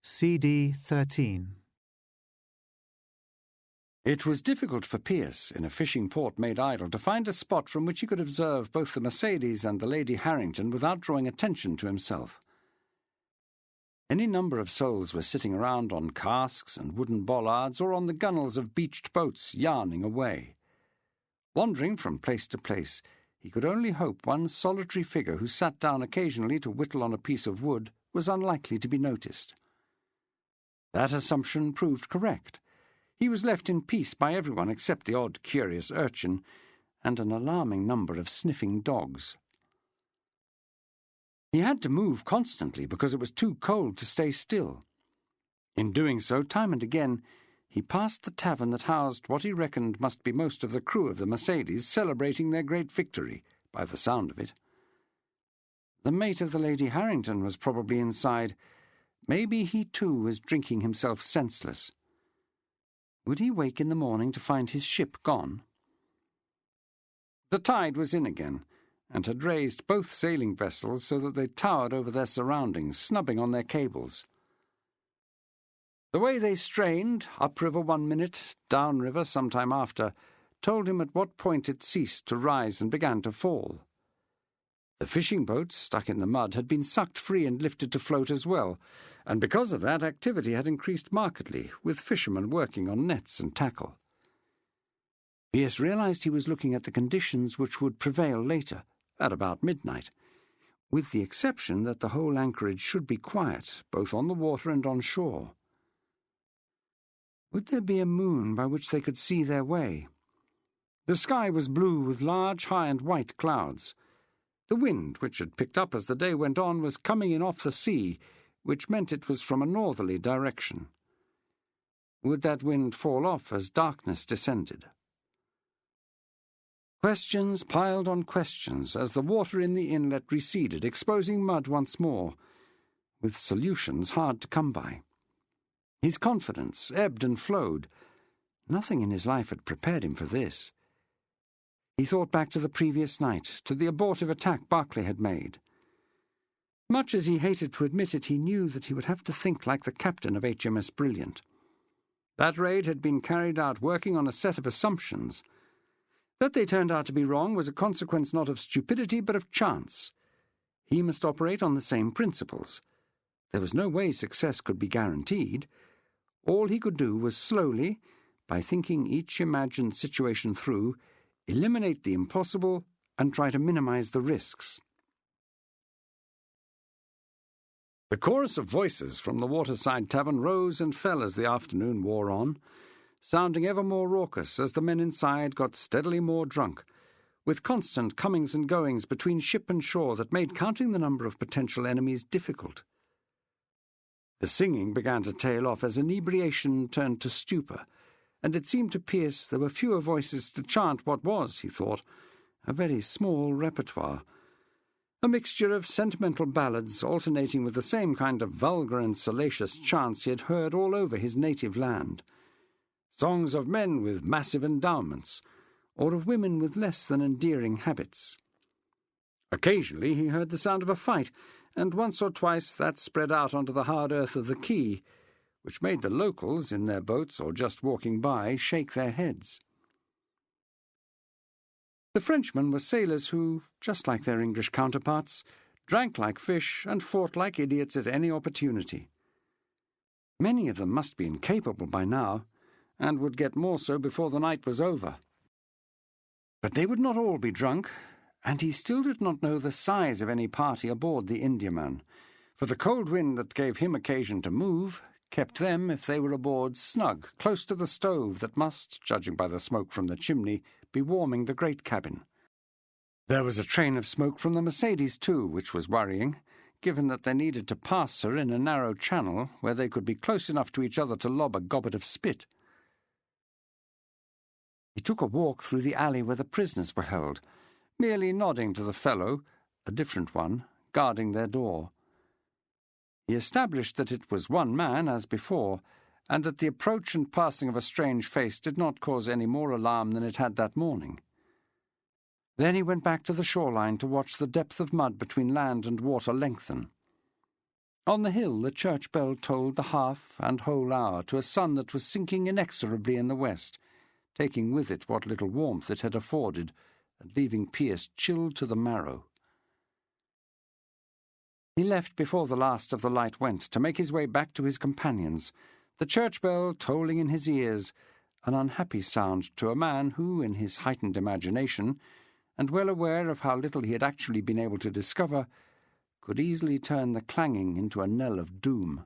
CD 13. It was difficult for Pearce, in a fishing port made idle, to find a spot from which he could observe both the Mercedes and the Lady Harrington without drawing attention to himself. Any number of souls were sitting around on casks and wooden bollards or on the gunwales of beached boats yarning away. Wandering from place to place, he could only hope one solitary figure who sat down occasionally to whittle on a piece of wood was unlikely to be noticed. That assumption proved correct. He was left in peace by everyone except the odd curious urchin and an alarming number of sniffing dogs. He had to move constantly because it was too cold to stay still. In doing so, time and again, he passed the tavern that housed what he reckoned must be most of the crew of the Mercedes celebrating their great victory, by the sound of it. The mate of the Lady Harrington was probably inside. Maybe he too was drinking himself senseless. Would he wake in the morning to find his ship gone? The tide was in again, and had raised both sailing vessels so that they towered over their surroundings, snubbing on their cables. The way they strained, upriver 1 minute, downriver some time after, told him at what point it ceased to rise and began to fall. The fishing boats, stuck in the mud, had been sucked free and lifted to float as well, and because of that activity had increased markedly, with fishermen working on nets and tackle. Pearce realized he was looking at the conditions which would prevail later, at about midnight, with the exception that the whole anchorage should be quiet, both on the water and on shore. Would there be a moon by which they could see their way? The sky was blue with large, high and white clouds. The wind, which had picked up as the day went on, was coming in off the sea, which meant it was from a northerly direction. Would that wind fall off as darkness descended? Questions piled on questions as the water in the inlet receded, exposing mud once more, with solutions hard to come by. His confidence ebbed and flowed. Nothing in his life had prepared him for this. He thought back to the previous night, to the abortive attack Barclay had made. Much as he hated to admit it, he knew that he would have to think like the captain of HMS Brilliant. That raid had been carried out working on a set of assumptions. That they turned out to be wrong was a consequence not of stupidity but of chance. He must operate on the same principles. There was no way success could be guaranteed. All he could do was slowly, by thinking each imagined situation through, eliminate the impossible and try to minimize the risks. The chorus of voices from the waterside tavern rose and fell as the afternoon wore on, sounding ever more raucous as the men inside got steadily more drunk, with constant comings and goings between ship and shore that made counting the number of potential enemies difficult. The singing began to tail off as inebriation turned to stupor, and it seemed to Pearce there were fewer voices to chant what was, he thought, a very small repertoire, a mixture of sentimental ballads alternating with the same kind of vulgar and salacious chants he had heard all over his native land, songs of men with massive endowments, or of women with less than endearing habits. Occasionally he heard the sound of a fight, and once or twice that spread out onto the hard earth of the quay, which made the locals, in their boats or just walking by, shake their heads. The Frenchmen were sailors who, just like their English counterparts, drank like fish and fought like idiots at any opportunity. Many of them must be incapable by now, and would get more so before the night was over. But they would not all be drunk, and he still did not know the size of any party aboard the Indiaman, for the cold wind that gave him occasion to move kept them, if they were aboard, snug, close to the stove that must, judging by the smoke from the chimney, be warming the great cabin. There was a train of smoke from the Mercedes too, which was worrying, given that they needed to pass her in a narrow channel where they could be close enough to each other to lob a gobbet of spit. He took a walk through the alley where the prisoners were held, merely nodding to the fellow, a different one, guarding their door. He established that it was one man, as before, and that the approach and passing of a strange face did not cause any more alarm than it had that morning. Then he went back to the shoreline to watch the depth of mud between land and water lengthen. On the hill the church bell tolled the half and whole hour to a sun that was sinking inexorably in the west, taking with it what little warmth it had afforded, and leaving Pearce chilled to the marrow. He left before the last of the light went, to make his way back to his companions, the church bell tolling in his ears, an unhappy sound to a man who, in his heightened imagination, and well aware of how little he had actually been able to discover, could easily turn the clanging into a knell of doom.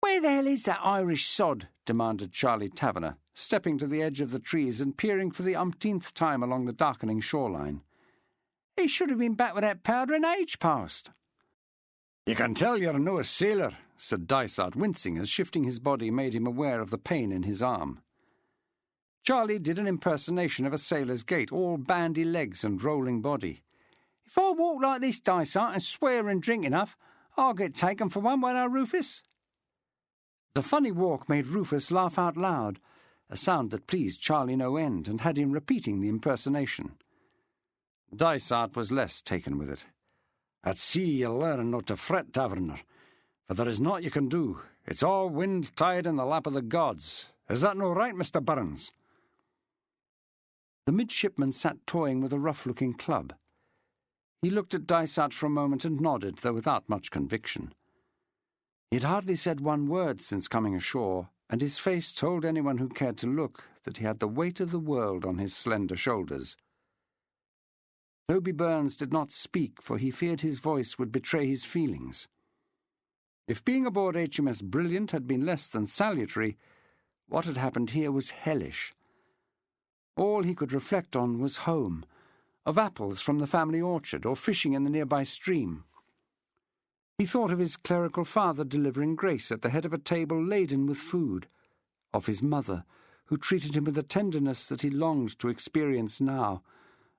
"Where the hell is that Irish sod?" demanded Charlie Taverner, stepping to the edge of the trees and peering for the umpteenth time along the darkening shoreline. "He should have been back with that powder an age past." "You can tell you're no a sailor," said Dysart, wincing as shifting his body made him aware of the pain in his arm. Charlie did an impersonation of a sailor's gait, all bandy legs and rolling body. "If I walk like this, Dysart, and swear and drink enough, I'll get taken for one, won't I, Rufus?" The funny walk made Rufus laugh out loud, a sound that pleased Charlie no end, and had him repeating the impersonation. Dysart was less taken with it. "At sea you'll learn not to fret, Taverner, for there is naught you can do. It's all wind, tide, and the lap of the gods. Is that no right, Mr. Burns?" The midshipman sat toying with a rough-looking club. He looked at Dysart for a moment and nodded, though without much conviction. He had hardly said one word since coming ashore, and his face told anyone who cared to look that he had the weight of the world on his slender shoulders. Toby Burns did not speak, for he feared his voice would betray his feelings. If being aboard HMS Brilliant had been less than salutary, what had happened here was hellish. All he could reflect on was home, of apples from the family orchard, or fishing in the nearby stream. He thought of his clerical father delivering grace at the head of a table laden with food, of his mother, who treated him with a tenderness that he longed to experience now,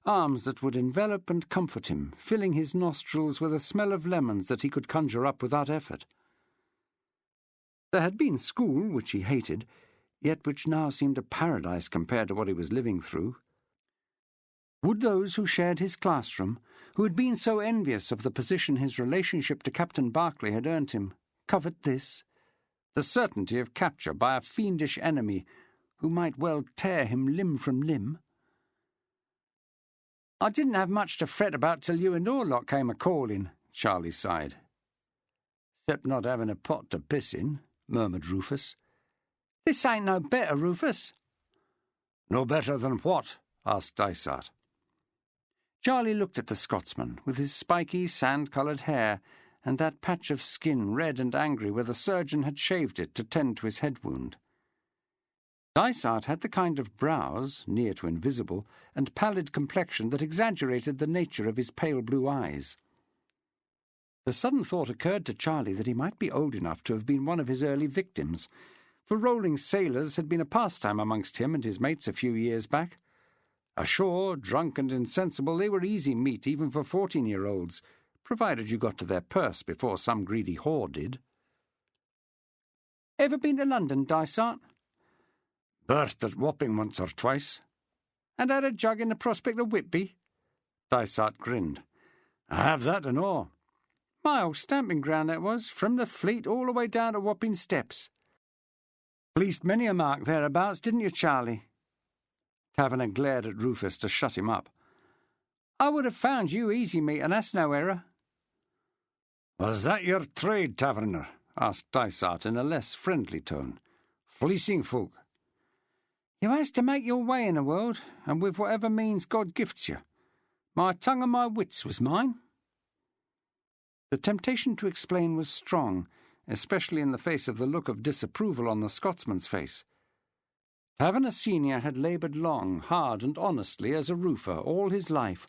arms that would envelop and comfort him, filling his nostrils with a smell of lemons that he could conjure up without effort. There had been school, which he hated, yet which now seemed a paradise compared to what he was living through. Would those who shared his classroom, who had been so envious of the position his relationship to Captain Barclay had earned him, covet this? The certainty of capture by a fiendish enemy who might well tear him limb from limb? "I didn't have much to fret about till you and Orlok came a-calling," Charlie sighed. "'Cept not having a pot to piss in," murmured Rufus. "This ain't no better, Rufus." "No better than what?" asked Dysart. Charlie looked at the Scotsman, with his spiky, sand-coloured hair, and that patch of skin red and angry where the surgeon had shaved it to tend to his head wound. Dysart had the kind of brows, near to invisible, and pallid complexion that exaggerated the nature of his pale blue eyes. The sudden thought occurred to Charlie that he might be old enough to have been one of his early victims, for rolling sailors had been a pastime amongst him and his mates a few years back. Ashore, drunk and insensible, they were easy meat even for 14-year-olds, provided you got to their purse before some greedy whore did. "Ever been to London, Dysart?" "Berthed at Wapping once or twice." "And had a jug in the Prospect of Whitby?" Dysart grinned. "I have that and all." "My old stamping ground that was, from the Fleet all the way down to Wapping Steps." "Fleeced many a mark thereabouts, didn't you, Charlie?" Taverner glared at Rufus to shut him up. "I would have found you easy meat, and that's no error." "Was that your trade, Taverner?" asked Dysart in a less friendly tone. "Fleecing folk?" "You has to make your way in the world, and with whatever means God gifts you. My tongue and my wits was mine." The temptation to explain was strong, especially in the face of the look of disapproval on the Scotsman's face. Taverner Senior had laboured long, hard and honestly as a roofer all his life,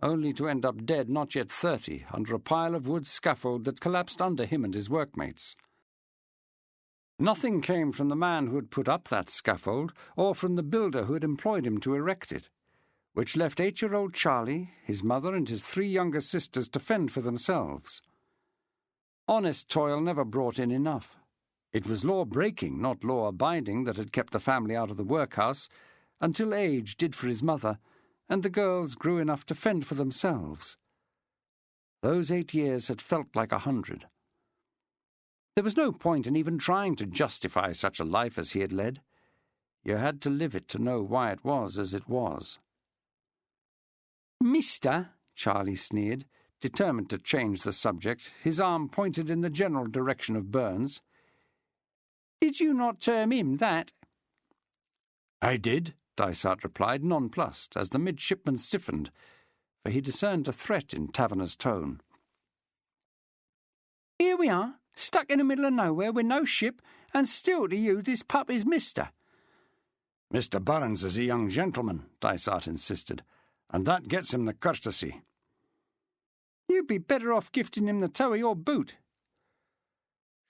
only to end up dead not yet 30 under a pile of wood scaffold that collapsed under him and his workmates. Nothing came from the man who had put up that scaffold, or from the builder who had employed him to erect it, which left 8-year-old Charlie, his mother and his 3 younger sisters to fend for themselves. Honest toil never brought in enough. It was law-breaking, not law-abiding, that had kept the family out of the workhouse, until age did for his mother, and the girls grew enough to fend for themselves. Those 8 years had felt like 100. There was no point in even trying to justify such a life as he had led. You had to live it to know why it was as it was. "Mister," Charlie sneered, determined to change the subject, his arm pointed in the general direction of Burns. "Did you not term him that?" "I did," Dysart replied, nonplussed, as the midshipman stiffened, for he discerned a threat in Taverner's tone. "Here we are, stuck in the middle of nowhere with no ship, and still to you this pup is Mister." "Mr. Burns is a young gentleman," Dysart insisted, "and that gets him the courtesy." "You'd be better off gifting him the toe of your boot."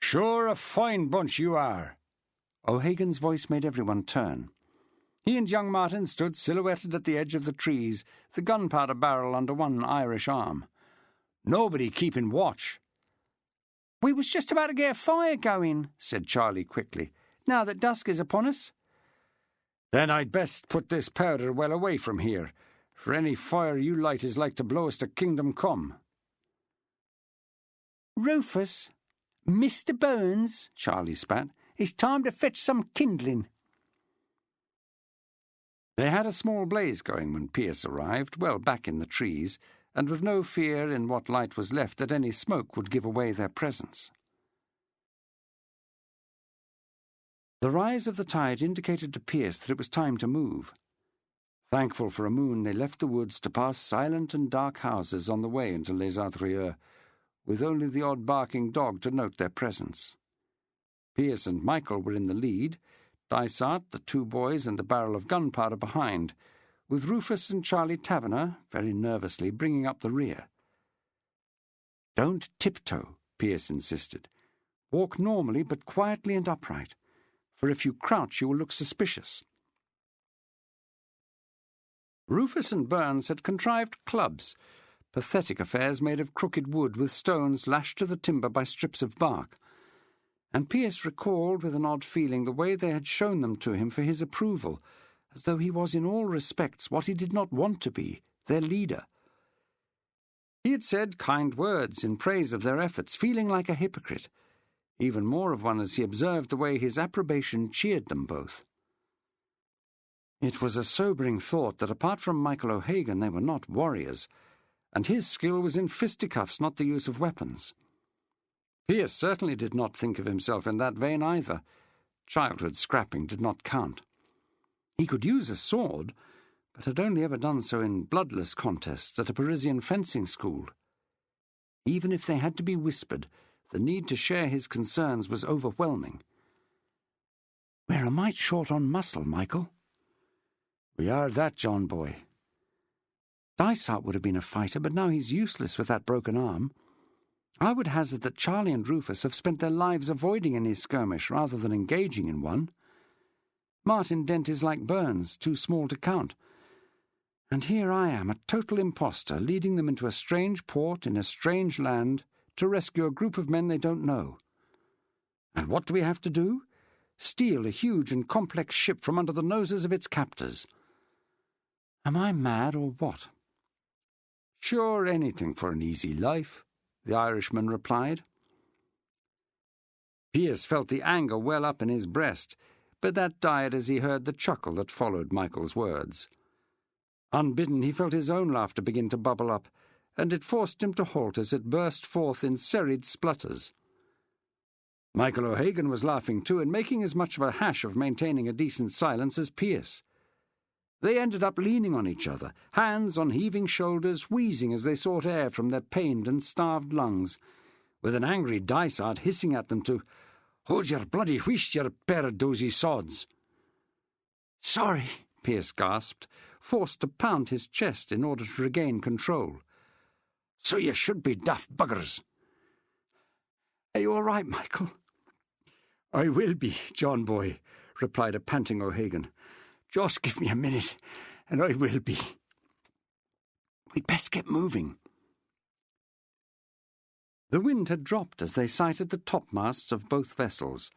"Sure a fine bunch you are." O'Hagan's voice made everyone turn. He and young Martin stood silhouetted at the edge of the trees, the gunpowder barrel under one Irish arm. "Nobody keeping watch." "We was just about to get a fire going," said Charlie quickly, "now that dusk is upon us." "Then I'd best put this powder well away from here, for any fire you light is like to blow us to kingdom come." "Rufus, Mr. Burns," Charlie spat, "it's time to fetch some kindling." They had a small blaze going when Pearce arrived, well back in the trees, and with no fear in what light was left that any smoke would give away their presence. The rise of the tide indicated to Pearce that it was time to move. Thankful for a moon, they left the woods to pass silent and dark houses on the way into Les Adrieux, with only the odd barking dog to note their presence. Pearce and Michael were in the lead, Dysart, the 2 boys, and the barrel of gunpowder behind, with Rufus and Charlie Taverner, very nervously, bringing up the rear. "Don't tiptoe," Pearce insisted. "Walk normally, but quietly and upright, for if you crouch you will look suspicious." Rufus and Burns had contrived clubs, pathetic affairs made of crooked wood with stones lashed to the timber by strips of bark, and Pearce recalled with an odd feeling the way they had shown them to him for his approval, as though he was in all respects what he did not want to be, their leader. He had said kind words in praise of their efforts, feeling like a hypocrite, even more of one as he observed the way his approbation cheered them both. It was a sobering thought that apart from Michael O'Hagan they were not warriors, and his skill was in fisticuffs, not the use of weapons. Pearce certainly did not think of himself in that vein either. Childhood scrapping did not count. He could use a sword, but had only ever done so in bloodless contests at a Parisian fencing school. Even if they had to be whispered, the need to share his concerns was overwhelming. "We're a mite short on muscle, Michael." "We are that, John boy." "Dysart would have been a fighter, but now he's useless with that broken arm. I would hazard that Charlie and Rufus have spent their lives avoiding any skirmish rather than engaging in one. Martin Dent is like Burns, too small to count. And here I am, a total impostor, leading them into a strange port in a strange land to rescue a group of men they don't know. And what do we have to do? Steal a huge and complex ship from under the noses of its captors. Am I mad or what?" "Sure, anything for an easy life," the Irishman replied. Pearce felt the anger well up in his breast, but that died as he heard the chuckle that followed Michael's words. Unbidden, he felt his own laughter begin to bubble up, and it forced him to halt as it burst forth in serried splutters. Michael O'Hagan was laughing too, and making as much of a hash of maintaining a decent silence as Pearce. They ended up leaning on each other, hands on heaving shoulders, wheezing as they sought air from their pained and starved lungs, with an angry Dysart hissing at them to "Hold your bloody wheest, you pair of dozy sods." "Sorry," Pearce gasped, forced to pound his chest in order to regain control. "So you should be, daft buggers." "Are you all right, Michael?" "I will be, John boy," replied a panting O'Hagan. "Just give me a minute, and I will be." "We'd best get moving." The wind had dropped as they sighted the topmasts of both vessels.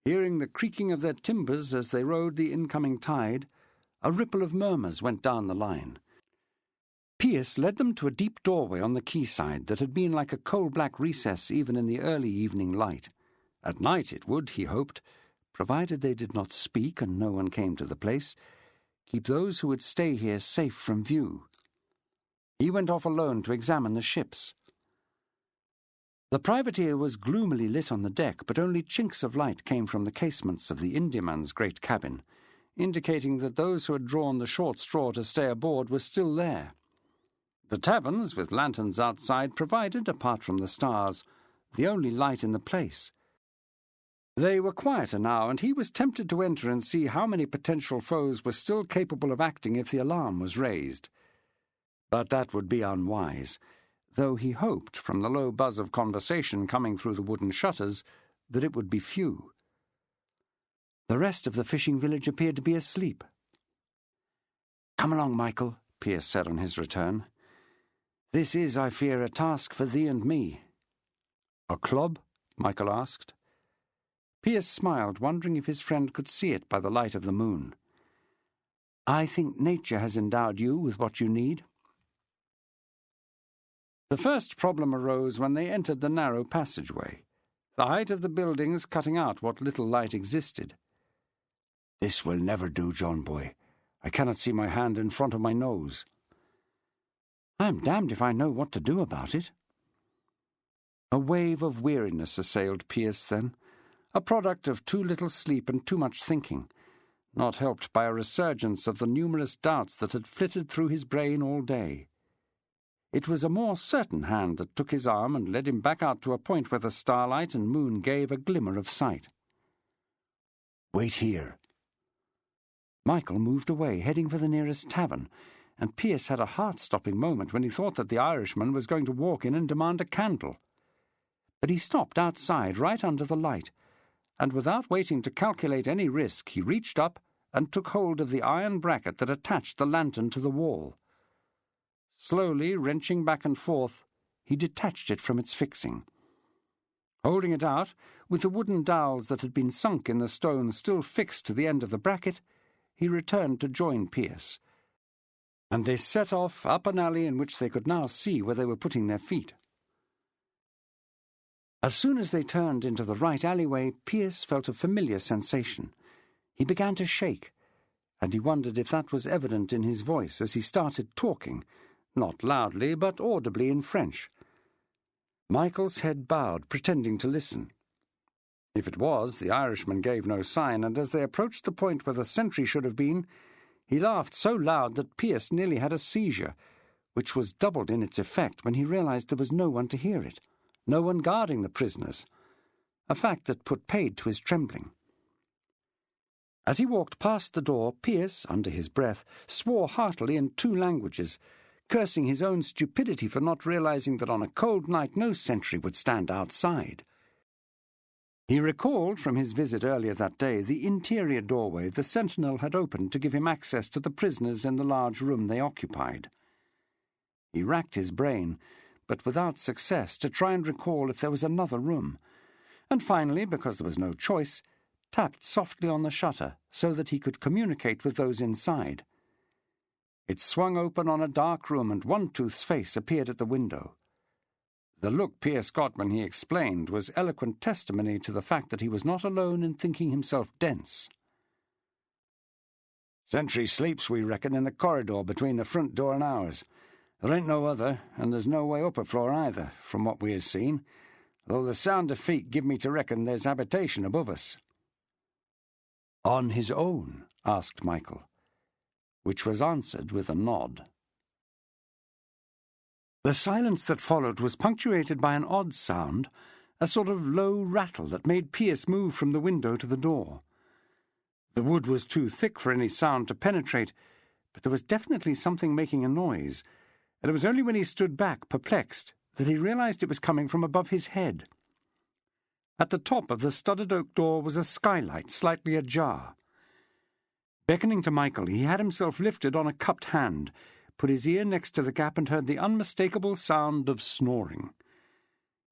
Hearing the creaking of their timbers as they rode the incoming tide, a ripple of murmurs went down the line. Pearce led them to a deep doorway on the quayside that had been like a coal-black recess even in the early evening light. At night it would, he hoped, provided they did not speak and no one came to the place, keep those who would stay here safe from view. He went off alone to examine the ships. The privateer was gloomily lit on the deck, but only chinks of light came from the casements of the Indiaman's great cabin, indicating that those who had drawn the short straw to stay aboard were still there. The taverns, with lanterns outside, provided, apart from the stars, the only light in the place. They were quieter now, and he was tempted to enter and see how many potential foes were still capable of acting if the alarm was raised. But that would be unwise, though he hoped, from the low buzz of conversation coming through the wooden shutters, that it would be few. The rest of the fishing village appeared to be asleep. "Come along, Michael," Pearce said on his return. "This is, I fear, a task for thee and me." "A club?" Michael asked. Pearce smiled, wondering if his friend could see it by the light of the moon. "I think nature has endowed you with what you need." The first problem arose when they entered the narrow passageway, the height of the buildings cutting out what little light existed. "This will never do, John boy. I cannot see my hand in front of my nose." "I am damned if I know what to do about it." A wave of weariness assailed Pearce then, a product of too little sleep and too much thinking, not helped by a resurgence of the numerous doubts that had flitted through his brain all day. It was a more certain hand that took his arm and led him back out to a point where the starlight and moon gave a glimmer of sight. "Wait here." Michael moved away, heading for the nearest tavern, and Pearce had a heart-stopping moment when he thought that the Irishman was going to walk in and demand a candle. But he stopped outside, right under the light, and without waiting to calculate any risk, he reached up and took hold of the iron bracket that attached the lantern to the wall. Slowly, wrenching back and forth, he detached it from its fixing. Holding it out, with the wooden dowels that had been sunk in the stone still fixed to the end of the bracket, he returned to join Pearce, and they set off up an alley in which they could now see where they were putting their feet. As soon as they turned into the right alleyway, Pearce felt a familiar sensation. He began to shake, and he wondered if that was evident in his voice as he started talking, not loudly but audibly in French. Michael's head bowed, pretending to listen. If it was, the Irishman gave no sign, and as they approached the point where the sentry should have been, he laughed so loud that Pearce nearly had a seizure, which was doubled in its effect when he realized there was no one to hear it, no one guarding the prisoners, a fact that put paid to his trembling. As he walked past the door, Pearce, under his breath, swore heartily in 2 languages, cursing his own stupidity for not realizing that on a cold night no sentry would stand outside. He recalled from his visit earlier that day the interior doorway the sentinel had opened to give him access to the prisoners in the large room they occupied. He racked his brain, but without success, to try and recall if there was another room, and finally, because there was no choice, tapped softly on the shutter so that he could communicate with those inside. It swung open on a dark room, and One-Tooth's face appeared at the window. The look Pearce got when he explained was eloquent testimony to the fact that he was not alone in thinking himself dense. "Sentry sleeps, we reckon, in the corridor between the front door and ours. There ain't no other, and there's no way up a floor either, from what we has seen, though the sound of feet give me to reckon there's habitation above us." "On his own?" asked Michael, which was answered with a nod. The silence that followed was punctuated by an odd sound, a sort of low rattle that made Pearce move from the window to the door. The wood was too thick for any sound to penetrate, but there was definitely something making a noise, and it was only when he stood back, perplexed, that he realized it was coming from above his head. At the top of the studded oak door was a skylight slightly ajar. Beckoning to Michael, he had himself lifted on a cupped hand, put his ear next to the gap, and heard the unmistakable sound of snoring.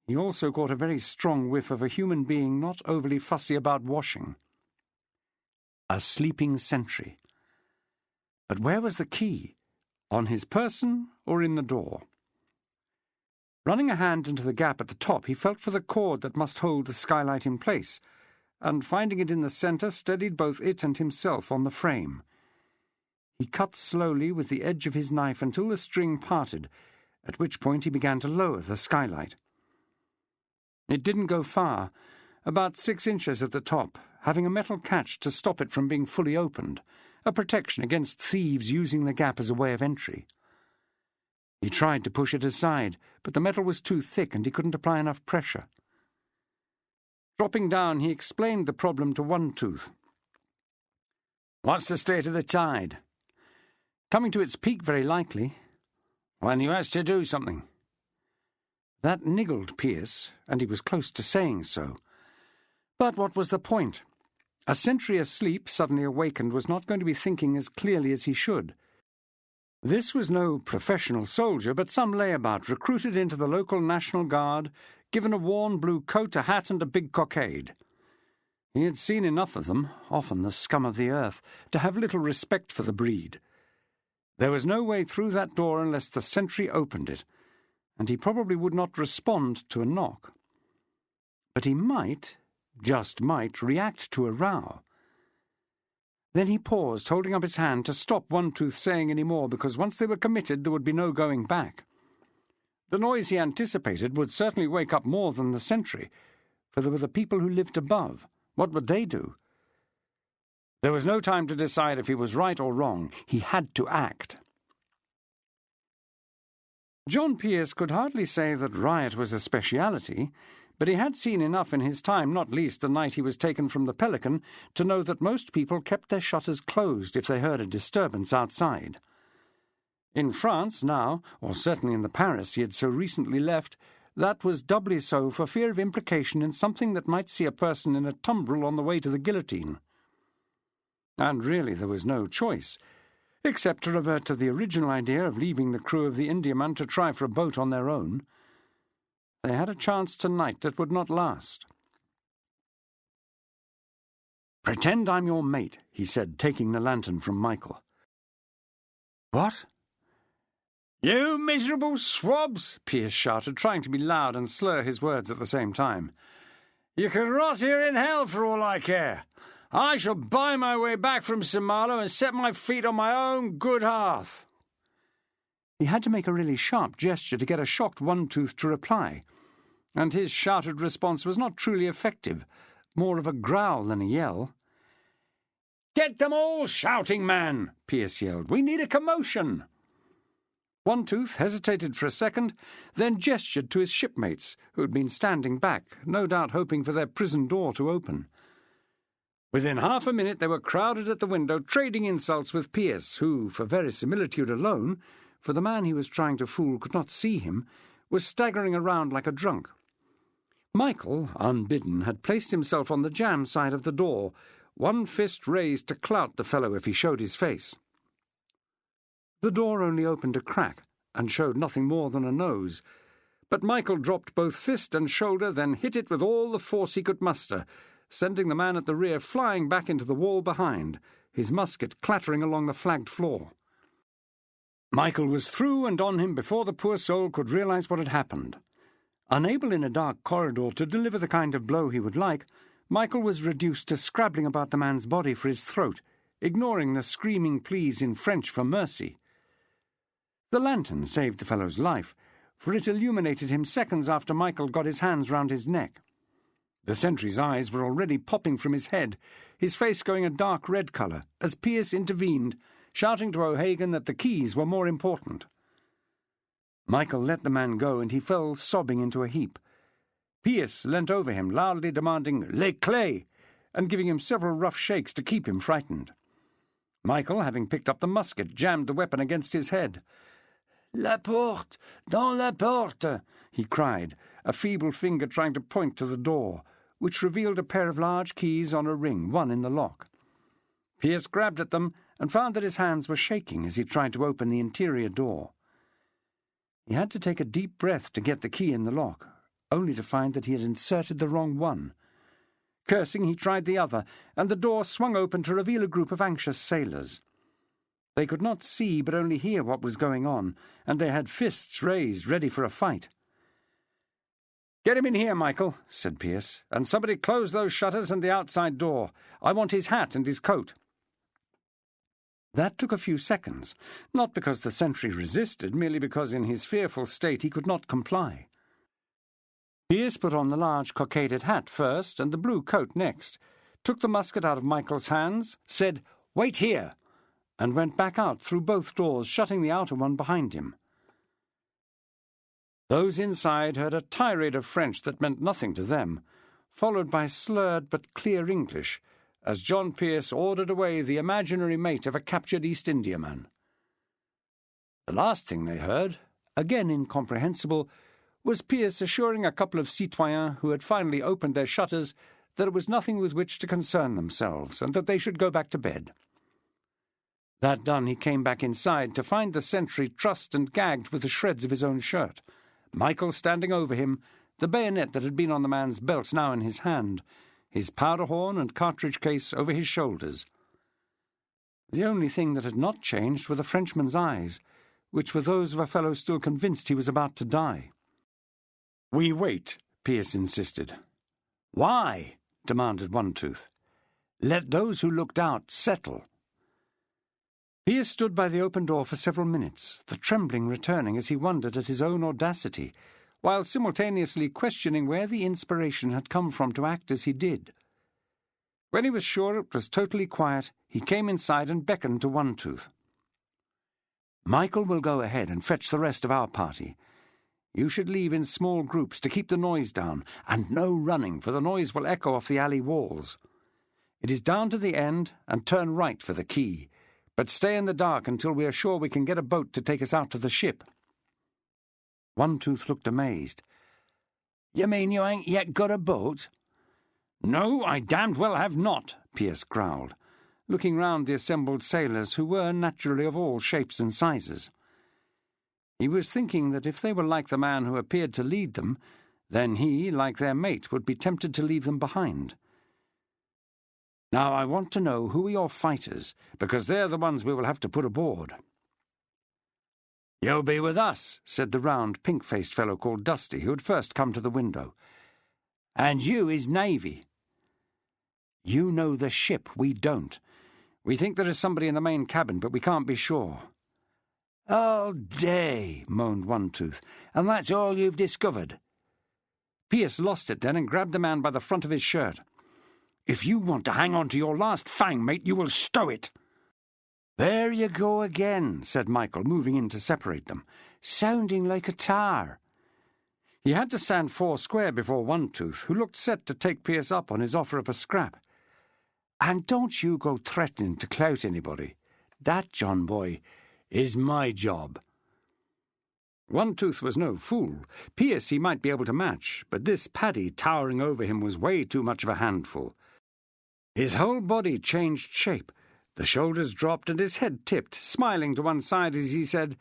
He also caught a very strong whiff of a human being not overly fussy about washing. A sleeping sentry. But where was the key? on his person or in the door. Running a hand into the gap at the top, he felt for the cord that must hold the skylight in place, and finding it in the centre, steadied both it and himself on the frame. He cut slowly with the edge of his knife until the string parted, at which point he began to lower the skylight. It didn't go far, about 6 inches at the top, having a metal catch to stop it from being fully opened, a protection against thieves using the gap as a way of entry. He tried to push it aside, but the metal was too thick and he couldn't apply enough pressure. Dropping down, he explained the problem to One Tooth. "What's the state of the tide?" "Coming to its peak, very likely." "When you has to do something." That niggled Pearce, and he was close to saying so. But what was the point? A sentry asleep, suddenly awakened, was not going to be thinking as clearly as he should. This was no professional soldier, but some layabout recruited into the local National Guard, given a worn blue coat, a hat, and a big cockade. He had seen enough of them, often the scum of the earth, to have little respect for the breed. There was no way through that door unless the sentry opened it, and he probably would not respond to a knock. But he might, just might, react to a row. Then he paused, holding up his hand to stop One Tooth saying any more, because once they were committed there would be no going back. The noise he anticipated would certainly wake up more than the sentry, for there were the people who lived above. What would they do? There was no time to decide if he was right or wrong. He had to act. John Pearce could hardly say that riot was a speciality, but he had seen enough in his time, not least the night he was taken from the Pelican, to know that most people kept their shutters closed if they heard a disturbance outside. In France now, or certainly in the Paris he had so recently left, that was doubly so for fear of implication in something that might see a person in a tumbril on the way to the guillotine. And really there was no choice, except to revert to the original idea of leaving the crew of the Indiaman to try for a boat on their own. They had a chance tonight that would not last. "Pretend I'm your mate," he said, taking the lantern from Michael. "What?" "You miserable swabs!" Pearce shouted, trying to be loud and slur his words at the same time. "You can rot here in hell for all I care. I shall buy my way back from Somalo and set my feet on my own good hearth." He had to make a really sharp gesture to get a shocked One Tooth to reply, and his shouted response was not truly effective, more of a growl than a yell. "Get them all shouting, man!" Pearce yelled. "We need a commotion." One Tooth hesitated for a second, then gestured to his shipmates, who had been standing back, no doubt hoping for their prison door to open. Within half a minute they were crowded at the window, trading insults with Pearce, who, for verisimilitude alone, for the man he was trying to fool could not see him, was staggering around like a drunk. Michael, unbidden, had placed himself on the jam side of the door, one fist raised to clout the fellow if he showed his face. The door only opened a crack, and showed nothing more than a nose, but Michael dropped both fist and shoulder, then hit it with all the force he could muster, sending the man at the rear flying back into the wall behind, his musket clattering along the flagged floor. Michael was through and on him before the poor soul could realize what had happened. Unable in a dark corridor to deliver the kind of blow he would like, Michael was reduced to scrabbling about the man's body for his throat, ignoring the screaming pleas in French for mercy. The lantern saved the fellow's life, for it illuminated him seconds after Michael got his hands round his neck. The sentry's eyes were already popping from his head, his face going a dark red colour, as Pearce intervened, shouting to O'Hagan that the keys were more important. Michael let the man go, and he fell sobbing into a heap. Pearce leant over him, loudly demanding "Les clés," and giving him several rough shakes to keep him frightened. Michael, having picked up the musket, jammed the weapon against his head. "La porte! Dans la porte!" he cried, a feeble finger trying to point to the door, which revealed a pair of large keys on a ring, one in the lock. Pearce grabbed at them and found that his hands were shaking as he tried to open the interior door. He had to take a deep breath to get the key in the lock, only to find that he had inserted the wrong one. Cursing, he tried the other, and the door swung open to reveal a group of anxious sailors. They could not see but only hear what was going on, and they had fists raised ready for a fight. "Get him in here, Michael," said Pearce, "and somebody close those shutters and the outside door. I want his hat and his coat." That took a few seconds, not because the sentry resisted, merely because in his fearful state he could not comply. Pearce put on the large cockaded hat first and the blue coat next, took the musket out of Michael's hands, said, "Wait here," and went back out through both doors, shutting the outer one behind him. Those inside heard a tirade of French that meant nothing to them, followed by slurred but clear English, as John Pearce ordered away the imaginary mate of a captured East Indiaman. The last thing they heard, again incomprehensible, was Pearce assuring a couple of citoyens who had finally opened their shutters that it was nothing with which to concern themselves, and that they should go back to bed. That done, he came back inside to find the sentry trussed and gagged with the shreds of his own shirt, Michael standing over him, the bayonet that had been on the man's belt now in his hand, his powder horn and cartridge case over his shoulders. The only thing that had not changed were the Frenchman's eyes, which were those of a fellow still convinced he was about to die. "We wait," Pearce insisted. "Why?" demanded One Tooth. "Let those who looked out settle." Pearce stood by the open door for several minutes, the trembling returning as he wondered at his own audacity, while simultaneously questioning where the inspiration had come from to act as he did. When he was sure it was totally quiet, he came inside and beckoned to One Tooth. "Michael will go ahead and fetch the rest of our party. You should leave in small groups to keep the noise down, and no running, for the noise will echo off the alley walls. It is down to the end, and turn right for the quay, but stay in the dark until we are sure we can get a boat to take us out to the ship." One Tooth looked amazed. "You mean you ain't yet got a boat?" "No, I damned well have not," Pearce growled, looking round the assembled sailors, who were naturally of all shapes and sizes. He was thinking that if they were like the man who appeared to lead them, then he, like their mate, would be tempted to leave them behind. "Now I want to know who are your fighters, because they're the ones we will have to put aboard." "You'll be with us," said the round, pink-faced fellow called Dusty, who had first come to the window. "And you is Navy." "You know the ship, we don't. We think there is somebody in the main cabin, but we can't be sure." "All day," moaned One Tooth, "and that's all you've discovered?" Pearce lost it then and grabbed the man by the front of his shirt. "If you want to hang on to your last fang, mate, you will stow it." "There you go again," said Michael, moving in to separate them, "sounding like a tar." He had to stand four square before One Tooth, who looked set to take Pearce up on his offer of a scrap. "And don't you go threatening to clout anybody. That, John boy, is my job." One Tooth was no fool. Pearce he might be able to match, but this Paddy towering over him was way too much of a handful. His whole body changed shape. The shoulders dropped and his head tipped, smiling to one side as he said,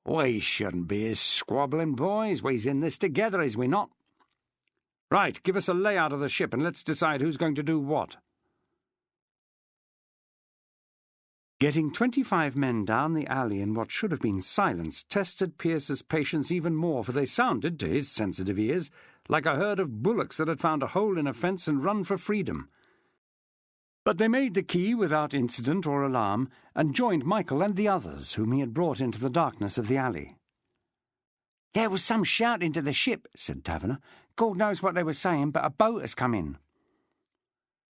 "We shouldn't be as squabbling boys. We's in this together, is we not? Right, give us a layout of the ship and let's decide who's going to do what." Getting 25 men down the alley in what should have been silence tested Pearce's patience even more, for they sounded, to his sensitive ears, like a herd of bullocks that had found a hole in a fence and run for freedom. But they made the quay without incident or alarm, and joined Michael and the others, whom he had brought into the darkness of the alley. "There was some shouting to the ship," said Taverner. "God knows what they were saying, but a boat has come in."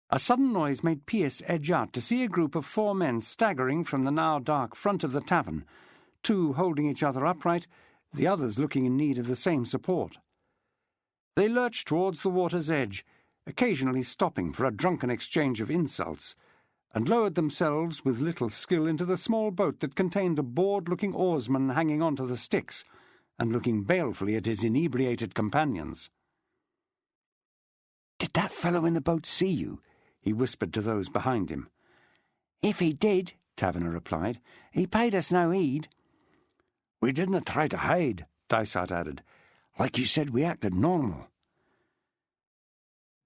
A sudden noise made Pearce edge out to see a group of 4 men staggering from the now dark front of the tavern, 2 holding each other upright, the others looking in need of the same support. They lurched towards the water's edge, occasionally stopping for a drunken exchange of insults, and lowered themselves with little skill into the small boat that contained a bored-looking oarsman hanging on to the sticks, and looking balefully at his inebriated companions. "Did that fellow in the boat see you?" he whispered to those behind him. "If he did," Taverner replied, "he paid us no heed." "We didn't try to hide," Dysart added. "Like you said, we acted normal."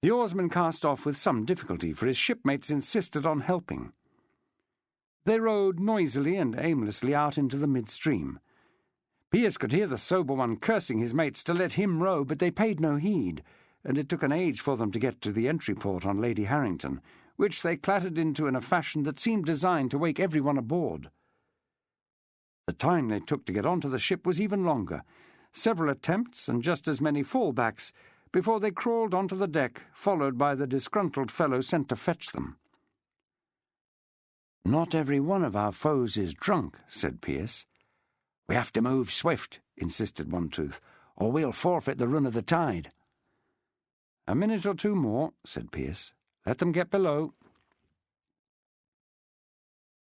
The oarsman cast off with some difficulty, for his shipmates insisted on helping. They rowed noisily and aimlessly out into the midstream. Pearce could hear the sober one cursing his mates to let him row, but they paid no heed, and it took an age for them to get to the entry port on Lady Harrington, which they clattered into in a fashion that seemed designed to wake everyone aboard. The time they took to get onto the ship was even longer, several attempts and just as many fallbacks, before they crawled onto the deck, followed by the disgruntled fellow sent to fetch them. "Not every one of our foes is drunk," said Pearce. "We have to move swift," insisted One Tooth, "or we'll forfeit the run of the tide." "A minute or two more," said Pearce. "Let them get below."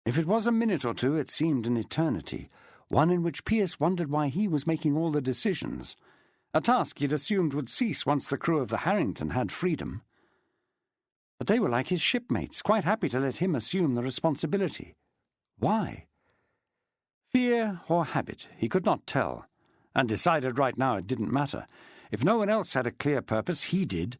If it was a minute or two, it seemed an eternity, one in which Pearce wondered why he was making all the decisions, a task he'd assumed would cease once the crew of the Harrington had freedom. But they were like his shipmates, quite happy to let him assume the responsibility. Why? Fear or habit, he could not tell, and decided right now it didn't matter. If no one else had a clear purpose, he did.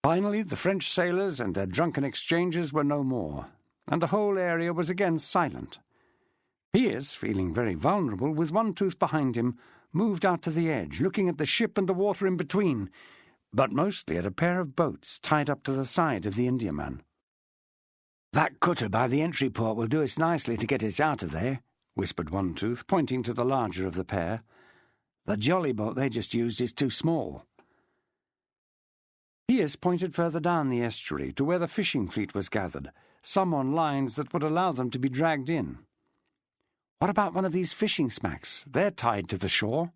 Finally, the French sailors and their drunken exchanges were no more, and the whole area was again silent. Pearce, feeling very vulnerable, with One Tooth behind him, moved out to the edge, looking at the ship and the water in between, but mostly at a pair of boats tied up to the side of the Indiaman. "That cutter by the entry port will do us nicely to get us out of there," whispered One Tooth, pointing to the larger of the pair. "The jolly boat they just used is too small." Pearce pointed further down the estuary to where the fishing fleet was gathered, some on lines that would allow them to be dragged in. "What about one of these fishing smacks? They're tied to the shore."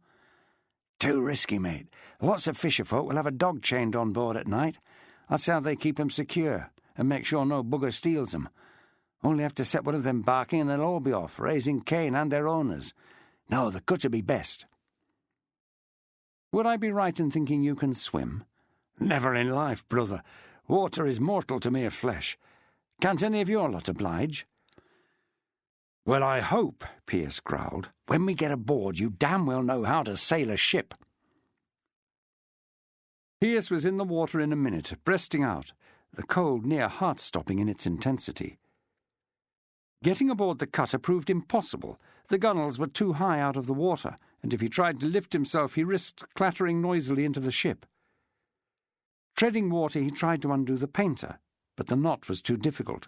"Too risky, mate. Lots of fisherfolk will have a dog chained on board at night. That's how they keep 'em secure, and make sure no bugger steals 'em. Only have to set one of them barking and they'll all be off, raising Cain and their owners. No, the cutter be best." "Would I be right in thinking you can swim?" "Never in life, brother. Water is mortal to mere flesh. Can't any of your lot oblige?" "Well, I hope," Pearce growled, "when we get aboard you damn well know how to sail a ship." Pearce was in the water in a minute, breasting out, the cold near heart-stopping in its intensity. Getting aboard the cutter proved impossible. The gunwales were too high out of the water, and if he tried to lift himself he risked clattering noisily into the ship. Treading water, he tried to undo the painter, but the knot was too difficult.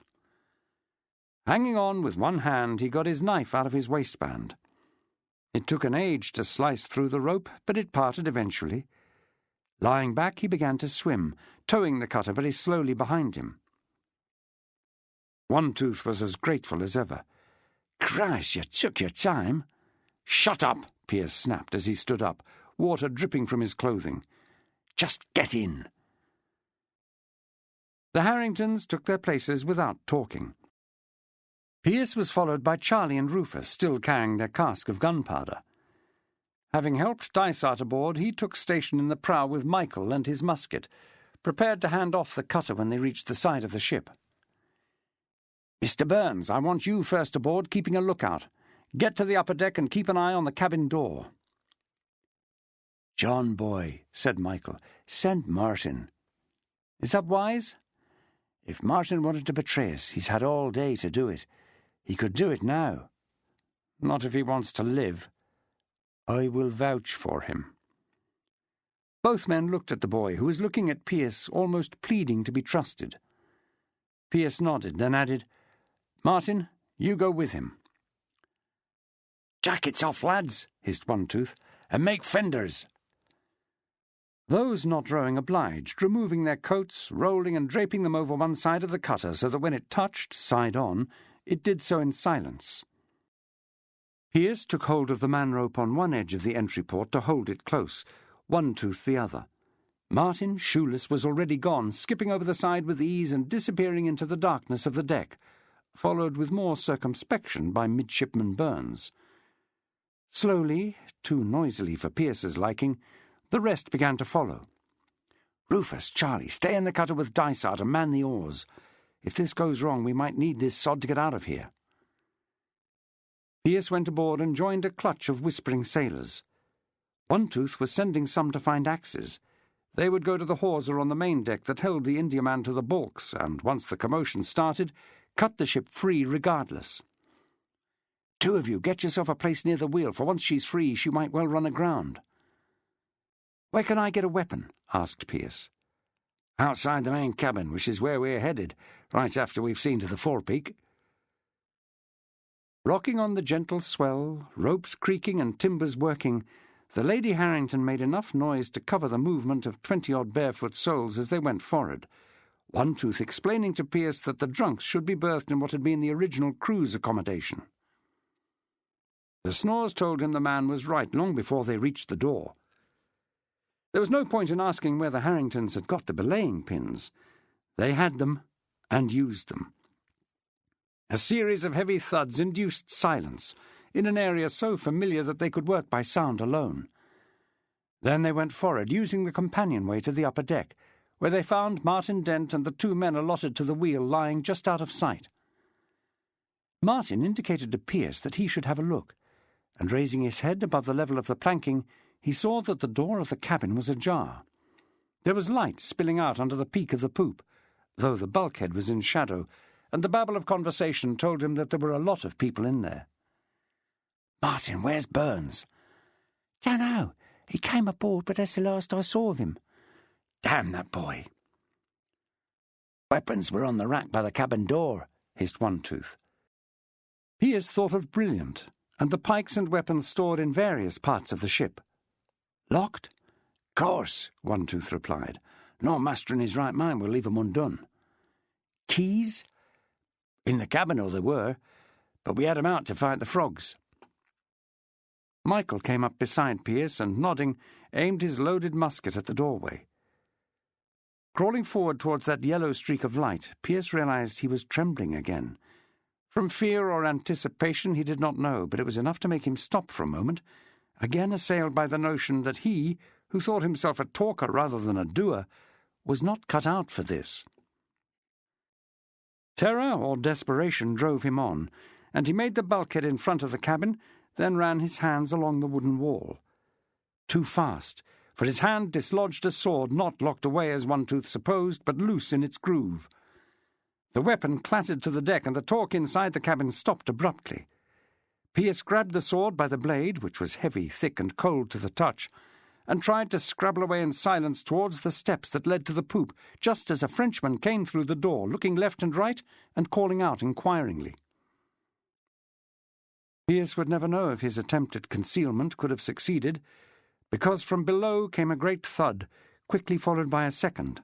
Hanging on with one hand, he got his knife out of his waistband. It took an age to slice through the rope, but it parted eventually. Lying back, he began to swim, towing the cutter very slowly behind him. One Tooth was as grateful as ever. "Christ, you took your time." "Shut up," Pearce snapped as he stood up, water dripping from his clothing. "Just get in." The Harringtons took their places without talking. Pearce was followed by Charlie and Rufus, still carrying their cask of gunpowder. Having helped Dysart aboard, he took station in the prow with Michael and his musket, prepared to hand off the cutter when they reached the side of the ship. "Mr. Burns, I want you first aboard, keeping a lookout. Get to the upper deck and keep an eye on the cabin door." "John, boy," said Michael, "send Martin." "Is that wise?" "If Martin wanted to betray us, he's had all day to do it. He could do it now." "Not if he wants to live." "I will vouch for him." Both men looked at the boy, who was looking at Pearce, almost pleading to be trusted. Pearce nodded, then added, "Martin, you go with him." "Jackets off, lads," hissed One Tooth, "and make fenders." Those not rowing obliged, removing their coats, rolling and draping them over one side of the cutter so that when it touched, side on, it did so in silence. Pearce took hold of the man-rope on one edge of the entry port to hold it close, One Tooth the other. Martin, shoeless, was already gone, skipping over the side with ease and disappearing into the darkness of the deck, followed with more circumspection by Midshipman Burns. Slowly, too noisily for Pearce's liking, the rest began to follow. "Rufus, Charlie, stay in the cutter with Dysart and man the oars. If this goes wrong, we might need this sod to get out of here." Pearce went aboard and joined a clutch of whispering sailors. One Tooth was sending some to find axes. They would go to the hawser on the main deck that held the Indiaman to the bulks, and once the commotion started, cut the ship free regardless. "Two of you, get yourself a place near the wheel, for once she's free she might well run aground." "Where can I get a weapon?" asked Pearce. "Outside the main cabin, which is where we're headed, right after we've seen to the forepeak." Rocking on the gentle swell, ropes creaking and timbers working, the Lady Harrington made enough noise to cover the movement of 20-odd barefoot souls as they went forward, One Tooth explaining to Pearce that the drunks should be berthed in what had been the original crew's accommodation. The snores told him the man was right long before they reached the door. There was no point in asking where the Harringtons had got the belaying pins. They had them, and used them. A series of heavy thuds induced silence, in an area so familiar that they could work by sound alone. Then they went forward, using the companionway to the upper deck, where they found Martin Dent and the two men allotted to the wheel lying just out of sight. Martin indicated to Pearce that he should have a look, and raising his head above the level of the planking, he saw that the door of the cabin was ajar. There was light spilling out under the peak of the poop, though the bulkhead was in shadow, and the babble of conversation told him that there were a lot of people in there. "Martin, where's Burns?" "Dunno. He came aboard, but that's the last I saw of him." "Damn that boy." "Weapons were on the rack by the cabin door," hissed One Tooth. Pearce thought of Brilliant, and the pikes and weapons stored in various parts of the ship. "Locked?" "Course," One Tooth replied. "No master in his right mind will leave 'em undone." "Keys?" "In the cabin, they were, but we had 'em out to fight the frogs." Michael came up beside Pearce and, nodding, aimed his loaded musket at the doorway. Crawling forward towards that yellow streak of light, Pearce realized he was trembling again. From fear or anticipation he did not know, but it was enough to make him stop for a moment, again assailed by the notion that he, who thought himself a talker rather than a doer, was not cut out for this. Terror or desperation drove him on, and he made the bulkhead in front of the cabin, then ran his hands along the wooden wall. Too fast, for his hand dislodged a sword not locked away as One Tooth supposed, but loose in its groove. The weapon clattered to the deck, and the talk inside the cabin stopped abruptly. Pearce grabbed the sword by the blade, which was heavy, thick, and cold to the touch, and tried to scrabble away in silence towards the steps that led to the poop, just as a Frenchman came through the door, looking left and right and calling out inquiringly. Pearce would never know if his attempt at concealment could have succeeded, because from below came a great thud, quickly followed by a second.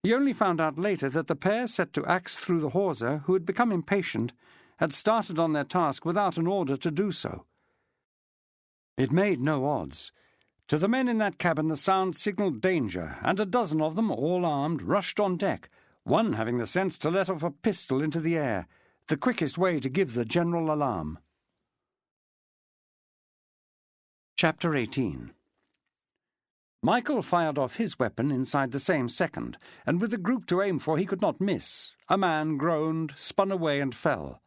He only found out later that the pair set to axe through the hawser, who had become impatient, had started on their task without an order to do so. It made no odds. To the men in that cabin the sound signalled danger, and a dozen of them, all armed, rushed on deck, one having the sense to let off a pistol into the air, the quickest way to give the general alarm. Chapter 18. Michael fired off his weapon inside the same second, and with the group to aim for he could not miss. A man groaned, spun away, and fell.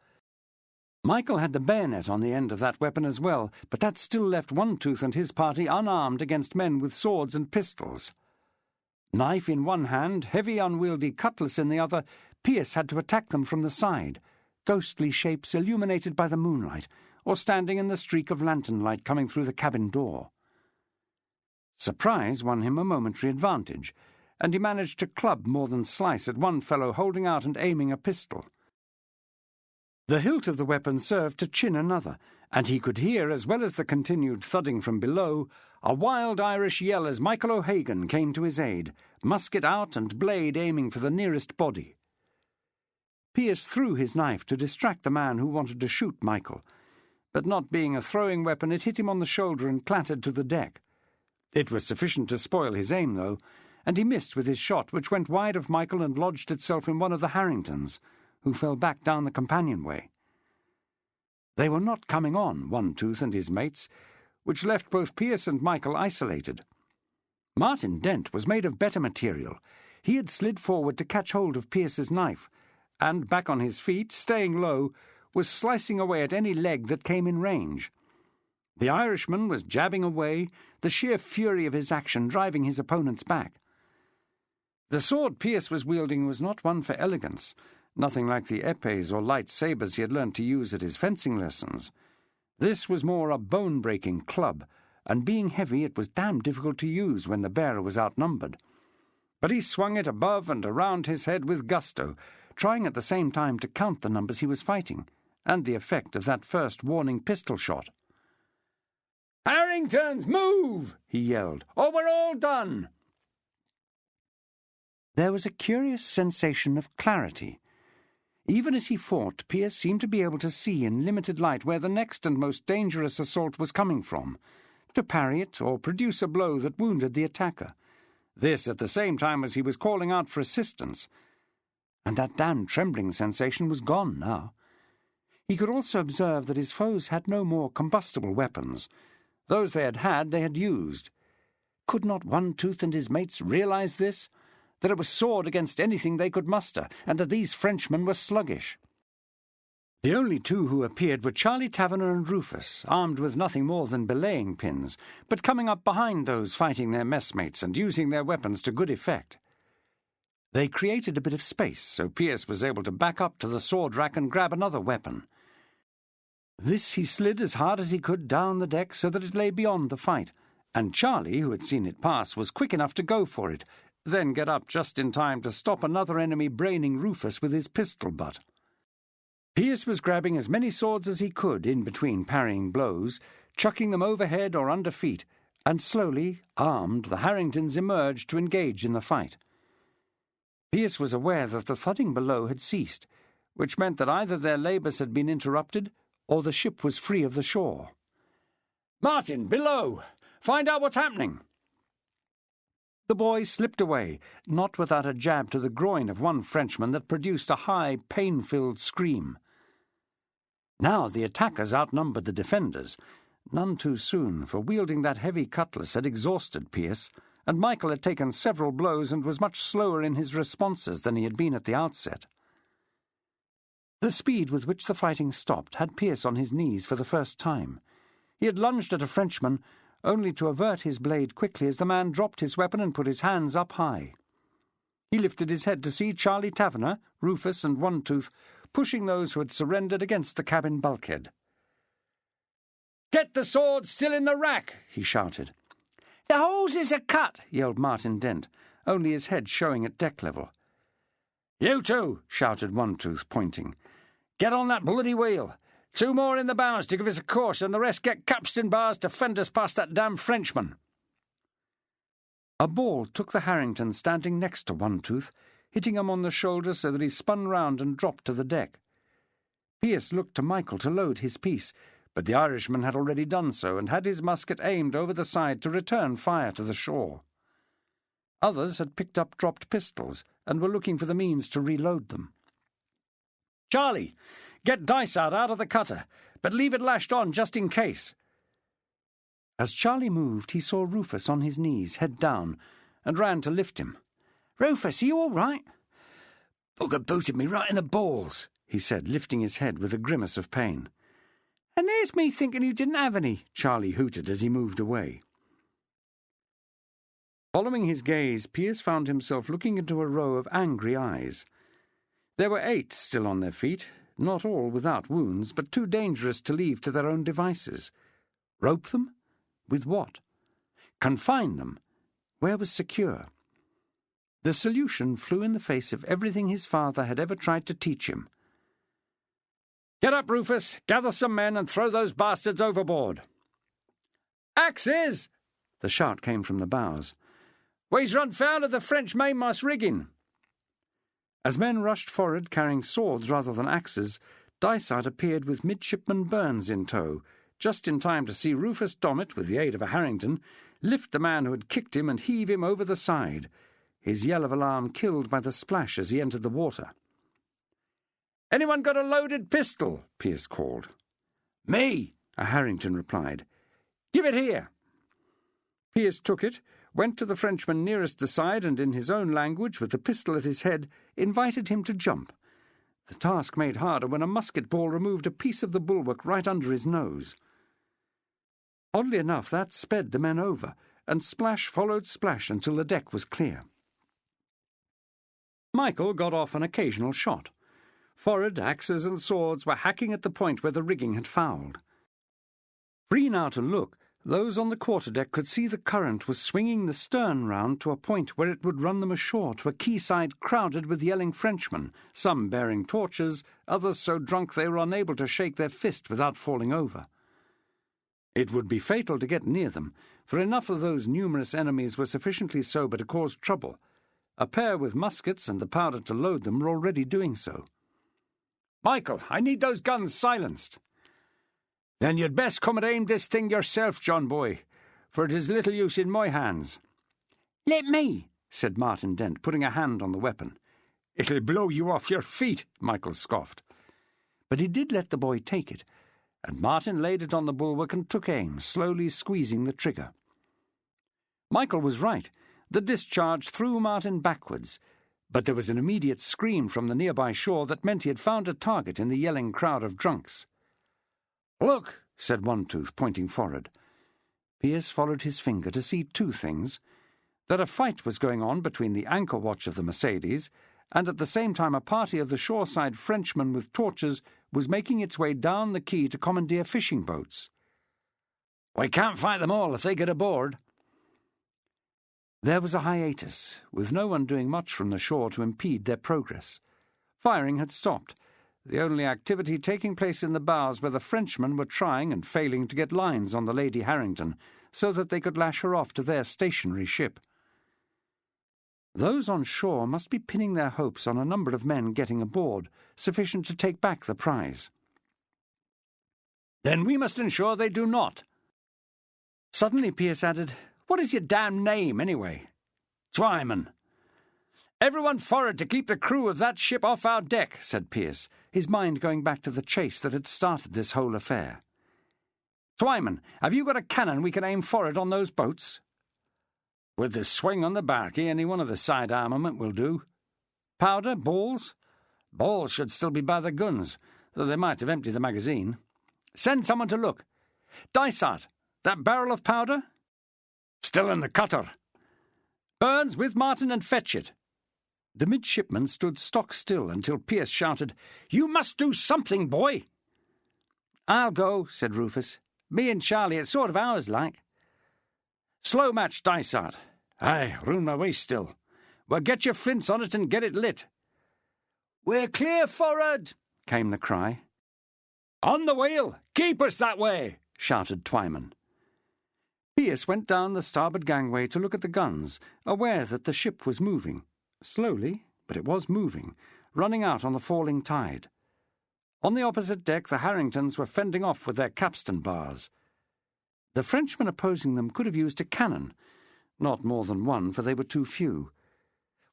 Michael had the bayonet on the end of that weapon as well, but that still left One Tooth and his party unarmed against men with swords and pistols. Knife in one hand, heavy unwieldy cutlass in the other, Pearce had to attack them from the side, ghostly shapes illuminated by the moonlight, or standing in the streak of lantern light coming through the cabin door. Surprise won him a momentary advantage, and he managed to club more than slice at one fellow holding out and aiming a pistol. The hilt of the weapon served to chin another, and he could hear, as well as the continued thudding from below, a wild Irish yell as Michael O'Hagan came to his aid, musket out and blade aiming for the nearest body. Pearce threw his knife to distract the man who wanted to shoot Michael, but not being a throwing weapon, it hit him on the shoulder and clattered to the deck. It was sufficient to spoil his aim, though, and he missed with his shot, which went wide of Michael and lodged itself in one of the Harringtons, who fell back down the companionway. They were not coming on, One Tooth and his mates, which left both Pearce and Michael isolated. Martin Dent was made of better material. He had slid forward to catch hold of Pearce's knife, and, back on his feet, staying low, was slicing away at any leg that came in range. The Irishman was jabbing away, the sheer fury of his action driving his opponents back. The sword Pearce was wielding was not one for elegance, nothing like the épées or light sabres he had learnt to use at his fencing lessons. This was more a bone-breaking club, and being heavy it was damned difficult to use when the bearer was outnumbered. But he swung it above and around his head with gusto, trying at the same time to count the numbers he was fighting, and the effect of that first warning pistol shot. "Harringtons, move!" he yelled, "or we're all done!" There was a curious sensation of clarity. Even as he fought, Pearce seemed to be able to see in limited light where the next and most dangerous assault was coming from, to parry it or produce a blow that wounded the attacker. This at the same time as he was calling out for assistance. And that damned trembling sensation was gone now. He could also observe that his foes had no more combustible weapons. Those they had used. Could not One Tooth and his mates realize this? That it was sword against anything they could muster, and that these Frenchmen were sluggish. The only two who appeared were Charlie Taverner and Rufus, armed with nothing more than belaying pins, but coming up behind those fighting their messmates and using their weapons to good effect. They created a bit of space, so Pearce was able to back up to the sword rack and grab another weapon. This he slid as hard as he could down the deck so that it lay beyond the fight, and Charlie, who had seen it pass, was quick enough to go for it, then get up just in time to stop another enemy braining Rufus with his pistol butt. Pearce was grabbing as many swords as he could in between parrying blows, chucking them overhead or under feet, and slowly, armed, the Harringtons emerged to engage in the fight. Pearce was aware that the thudding below had ceased, which meant that either their labours had been interrupted or the ship was free of the shore. "Martin, below! Find out what's happening!" The boy slipped away, not without a jab to the groin of one Frenchman that produced a high, pain-filled scream. Now the attackers outnumbered the defenders, none too soon, for wielding that heavy cutlass had exhausted Pearce, and Michael had taken several blows and was much slower in his responses than he had been at the outset. The speed with which the fighting stopped had Pearce on his knees for the first time. He had lunged at a Frenchman, only to avert his blade quickly as the man dropped his weapon and put his hands up high. He lifted his head to see Charlie Taverner, Rufus, and One Tooth pushing those who had surrendered against the cabin bulkhead. "Get the swords still in the rack!" he shouted. "The hawsers are cut!" yelled Martin Dent, only his head showing at deck level. "You two!" shouted One Tooth, pointing. "Get on that bloody wheel! 2 more in the bows to give us a course, and the rest get capstan bars to fend us past that damn Frenchman." A ball took the Harrington standing next to One Tooth, hitting him on the shoulder so that he spun round and dropped to the deck. Pearce looked to Michael to load his piece, but the Irishman had already done so and had his musket aimed over the side to return fire to the shore. Others had picked up dropped pistols and were looking for the means to reload them. "Charlie, get Dysart out of the cutter, but leave it lashed on just in case." As Charlie moved, he saw Rufus on his knees, head down, and ran to lift him. "Rufus, are you all right?" "Bugger booted me right in the balls," he said, lifting his head with a grimace of pain. "And there's me thinking you didn't have any," Charlie hooted as he moved away. Following his gaze, Pearce found himself looking into a row of angry eyes. There were 8 still on their feet, not all without wounds, but too dangerous to leave to their own devices. Rope them? With what? Confine them? Where was secure? The solution flew in the face of everything his father had ever tried to teach him. "Get up, Rufus, gather some men and throw those bastards overboard." "Axes!" The shout came from the bows. "We's run foul of the French mainmast rigging." As men rushed forward carrying swords rather than axes, Dysart appeared with Midshipman Burns in tow, just in time to see Rufus Dommett, with the aid of a Harrington, lift the man who had kicked him and heave him over the side, his yell of alarm killed by the splash as he entered the water. "Anyone got a loaded pistol?" Pearce called. "Me," a Harrington replied. "Give it here." Pearce took it, went to the Frenchman nearest the side, and in his own language, with the pistol at his head, invited him to jump. The task made harder when a musket ball removed a piece of the bulwark right under his nose. Oddly enough, that sped the men over, and splash followed splash until the deck was clear. Michael got off an occasional shot. Forward, axes and swords were hacking at the point where the rigging had fouled. Free now to look, those on the quarterdeck could see the current was swinging the stern round to a point where it would run them ashore to a quayside crowded with yelling Frenchmen, some bearing torches, others so drunk they were unable to shake their fist without falling over. It would be fatal to get near them, for enough of those numerous enemies were sufficiently sober to cause trouble. A pair with muskets and the powder to load them were already doing so. "Michael, I need those guns silenced." "Then you'd best come and aim this thing yourself, John boy, for it is little use in my hands." "Let me," said Martin Dent, putting a hand on the weapon. "It'll blow you off your feet," Michael scoffed. But he did let the boy take it, and Martin laid it on the bulwark and took aim, slowly squeezing the trigger. Michael was right. The discharge threw Martin backwards, but there was an immediate scream from the nearby shore that meant he had found a target in the yelling crowd of drunks. "Look," said One-Tooth, pointing forward. Pearce followed his finger to see two things: that a fight was going on between the anchor watch of the Mercedes, and at the same time a party of the shoreside Frenchmen with torches was making its way down the quay to commandeer fishing boats. "We can't fight them all if they get aboard." There was a hiatus, with no one doing much from the shore to impede their progress. Firing had stopped, the only activity taking place in the bows where the Frenchmen were trying and failing to get lines on the Lady Harrington so that they could lash her off to their stationary ship. Those on shore must be pinning their hopes on a number of men getting aboard, sufficient to take back the prize. "Then we must ensure they do not." Suddenly Pearce added, "What is your damn name, anyway?" "Twyman." "Everyone forward to keep the crew of that ship off our deck," said Pearce, his mind going back to the chase that had started this whole affair. "Twyman, have you got a cannon we can aim forward on those boats?" "With the swing on the barky, any one of the side armament will do." "Powder, balls?" "Balls should still be by the guns, though they might have emptied the magazine." "Send someone to look. Dysart, that barrel of powder?" "Still in the cutter." "Burns, with Martin, and fetch it." The midshipman stood stock still until Pearce shouted, "You must do something, boy!" "I'll go," said Rufus. "Me and Charlie, it's sort of ours like." "Slow match, Dysart." "Aye, round my waist still." "Well, get your flints on it and get it lit." "We're clear forward," came the cry. "On the wheel! Keep us that way!" shouted Twyman. Pearce went down the starboard gangway to look at the guns, aware that the ship was moving. Slowly, but it was moving, running out on the falling tide. On the opposite deck the Harringtons were fending off with their capstan bars. The Frenchmen opposing them could have used a cannon, not more than one, for they were too few.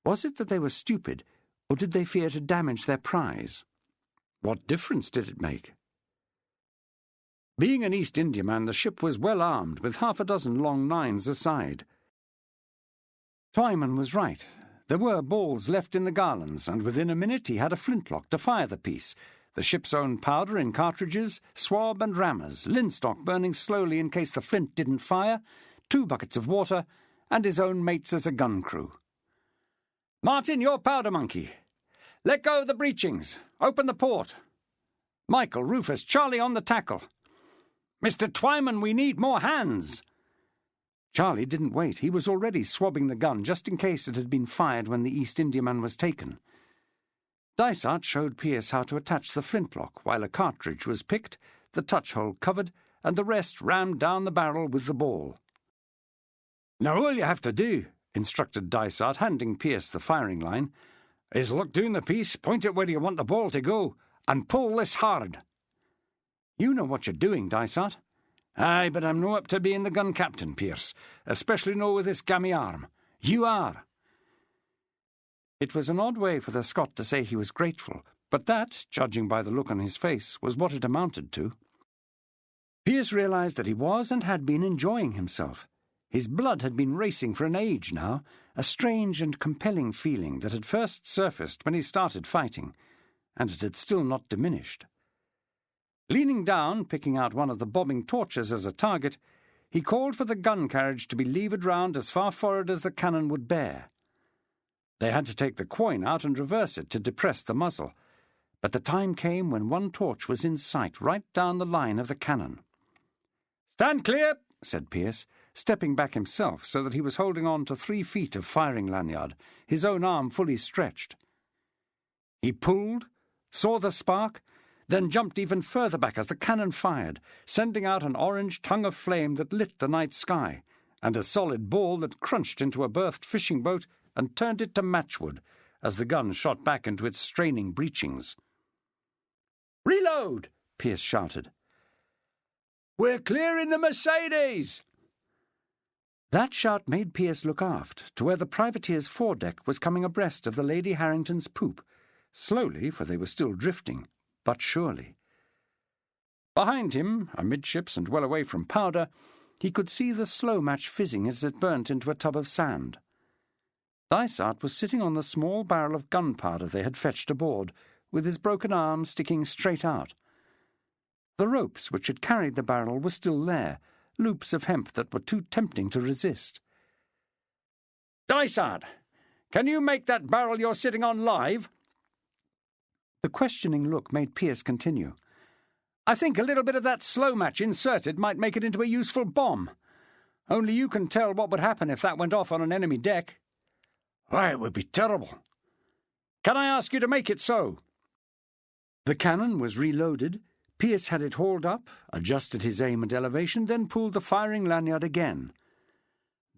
Was it that they were stupid, or did they fear to damage their prize? What difference did it make? Being an East Indiaman, the ship was well armed, with half a dozen long nines aside. Twyman was right. There were balls left in the garlands, and within a minute he had a flintlock to fire the piece, the ship's own powder in cartridges, swab and rammers, linstock burning slowly in case the flint didn't fire, 2 buckets of water, and his own mates as a gun crew. "Martin, you're powder monkey. Let go of the breechings. Open the port. Michael, Rufus, Charlie on the tackle. Mr. Twyman, we need more hands." Charlie didn't wait. He was already swabbing the gun just in case it had been fired when the East Indiaman was taken. Dysart showed Pearce how to attach the flintlock, while a cartridge was picked, the touch-hole covered, and the rest rammed down the barrel with the ball. "Now all you have to do," instructed Dysart, handing Pearce the firing line, "is look down the piece, point it where you want the ball to go, and pull this hard." "You know what you're doing, Dysart." "Aye, but I'm no up to being the gun captain, Pearce, especially no with this gammy arm. You are." It was an odd way for the Scot to say he was grateful, but that, judging by the look on his face, was what it amounted to. Pearce realized that he was and had been enjoying himself. His blood had been racing for an age now, a strange and compelling feeling that had first surfaced when he started fighting, and it had still not diminished. Leaning down, picking out one of the bobbing torches as a target, he called for the gun carriage to be levered round as far forward as the cannon would bear. They had to take the quoin out and reverse it to depress the muzzle, But the time came when one torch was in sight right down the line of the cannon. "Stand clear," said Pearce, stepping back himself so that he was holding on to 3 feet of firing lanyard, his own arm fully stretched. He pulled, saw the spark, then jumped even further back as the cannon fired, sending out an orange tongue of flame that lit the night sky, and a solid ball that crunched into a berthed fishing boat and turned it to matchwood as the gun shot back into its straining breechings. "Reload!" Pearce shouted. "We're clearing the Mercedes!" That shout made Pearce look aft, to where the privateer's foredeck was coming abreast of the Lady Harrington's poop, slowly, for they were still drifting, but surely. Behind him, amidships and well away from powder, he could see the slow match fizzing as it burnt into a tub of sand. Dysart was sitting on the small barrel of gunpowder they had fetched aboard, with his broken arm sticking straight out. The ropes which had carried the barrel were still there, loops of hemp that were too tempting to resist. "Dysart, can you make that barrel you're sitting on live?" The questioning look made Pearce continue. "I think a little bit of that slow match inserted might make it into a useful bomb. Only you can tell what would happen if that went off on an enemy deck." "Why, it would be terrible." "Can I ask you to make it so?" The cannon was reloaded. Pearce had it hauled up, adjusted his aim and elevation, then pulled the firing lanyard again.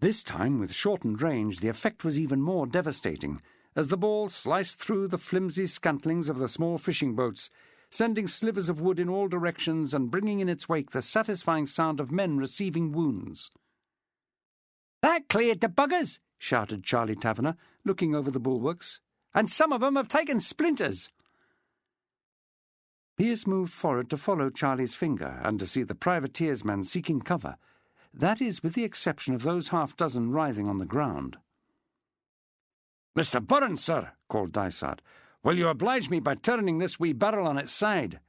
This time, with shortened range, the effect was even more devastating, as the ball sliced through the flimsy scantlings of the small fishing boats, sending slivers of wood in all directions and bringing in its wake the satisfying sound of men receiving wounds. "That cleared the buggers," shouted Charlie Taverner, looking over the bulwarks, "and some of 'em have taken splinters." Pearce moved forward to follow Charlie's finger and to see the privateersmen seeking cover, that is, with the exception of those half-dozen writhing on the ground. "Mr. Burns, sir," called Dysart, "will you oblige me by turning this wee barrel on its side?"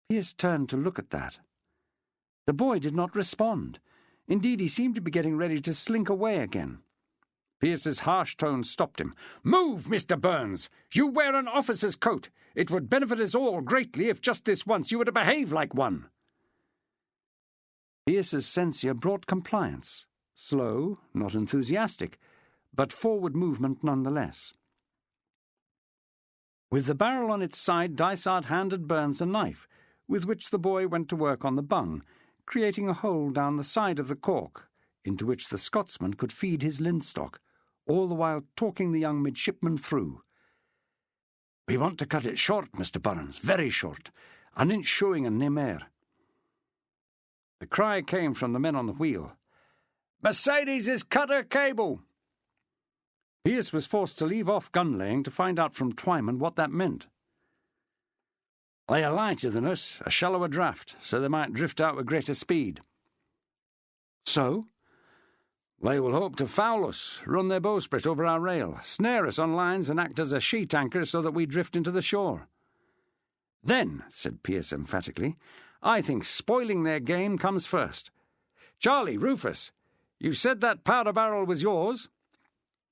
Pearce turned to look at that. The boy did not respond. Indeed, he seemed to be getting ready to slink away again. Pearce's harsh tone stopped him. "Move, Mr. Burns! You wear an officer's coat. It would benefit us all greatly if just this once you were to behave like one." Pearce's censure brought compliance. Slow, not enthusiastic, but forward movement nonetheless. With the barrel on its side, Dysart handed Burns a knife, with which the boy went to work on the bung, creating a hole down the side of the cork, into which the Scotsman could feed his linstock, all the while talking the young midshipman through. "We want to cut it short, Mr. Burns, very short, an inch showing and nae mair." The cry came from the men on the wheel. "Mercedes is cut her cable!" Pearce was forced to leave off gun-laying to find out from Twyman what that meant. "They are lighter than us, a shallower draught, so they might drift out with greater speed." "So?" "They will hope to foul us, run their bowsprit over our rail, snare us on lines and act as a sheet anchor so that we drift into the shore." "Then," said Pearce emphatically, "I think spoiling their game comes first. Charlie, Rufus, you said that powder barrel was yours?"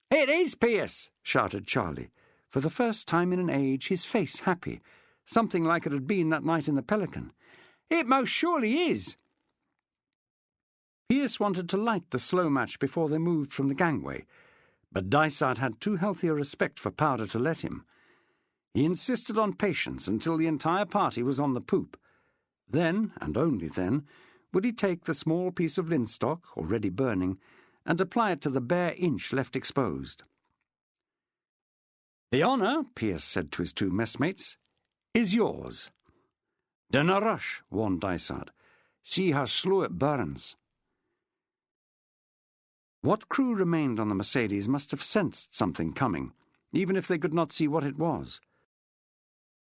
"It is, Pearce!" shouted Charlie, for the first time in an age his face happy, something like it had been that night in the Pelican. "It most surely is." Pearce wanted to light the slow match before they moved from the gangway, but Dysart had too healthy a respect for powder to let him. He insisted on patience until the entire party was on the poop. Then, and only then, would he take the small piece of linstock, already burning, and apply it to the bare inch left exposed. "The honour," Pearce said to his 2 messmates, "is yours." "Dinna rush," warned Dysart. "See how slow it burns." What crew remained on the Mercedes must have sensed something coming, even if they could not see what it was.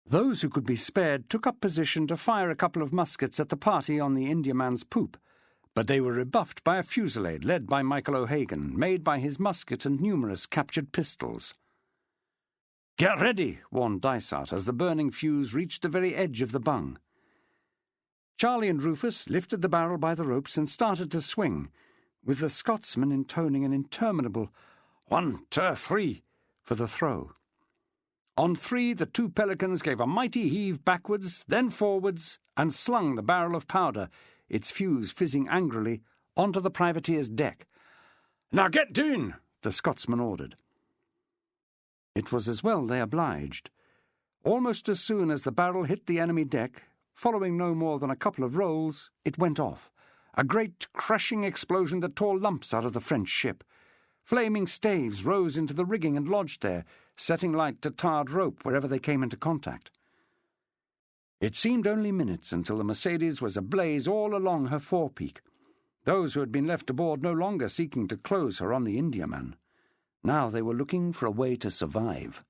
Those who could be spared took up position to fire a couple of muskets at the party on the Indiaman's poop, but they were rebuffed by a fusillade led by Michael O'Hagan, made by his musket and numerous captured pistols. "Get ready," warned Dysart, as the burning fuse reached the very edge of the bung. Charlie and Rufus lifted the barrel by the ropes and started to swing, with the Scotsman intoning an interminable 1, 2, 3 for the throw. On 3, the 2 Pelicans gave a mighty heave backwards, then forwards, and slung the barrel of powder, its fuse fizzing angrily, onto the privateer's deck. "Now get down," the Scotsman ordered. It was as well they obliged. Almost as soon as the barrel hit the enemy deck, following no more than a couple of rolls, it went off, a great crashing explosion that tore lumps out of the French ship. Flaming staves rose into the rigging and lodged there, setting light to tarred rope wherever they came into contact. It seemed only minutes until the Mercedes was ablaze all along her forepeak, those who had been left aboard no longer seeking to close her on the Indiaman. Now they were looking for a way to survive.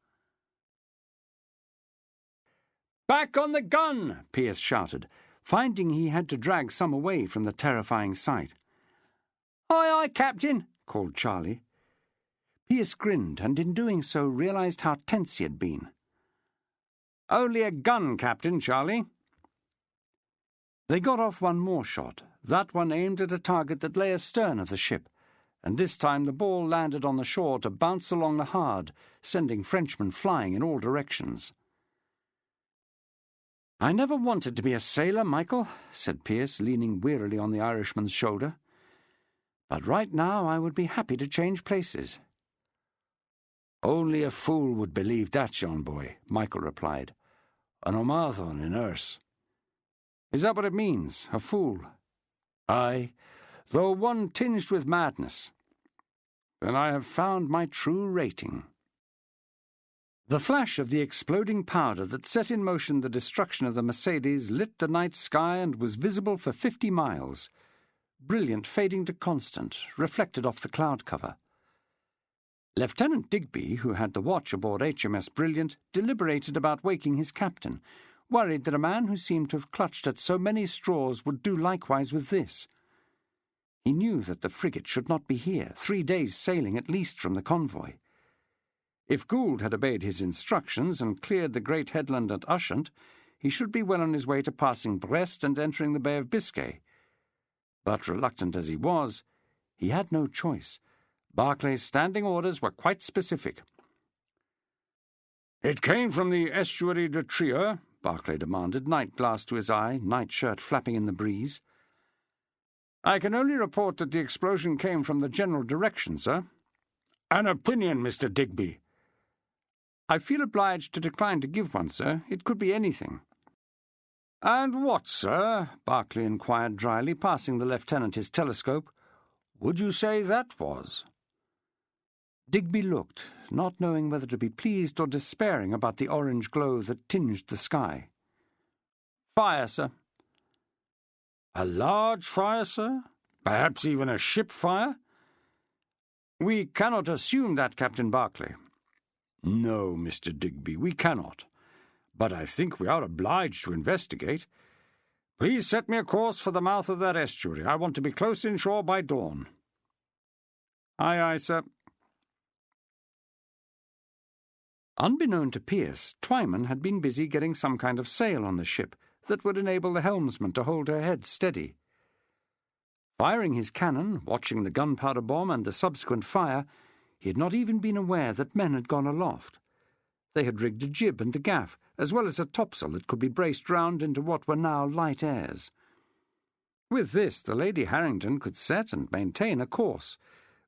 "Back on the gun!" Pearce shouted, finding he had to drag some away from the terrifying sight. "Aye, aye, Captain," called Charlie. Pearce grinned, and in doing so realized how tense he had been. "Only a gun, Captain, Charlie." They got off one more shot, that one aimed at a target that lay astern of the ship, and this time the ball landed on the shore to bounce along the hard, sending Frenchmen flying in all directions. "I never wanted to be a sailor, Michael," said Pearce, leaning wearily on the Irishman's shoulder. "But right now I would be happy to change places." "Only a fool would believe that, John boy," Michael replied. "An omadhon in Erse." "Is that what it means, a fool?" "Aye, though one tinged with madness." "Then I have found my true rating." The flash of the exploding powder that set in motion the destruction of the Mercedes lit the night sky and was visible for 50 miles, brilliant fading to constant, reflected off the cloud cover. Lieutenant Digby, who had the watch aboard HMS Brilliant, deliberated about waking his captain, worried that a man who seemed to have clutched at so many straws would do likewise with this. He knew that the frigate should not be here, 3 days' sailing at least from the convoy. If Gould had obeyed his instructions and cleared the great headland at Ushant, he should be well on his way to passing Brest and entering the Bay of Biscay. But reluctant as he was, he had no choice. Barclay's standing orders were quite specific. "It came from the estuary de Trieux," Barclay demanded, night-glass to his eye, nightshirt flapping in the breeze. "I can only report that the explosion came from the general direction, sir." "An opinion, Mr. Digby." "I feel obliged to decline to give one, sir. It could be anything." "And what, sir?" Barclay inquired dryly, passing the lieutenant his telescope. "Would you say that was?" Digby looked, not knowing whether to be pleased or despairing about the orange glow that tinged the sky. "Fire, sir." "A large fire, sir? Perhaps even a ship fire?" "We cannot assume that, Captain Barclay." "No, Mr. Digby, we cannot. But I think we are obliged to investigate. Please set me a course for the mouth of that estuary. I want to be close inshore by dawn." "Aye, aye, sir." Unbeknown to Pearce, Twyman had been busy getting some kind of sail on the ship that would enable the helmsman to hold her head steady. Firing his cannon, watching the gunpowder bomb and the subsequent fire, he had not even been aware that men had gone aloft. They had rigged a jib and the gaff, as well as a topsail that could be braced round into what were now light airs. With this, the Lady Harrington could set and maintain a course,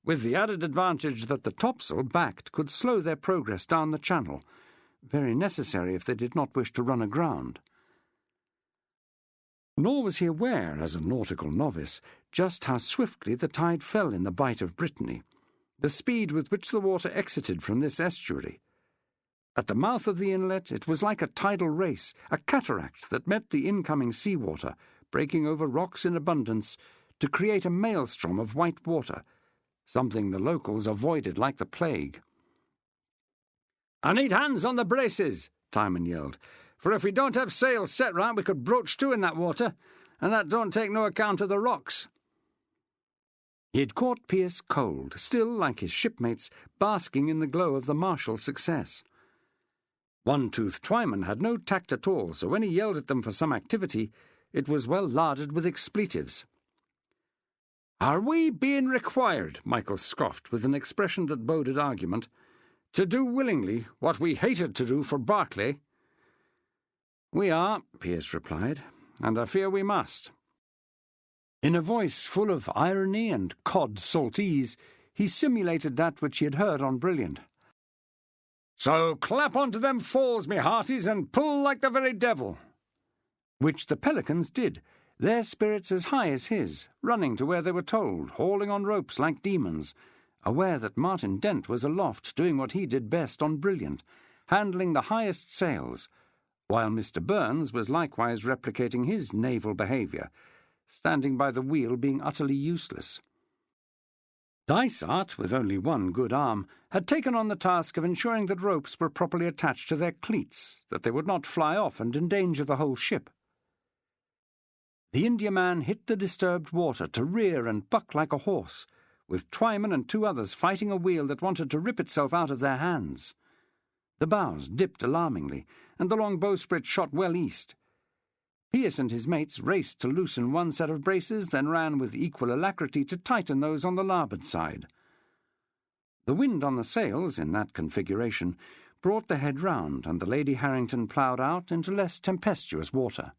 with the added advantage that the topsail, backed, could slow their progress down the channel, very necessary if they did not wish to run aground. Nor was he aware, as a nautical novice, just how swiftly the tide fell in the Bight of Brittany, the speed with which the water exited from this estuary. At the mouth of the inlet it was like a tidal race, a cataract that met the incoming seawater, breaking over rocks in abundance, to create a maelstrom of white water, something the locals avoided like the plague. "I need hands on the braces," Twyman yelled, "for if we don't have sails set right we could broach to in that water, and that don't take no account of the rocks." He had caught Pearce cold, still, like his shipmates, basking in the glow of the Marshal's success. One-toothed Twyman had no tact at all, so when he yelled at them for some activity, it was well larded with expletives. "Are we being required?" Michael scoffed, with an expression that boded argument, To do willingly what we hated to do for Berkeley? We are, Pearce replied, and I fear we must. In a voice full of irony and cod saltese, he simulated that which he had heard on Brilliant. So clap onto them falls, me hearties, and pull like the very devil. Which the pelicans did, their spirits as high as his, running to where they were told, hauling on ropes like demons, aware that Martin Dent was aloft doing what he did best on Brilliant, handling the highest sails, while Mr. Burns was likewise replicating his naval behaviour, standing by the wheel being utterly useless. Dysart, with only one good arm, had taken on the task of ensuring that ropes were properly attached to their cleats, that they would not fly off and endanger the whole ship. The Indiaman hit the disturbed water to rear and buck like a horse, with Twyman and 2 others fighting a wheel that wanted to rip itself out of their hands. The bows dipped alarmingly, and the long bowsprit shot well east. Pearce and his mates raced to loosen one set of braces, then ran with equal alacrity to tighten those on the larboard side. The wind on the sails, in that configuration, brought the head round, and the Lady Harrington ploughed out into less tempestuous water.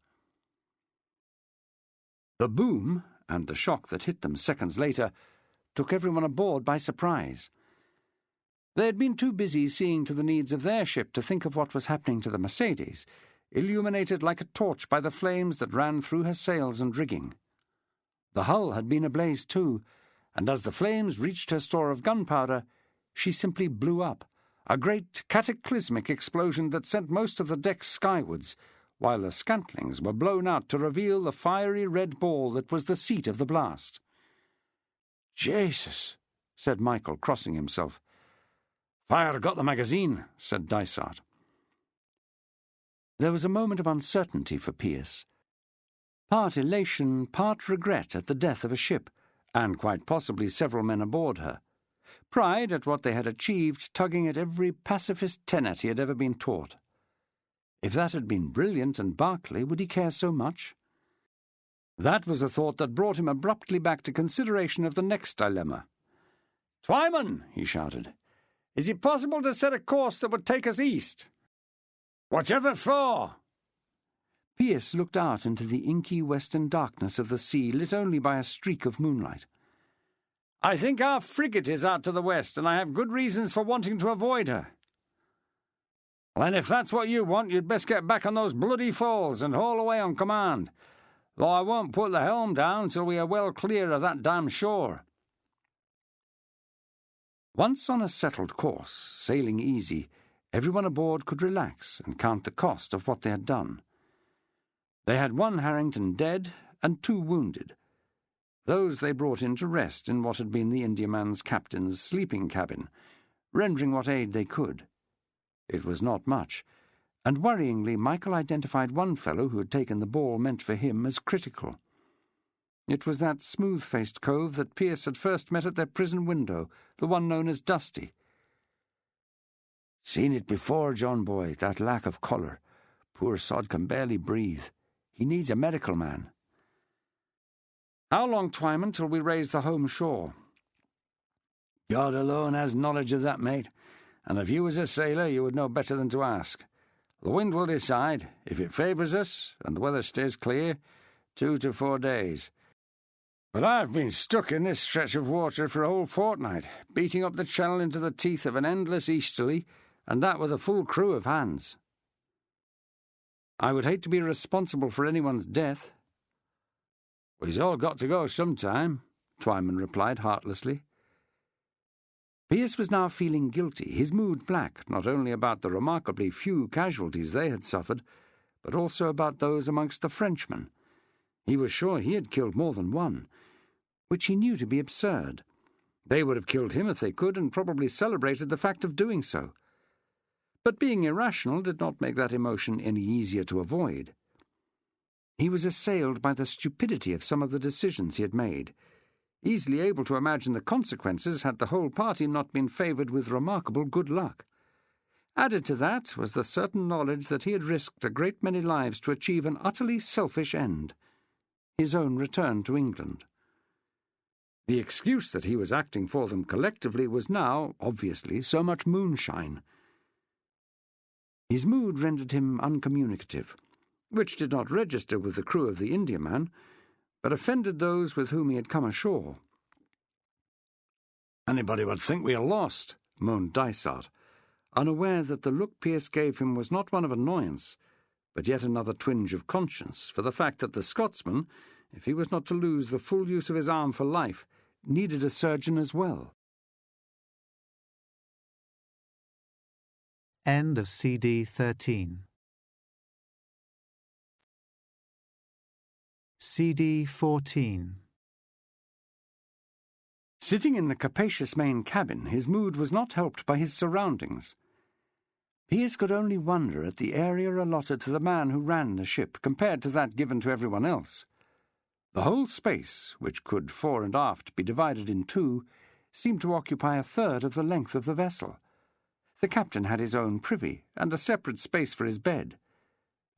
The boom, and the shock that hit them seconds later, took everyone aboard by surprise. They had been too busy seeing to the needs of their ship to think of what was happening to the Mercedes, illuminated like a torch by the flames that ran through her sails and rigging. The hull had been ablaze too, and as the flames reached her store of gunpowder, she simply blew up, a great cataclysmic explosion that sent most of the decks skywards, while the scantlings were blown out to reveal the fiery red ball that was the seat of the blast. "Jesus," said Michael, crossing himself. "Fire got the magazine," said Dysart. There was a moment of uncertainty for Pearce. Part elation, part regret at the death of a ship, and quite possibly several men aboard her. Pride at what they had achieved, tugging at every pacifist tenet he had ever been taught. If that had been Brilliant and Berkeley, would he care so much? That was a thought that brought him abruptly back to consideration of the next dilemma. "Twyman," he shouted, "is it possible to set a course that would take us east?" "Whatever for?" Pearce looked out into the inky western darkness of the sea, lit only by a streak of moonlight. "I think our frigate is out to the west, and I have good reasons for wanting to avoid her." "Well, if that's what you want, you'd best get back on those bloody falls and haul away on command, though I won't put the helm down till we are well clear of that damn shore." Once on a settled course, sailing easy, everyone aboard could relax and count the cost of what they had done. They had 1 Harrington dead and 2 wounded. Those they brought in to rest in what had been the Indiaman's captain's sleeping cabin, rendering what aid they could. It was not much, and worryingly Michael identified one fellow who had taken the ball meant for him as critical. It was that smooth-faced cove that Pearce had first met at their prison window, the one known as Dusty. "Seen it before, John boy, that lack of colour. Poor sod can barely breathe. He needs a medical man." "How long, Twyman, till we raise the home shore?" "God alone has knowledge of that, mate, and if you was a sailor you would know better than to ask. The wind will decide. If it favours us, and the weather stays clear, 2 to 4 days. But I've been stuck in this stretch of water for a whole fortnight, beating up the channel into the teeth of an endless easterly, and that with a full crew of hands." "I would hate to be responsible for anyone's death." "We've all got to go sometime," Twyman replied heartlessly. Pearce was now feeling guilty, his mood black, not only about the remarkably few casualties they had suffered, but also about those amongst the Frenchmen. He was sure he had killed more than one, which he knew to be absurd. They would have killed him if they could, and probably celebrated the fact of doing so. But being irrational did not make that emotion any easier to avoid. He was assailed by the stupidity of some of the decisions he had made, easily able to imagine the consequences had the whole party not been favoured with remarkable good luck. Added to that was the certain knowledge that he had risked a great many lives to achieve an utterly selfish end, his own return to England. The excuse that he was acting for them collectively was now, obviously, so much moonshine. His mood rendered him uncommunicative, which did not register with the crew of the Indiaman, but offended those with whom he had come ashore. "Anybody would think we are lost," moaned Dysart, unaware that the look Pearce gave him was not one of annoyance, but yet another twinge of conscience for the fact that the Scotsman, if he was not to lose the full use of his arm for life, needed a surgeon as well. End of CD 13. CD 14. Sitting in the capacious main cabin, his mood was not helped by his surroundings. Pearce could only wonder at the area allotted to the man who ran the ship compared to that given to everyone else. The whole space, which could fore and aft be divided in two, seemed to occupy a third of the length of the vessel. The captain had his own privy, and a separate space for his bed.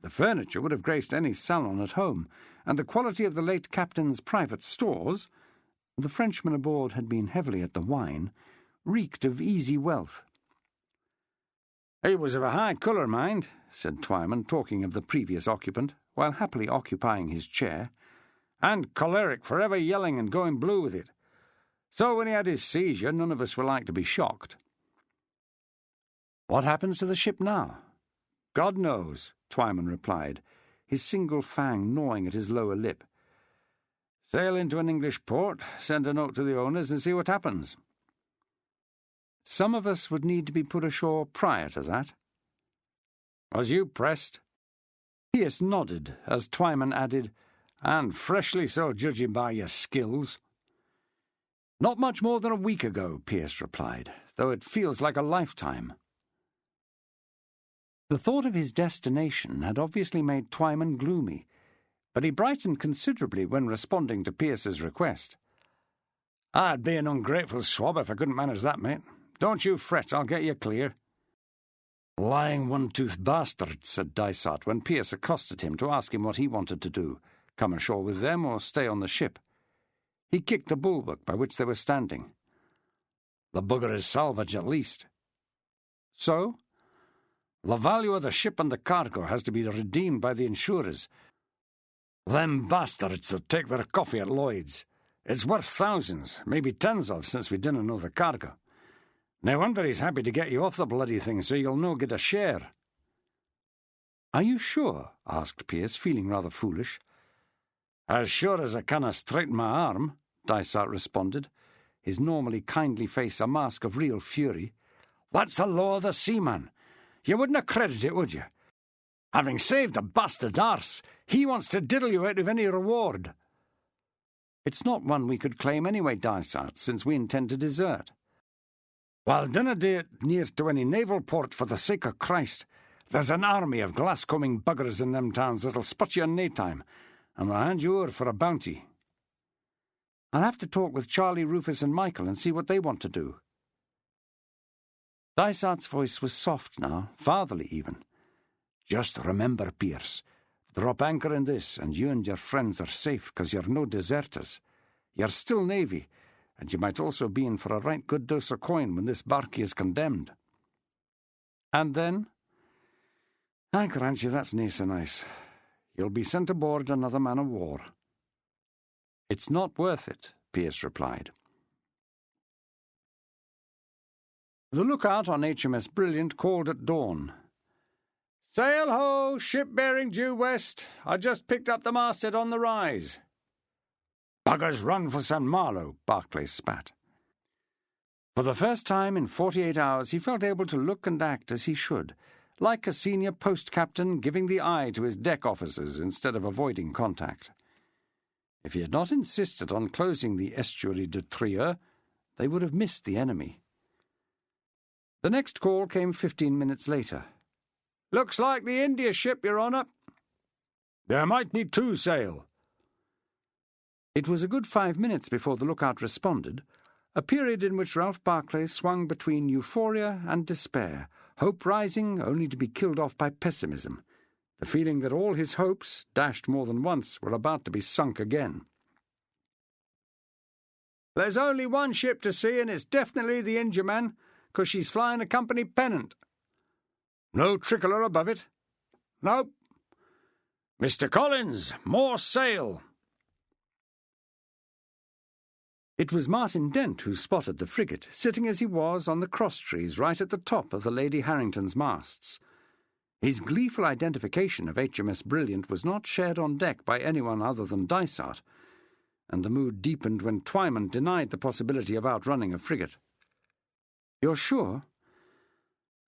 The furniture would have graced any salon at home, and the quality of the late captain's private stores — the Frenchman aboard had been heavily at the wine — reeked of easy wealth. "He was of a high colour, mind," said Twyman, talking of the previous occupant, while happily occupying his chair, "and choleric, for ever yelling and going blue with it. So when he had his seizure, none of us were like to be shocked." "What happens to the ship now?" "God knows," Twyman replied, his single fang gnawing at his lower lip. "Sail into an English port, send a note to the owners, and see what happens." "Some of us would need to be put ashore prior to that." "Was you pressed?" Pearce nodded, as Twyman added, "And freshly so, judging by your skills." "Not much more than a week ago," Pearce replied, "though it feels like a lifetime." The thought of his destination had obviously made Twyman gloomy, but he brightened considerably when responding to Pearce's request. "I'd be an ungrateful swab if I couldn't manage that, mate. Don't you fret, I'll get you clear." "Lying one-toothed bastard," said Dysart when Pearce accosted him to ask him what he wanted to do, come ashore with them or stay on the ship. He kicked the bulwark by which they were standing. "The bugger is salvage, at least." "So?" "The value of the ship and the cargo has to be redeemed by the insurers. Them bastards that take their coffee at Lloyd's. It's worth thousands, maybe tens of, since we didn't know the cargo. No wonder he's happy to get you off the bloody thing, so you'll no get a share." "Are you sure?" asked Pearce, feeling rather foolish. "As sure as I canna straighten my arm," Dysart responded, his normally kindly face a mask of real fury. "That's the law of the seaman. You wouldn't accredit it, would you? Having saved the bastard's arse, he wants to diddle you out of any reward." "It's not one we could claim anyway, Dysart, since we intend to desert." "Well, dinna do it near to any naval port, for the sake of Christ. There's an army of glass-combing buggers in them towns that'll spot you in nae time, and will hand you over for a bounty." "I'll have to talk with Charlie, Rufus, and Michael and see what they want to do." Dysart's voice was soft now, fatherly even. "Just remember, Pearce, drop anchor in this, and you and your friends are safe, 'cause you're no deserters. You're still Navy, and you might also be in for a right good dose of coin when this barkie is condemned." "And then?" "I grant you that's nae so nice. You'll be sent aboard another man-of-war." "It's not worth it," Pearce replied. The lookout on HMS Brilliant called at dawn. "Sail ho! Ship bearing due west. I just picked up the masthead on the rise." "Buggers run for St. Malo," Barclay spat. For the first time in 48 hours he felt able to look and act as he should, like a senior post-captain giving the eye to his deck officers instead of avoiding contact. If he had not insisted on closing the estuary de Trieux, they would have missed the enemy. The next call came 15 minutes later. "Looks like the India ship, Your Honour." "There might be two sail." It was a good 5 minutes before the lookout responded, a period in which Ralph Barclay swung between euphoria and despair, hope rising only to be killed off by pessimism, the feeling that all his hopes, dashed more than once, were about to be sunk again. There's only one ship to see, and it's definitely the Ingerman, 'cause she's flying a company pennant. No tricolour above it? Nope. Mr. Collins, more sail! It was Martin Dent who spotted the frigate, sitting as he was on the cross-trees right at the top of the Lady Harrington's masts. His gleeful identification of HMS Brilliant was not shared on deck by anyone other than Dysart, and the mood deepened when Twyman denied the possibility of outrunning a frigate. "You're sure?"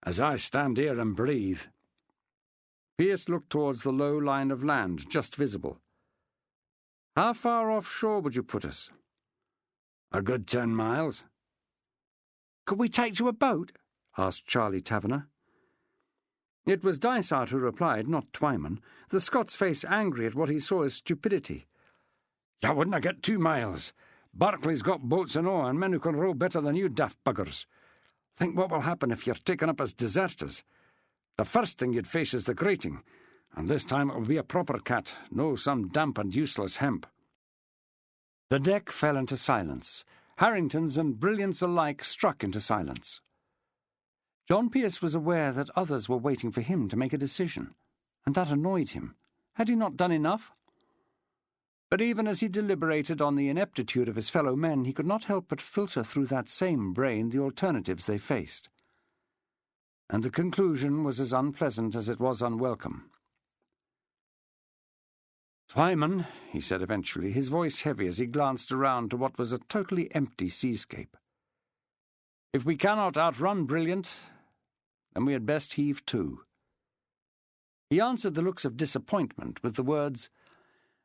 "As I stand here and breathe." Pearce looked towards the low line of land just visible. "How far offshore would you put us?" "A good 10 miles. "Could we take to a boat?" asked Charlie Taverner. It was Dysart who replied, not Twyman, the Scot's face angry at what he saw as stupidity. "You wouldn't get 2 miles. Barclay's got boats and all, and men who can row better than you daft buggers. Think what will happen if you're taken up as deserters. The first thing you'd face is the grating, and this time it will be a proper cat, no some damp and useless hemp." The deck fell into silence. Harrington's and Brilliant's alike struck into silence. John Pearce was aware that others were waiting for him to make a decision, and that annoyed him. Had he not done enough? But even as he deliberated on the ineptitude of his fellow men, he could not help but filter through that same brain the alternatives they faced. And the conclusion was as unpleasant as it was unwelcome. "Twyman," he said eventually, his voice heavy as he glanced around to what was a totally empty seascape. "If we cannot outrun Brilliant, then we had best heave to." He answered the looks of disappointment with the words,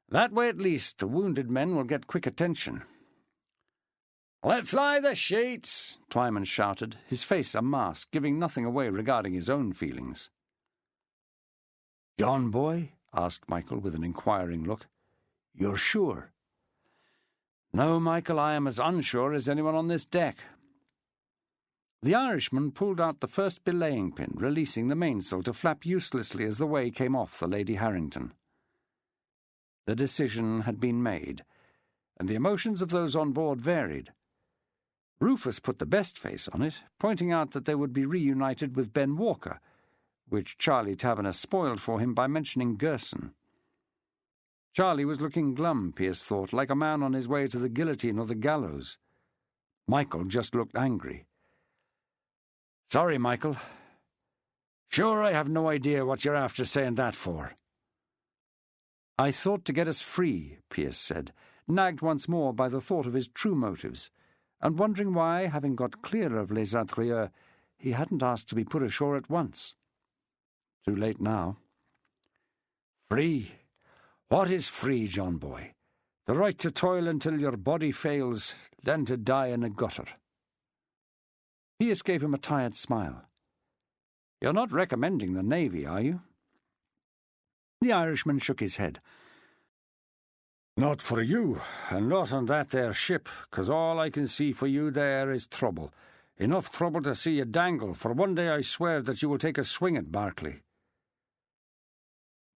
"That way at least the wounded men will get quick attention." "Let fly the sheets!" Twyman shouted, his face a mask, giving nothing away regarding his own feelings. "John boy?" asked Michael with an inquiring look. "You're sure?" "No, Michael, I am as unsure as anyone on this deck." The Irishman pulled out the first belaying pin, releasing the mainsail to flap uselessly as the way came off the Lady Harrington. The decision had been made, and the emotions of those on board varied. Rufus put the best face on it, pointing out that they would be reunited with Ben Walker, which Charlie Taverner spoiled for him by mentioning Gerson. Charlie was looking glum, Pearce thought, like a man on his way to the guillotine or the gallows. Michael just looked angry. "Sorry, Michael. Sure, I have no idea what you're after saying that for." "I thought to get us free," Pearce said, nagged once more by the thought of his true motives, and wondering why, having got clear of Les Adrieux, he hadn't asked to be put ashore at once. Too late now. "Free? What is free, John boy? The right to toil until your body fails, then to die in a gutter." Pearce gave him a tired smile. "You're not recommending the Navy, are you?" The Irishman shook his head. "Not for you, and not on that there ship, 'cause all I can see for you there is trouble. Enough trouble to see you dangle, for one day I swear that you will take a swing at Barclay.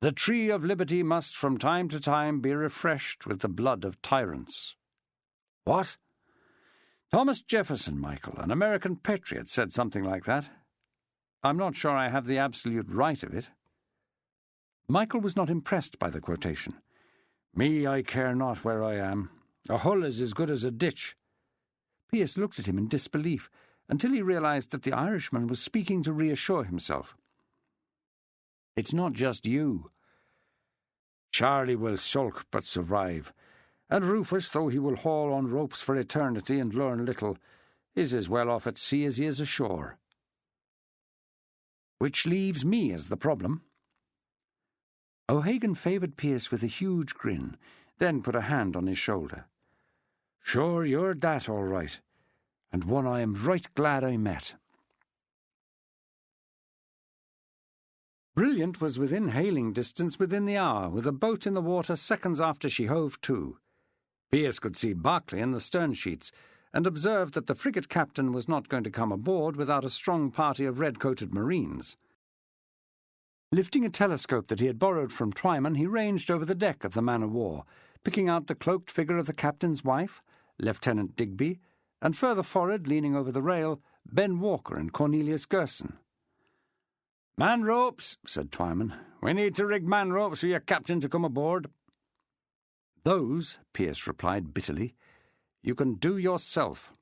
The tree of liberty must from time to time be refreshed with the blood of tyrants." "What?" "Thomas Jefferson, Michael, an American patriot, said something like that. I'm not sure I have the absolute right of it." Michael was not impressed by the quotation. "Me, I care not where I am. A hull is as good as a ditch." Pearce looked at him in disbelief, until he realized that the Irishman was speaking to reassure himself. "It's not just you. Charlie will sulk but survive, and Rufus, though he will haul on ropes for eternity and learn little, is as well off at sea as he is ashore." "Which leaves me as the problem." O'Hagan favoured Pearce with a huge grin, then put a hand on his shoulder. "Sure, you're that all right, and one I am right glad I met." Brilliant was within hailing distance within the hour, with a boat in the water seconds after she hove to. Pearce could see Barclay in the stern sheets, and observed that the frigate captain was not going to come aboard without a strong party of red-coated marines. Lifting a telescope that he had borrowed from Twyman, he ranged over the deck of the man-of-war, picking out the cloaked figure of the captain's wife, Lieutenant Digby, and further forward, leaning over the rail, Ben Walker and Cornelius Gerson. "Man ropes," said Twyman. "We need to rig man ropes for your captain to come aboard." "Those," Pearce replied bitterly, "you can do yourself."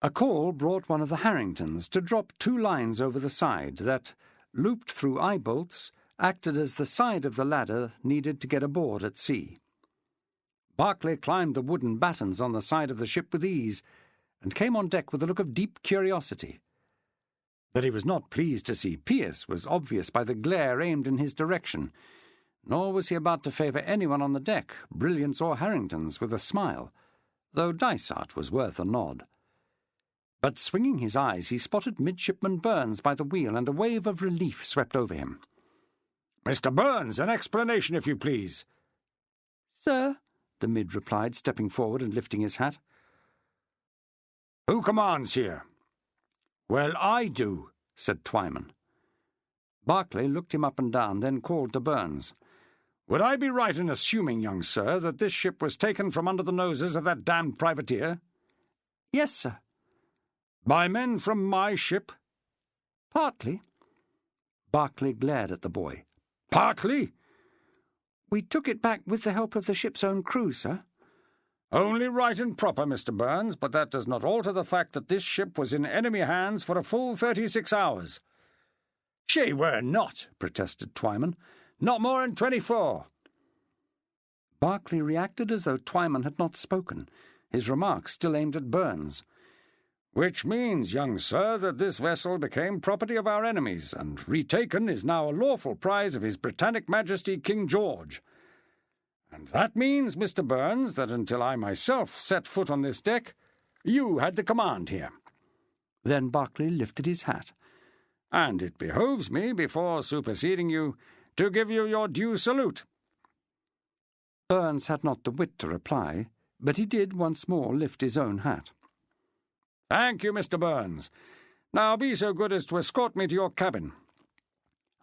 A call brought one of the Harringtons to drop 2 lines over the side that, looped through eye bolts, acted as the side of the ladder needed to get aboard at sea. Barclay climbed the wooden battens on the side of the ship with ease, and came on deck with a look of deep curiosity. That he was not pleased to see Pearce was obvious by the glare aimed in his direction, nor was he about to favour anyone on the deck, Brilliants or Harringtons, with a smile, though Dysart was worth a nod. But swinging his eyes, he spotted Midshipman Burns by the wheel, and a wave of relief swept over him. "Mr. Burns, an explanation, if you please." "Sir," the mid replied, stepping forward and lifting his hat. "Who commands here?" "Well, I do," said Twyman. Barclay looked him up and down, then called to Burns. "Would I be right in assuming, young sir, that this ship was taken from under the noses of that damned privateer?" "Yes, sir." "By men from my ship?" "Partly." Barclay glared at the boy. "Partly?" "We took it back with the help of the ship's own crew, sir." "Only right and proper, Mr. Burns, but that does not alter the fact that this ship was in enemy hands for a full 36 hours. "She were not," protested Twyman. "Not more than 24. Barclay reacted as though Twyman had not spoken, his remarks still aimed at Burns. "Which means, young sir, that this vessel became property of our enemies, and retaken is now a lawful prize of His Britannic Majesty King George. And that means, Mr. Burns, that until I myself set foot on this deck, you had the command here." Then Barclay lifted his hat. "And it behoves me, before superseding you, to give you your due salute." Burns had not the wit to reply, but he did once more lift his own hat. "Thank you, Mr. Burns. Now be so good as to escort me to your cabin."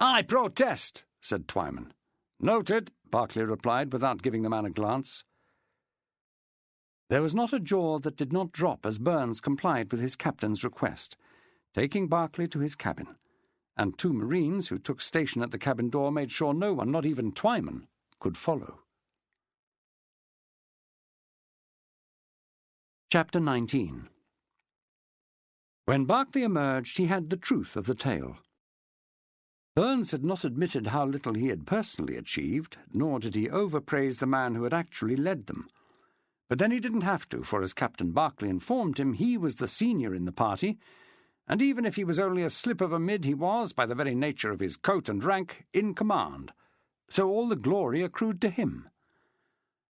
"I protest," said Twyman. "Noted," Barclay replied, without giving the man a glance. There was not a jaw that did not drop as Burns complied with his captain's request, taking Barclay to his cabin, and 2 Marines who took station at the cabin door made sure no one, not even Twyman, could follow. Chapter 19. When Barclay emerged, he had the truth of the tale. Burns had not admitted how little he had personally achieved, nor did he overpraise the man who had actually led them. But then he didn't have to, for as Captain Barclay informed him, he was the senior in the party, and even if he was only a slip of a mid, he was, by the very nature of his coat and rank, in command. So all the glory accrued to him.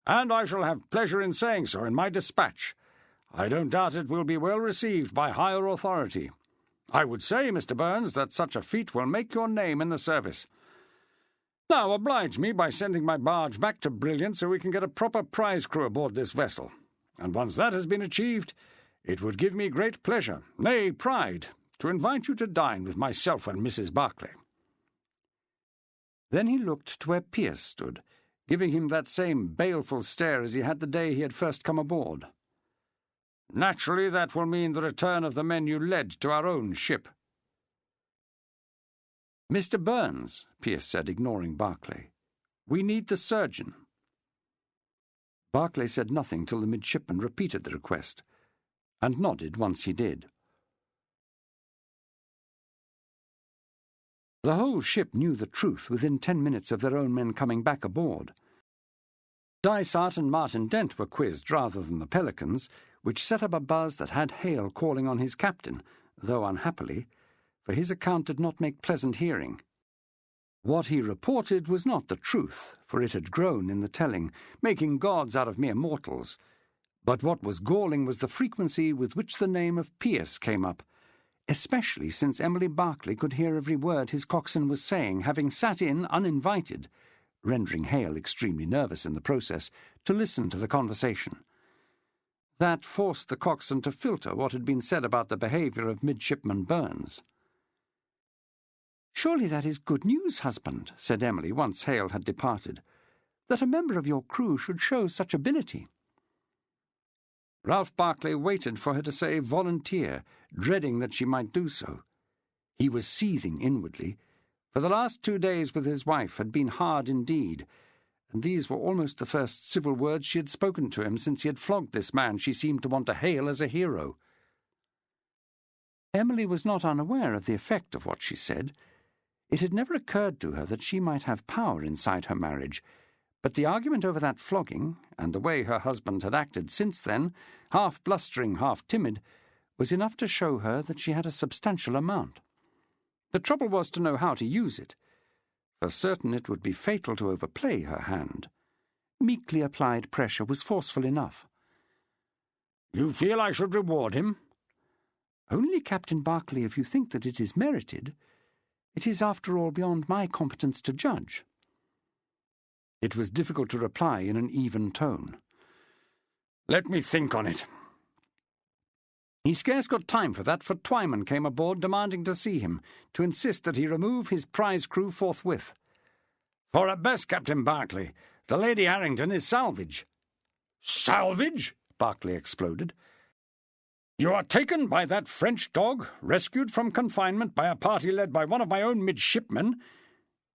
"And I shall have pleasure in saying so in my dispatch. I don't doubt it will be well received by higher authority. I would say, Mr. Burns, that such a feat will make your name in the service. Now oblige me by sending my barge back to Brilliant so we can get a proper prize crew aboard this vessel. And once that has been achieved, it would give me great pleasure, nay, pride, to invite you to dine with myself and Mrs. Barclay." Then he looked to where Pearce stood, giving him that same baleful stare as he had the day he had first come aboard. "Naturally, that will mean the return of the men you led to our own ship." "Mr. Burns," Pearce said, ignoring Barclay, "we need the surgeon." Barclay said nothing till the midshipman repeated the request, and nodded once he did. The whole ship knew the truth within 10 minutes of their own men coming back aboard. Dysart and Martin Dent were quizzed rather than the Pelicans, which set up a buzz that had Hale calling on his captain, though unhappily, for his account did not make pleasant hearing. What he reported was not the truth, for it had grown in the telling, making gods out of mere mortals. But what was galling was the frequency with which the name of Pearce came up, especially since Emily Barclay could hear every word his coxswain was saying, having sat in uninvited, rendering Hale extremely nervous in the process, to listen to the conversation. That forced the coxswain to filter what had been said about the behaviour of Midshipman Burns. "Surely that is good news, husband," said Emily, once Hale had departed, "that a member of your crew should show such ability." Ralph Barclay waited for her to say volunteer, dreading that she might do so. He was seething inwardly, for the last 2 days with his wife had been hard indeed, and these were almost the first civil words she had spoken to him since he had flogged this man she seemed to want to hail as a hero. Emily was not unaware of the effect of what she said. It had never occurred to her that she might have power inside her marriage, but the argument over that flogging, and the way her husband had acted since then, half blustering, half timid, was enough to show her that she had a substantial amount. The trouble was to know how to use it. For certain it would be fatal to overplay her hand. Meekly applied pressure was forceful enough. "You feel I should reward him?" "Only, Captain Barclay, if you think that it is merited. It is, after all, beyond my competence to judge." It was difficult to reply in an even tone. "Let me think on it." He scarce got time for that, for Twyman came aboard demanding to see him, to insist that he remove his prize crew forthwith. "For at best, Captain Barclay, the Lady Harrington is salvage." "Salvage?" Barclay exploded. "You are taken by that French dog, rescued from confinement by a party led by one of my own midshipmen—"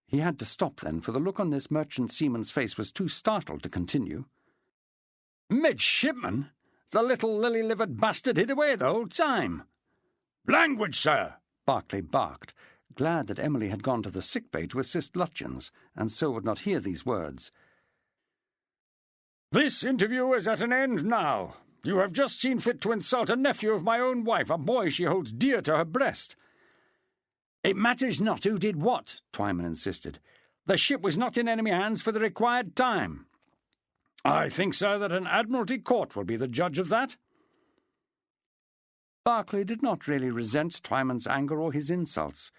He had to stop then, for the look on this merchant seaman's face was too startled to continue. "Midshipman? The little lily-livered bastard hid away the whole time." "Language, sir!" Barclay barked, glad that Emily had gone to the sick-bay to assist Lutyens, and so would not hear these words. "This interview is at an end now. You have just seen fit to insult a nephew of my own wife, a boy she holds dear to her breast." "It matters not who did what," Twyman insisted. "The ship was not in enemy hands for the required time." "I think, sir, that an Admiralty court will be the judge of that." Barclay did not really resent Twyman's anger or his insults,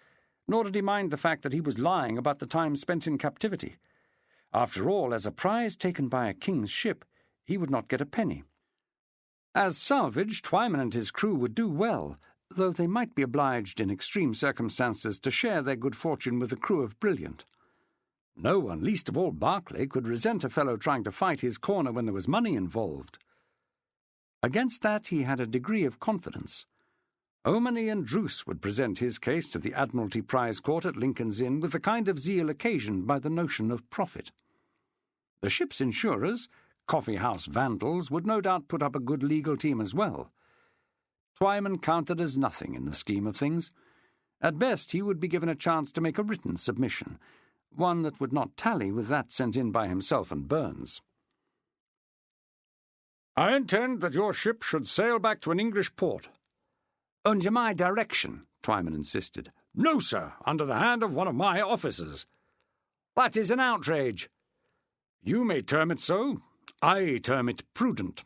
nor did he mind the fact that he was lying about the time spent in captivity. After all, as a prize taken by a king's ship, he would not get a penny. As salvage, Twyman and his crew would do well, though they might be obliged in extreme circumstances to share their good fortune with a crew of Brilliant. No one, least of all Barclay, could resent a fellow trying to fight his corner when there was money involved. Against that he had a degree of confidence. Omany and Druce would present his case to the Admiralty Prize Court at Lincoln's Inn with the kind of zeal occasioned by the notion of profit. The ship's insurers, coffee-house vandals, would no doubt put up a good legal team as well. Twyman counted as nothing in the scheme of things. At best he would be given a chance to make a written submission, one that would not tally with that sent in by himself and Burns. "I intend that your ship should sail back to an English port." "Under my direction," Twyman insisted. "No, sir, under the hand of one of my officers." "That is an outrage." "You may term it so. I term it prudent."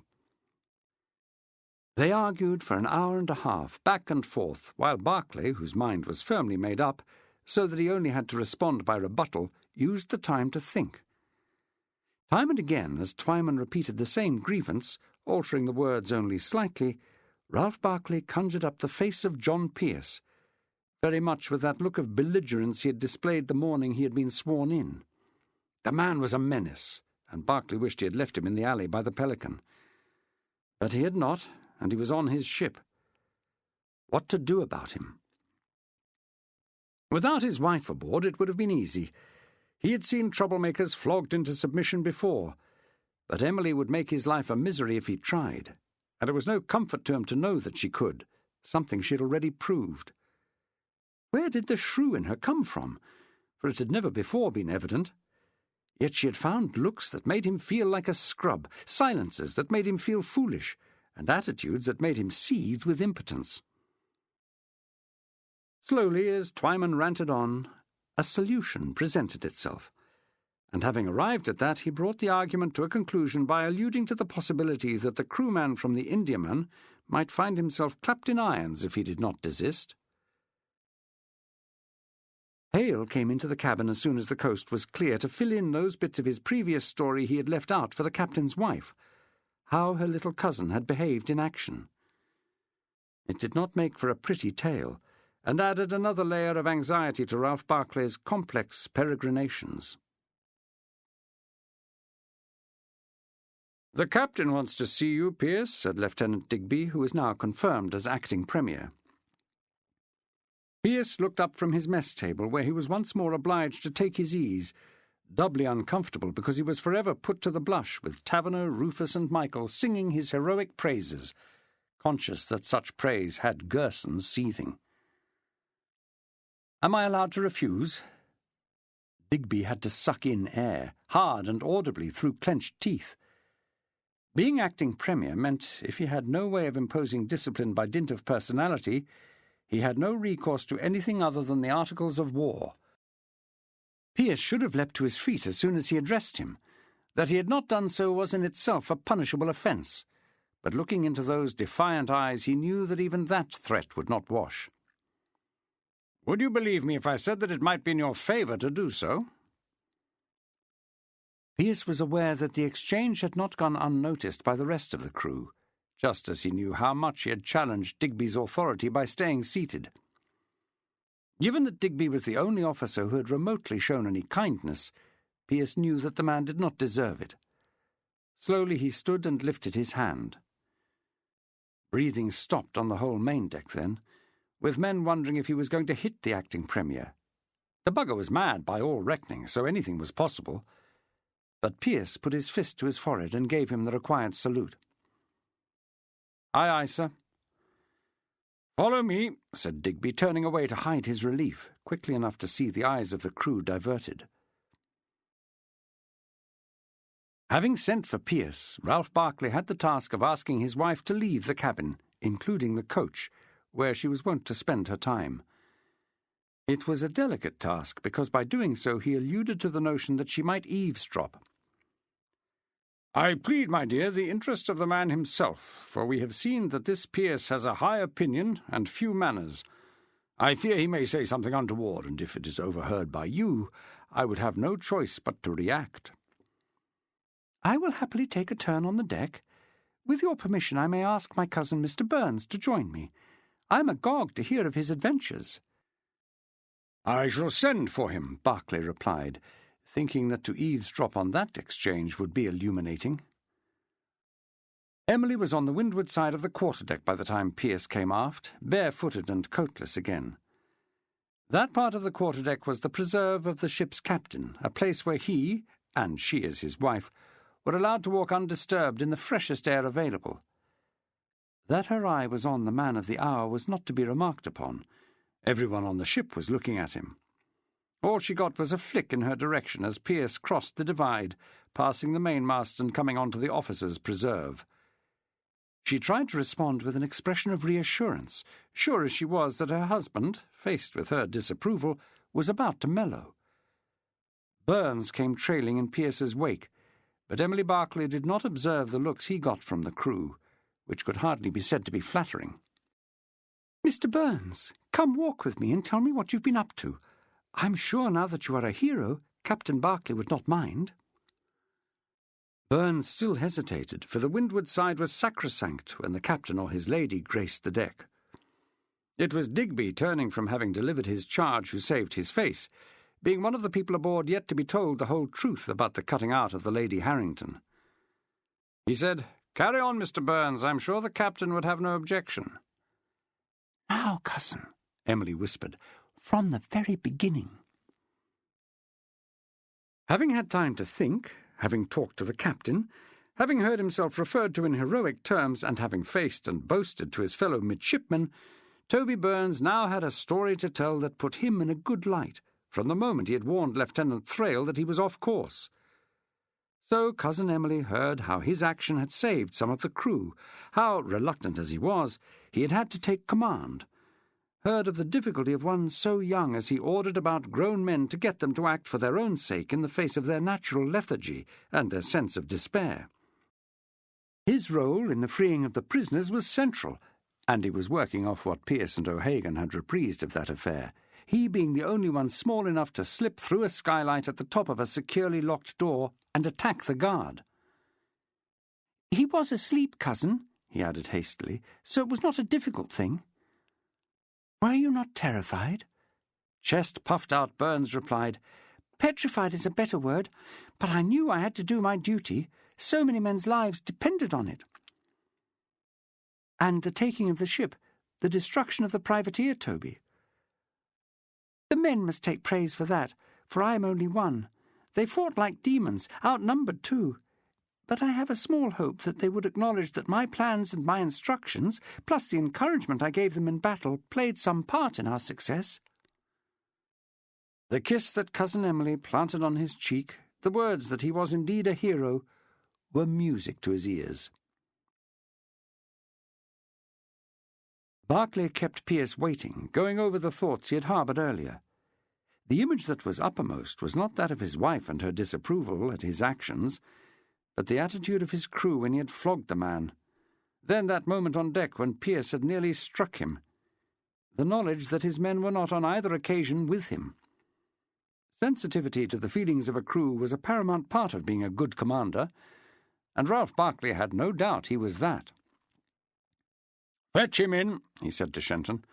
They argued for an hour and a half, back and forth, while Barclay, whose mind was firmly made up, so that he only had to respond by rebuttal, used the time to think. Time and again, as Twyman repeated the same grievance, altering the words only slightly, Ralph Barclay conjured up the face of John Pearce, very much with that look of belligerence he had displayed the morning he had been sworn in. The man was a menace, and Barclay wished he had left him in the alley by the Pelican. But he had not, and he was on his ship. What to do about him? Without his wife aboard, it would have been easy. He had seen troublemakers flogged into submission before, but Emily would make his life a misery if he tried, and it was no comfort to him to know that she could, something she had already proved. Where did the shrew in her come from? For it had never before been evident. Yet she had found looks that made him feel like a scrub, silences that made him feel foolish, and attitudes that made him seethe with impotence. Slowly, as Twyman ranted on, a solution presented itself, and having arrived at that, he brought the argument to a conclusion by alluding to the possibility that the crewman from the Indiaman might find himself clapped in irons if he did not desist. Hale came into the cabin as soon as the coast was clear to fill in those bits of his previous story he had left out for the captain's wife, how her little cousin had behaved in action. It did not make for a pretty tale, and added another layer of anxiety to Ralph Barclay's complex peregrinations. "The captain wants to see you, Pearce," said Lieutenant Digby, who was now confirmed as acting premier. Pearce looked up from his mess table, where he was once more obliged to take his ease, doubly uncomfortable because he was forever put to the blush with Taverner, Rufus, and Michael singing his heroic praises, conscious that such praise had Gersons seething. "Am I allowed to refuse?" Digby had to suck in air, hard and audibly through clenched teeth. Being acting premier meant if he had no way of imposing discipline by dint of personality, he had no recourse to anything other than the Articles of War. Pearce should have leapt to his feet as soon as he addressed him. That he had not done so was in itself a punishable offence, but looking into those defiant eyes he knew that even that threat would not wash. "Would you believe me if I said that it might be in your favour to do so?" Pearce was aware that the exchange had not gone unnoticed by the rest of the crew, just as he knew how much he had challenged Digby's authority by staying seated. Given that Digby was the only officer who had remotely shown any kindness, Pearce knew that the man did not deserve it. Slowly he stood and lifted his hand. Breathing stopped on the whole main deck then, with men wondering if he was going to hit the acting premier. The bugger was mad by all reckoning, so anything was possible. But Pearce put his fist to his forehead and gave him the required salute. "Aye, aye, sir." "Follow me," said Digby, turning away to hide his relief, quickly enough to see the eyes of the crew diverted. Having sent for Pearce, Ralph Barclay had the task of asking his wife to leave the cabin, including the coach, where she was wont to spend her time. It was a delicate task, because by doing so he alluded to the notion that she might eavesdrop. "I plead, my dear, the interest of the man himself, for we have seen that this Pearce has a high opinion and few manners. I fear he may say something untoward, and if it is overheard by you, I would have no choice but to react." "I will happily take a turn on the deck. With your permission, I may ask my cousin Mr. Burns to join me. I am agog to hear of his adventures." "I shall send for him," Barclay replied, thinking that to eavesdrop on that exchange would be illuminating. Emily was on the windward side of the quarterdeck by the time Pearce came aft, barefooted and coatless again. That part of the quarterdeck was the preserve of the ship's captain, a place where he, and she as his wife, were allowed to walk undisturbed in the freshest air available. That her eye was on the man of the hour was not to be remarked upon. Everyone on the ship was looking at him. All she got was a flick in her direction as Pearce crossed the divide, passing the mainmast and coming on to the officers' preserve. She tried to respond with an expression of reassurance, sure as she was that her husband, faced with her disapproval, was about to mellow. Burns came trailing in Pearce's wake, but Emily Barclay did not observe the looks he got from the crew, which could hardly be said to be flattering. "Mr. Burns, come walk with me and tell me what you've been up to. I'm sure now that you are a hero, Captain Barclay would not mind." Burns still hesitated, for the windward side was sacrosanct when the captain or his lady graced the deck. It was Digby, turning from having delivered his charge, who saved his face, being one of the people aboard yet to be told the whole truth about the cutting out of the Lady Harrington. He said, "Carry on, Mr. Burns. I'm sure the captain would have no objection." "Now, cousin," Emily whispered, "from the very beginning." Having had time to think, having talked to the captain, having heard himself referred to in heroic terms, and having faced and boasted to his fellow midshipmen, Toby Burns now had a story to tell that put him in a good light, from the moment he had warned Lieutenant Thrale that he was off course. So Cousin Emily heard how his action had saved some of the crew, how, reluctant as he was, he had had to take command, heard of the difficulty of one so young as he ordered about grown men to get them to act for their own sake in the face of their natural lethargy and their sense of despair. His role in the freeing of the prisoners was central, and he was working off what Pearce and O'Hagan had reprised of that affair, he being the only one small enough to slip through a skylight at the top of a securely locked door and attack the guard. "He was asleep, cousin," he added hastily, "so it was not a difficult thing." "Were you not terrified?" Chest puffed out, Burns replied, "Petrified is a better word, but I knew I had to do my duty. So many men's lives depended on it. And the taking of the ship, the destruction of the privateer, Toby. The men must take praise for that, for I am only one. They fought like demons, outnumbered too. But I have a small hope that they would acknowledge that my plans and my instructions, plus the encouragement I gave them in battle, played some part in our success. The kiss that Cousin Emily planted on his cheek, the words that he was indeed a hero, were music to his ears. Berkeley kept Pearce waiting, going over the thoughts he had harboured earlier. The image that was uppermost was not that of his wife and her disapproval at his actions, but the attitude of his crew when he had flogged the man. Then that moment on deck when Pearce had nearly struck him. The knowledge that his men were not on either occasion with him. Sensitivity to the feelings of a crew was a paramount part of being a good commander, and Ralph Berkeley had no doubt he was that. "Fetch him in," he said to Shenton.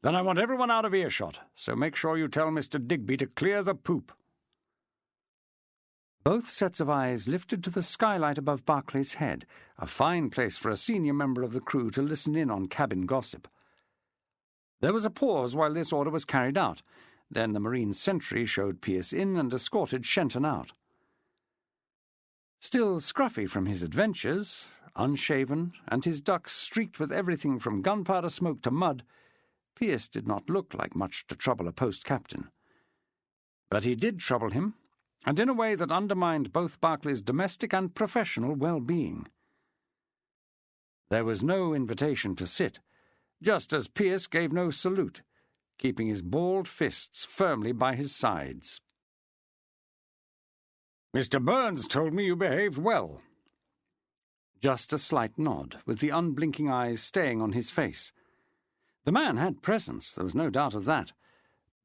"Then I want everyone out of earshot, so make sure you tell Mr. Digby to clear the poop." Both sets of eyes lifted to the skylight above Berkeley's head, a fine place for a senior member of the crew to listen in on cabin gossip. There was a pause while this order was carried out. Then the marine sentry showed Pearce in and escorted Shenton out. Still scruffy from his adventures, unshaven, and his ducks streaked with everything from gunpowder smoke to mud, Pearce did not look like much to trouble a post-captain. But he did trouble him, and in a way that undermined both Berkeley's domestic and professional well-being. There was no invitation to sit, just as Pearce gave no salute, keeping his balled fists firmly by his sides. "Mr. Burns told me you behaved well." Just a slight nod, with the unblinking eyes staying on his face. The man had presence, there was no doubt of that.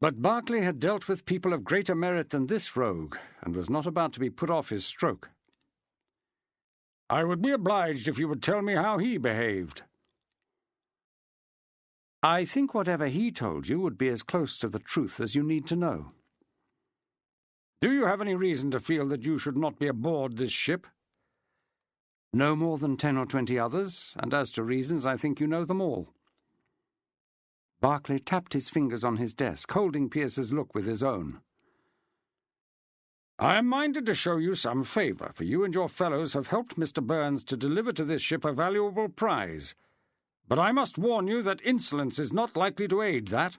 But Berkeley had dealt with people of greater merit than this rogue, and was not about to be put off his stroke. "I would be obliged if you would tell me how he behaved." "I think whatever he told you would be as close to the truth as you need to know." "Do you have any reason to feel that you should not be aboard this ship?" "No more than 10 or 20 others, and as to reasons, I think you know them all." Berkeley tapped his fingers on his desk, holding Pearce's look with his own. "I am minded to show you some favour, for you and your fellows have helped Mr. Burns to deliver to this ship a valuable prize. But I must warn you that insolence is not likely to aid that."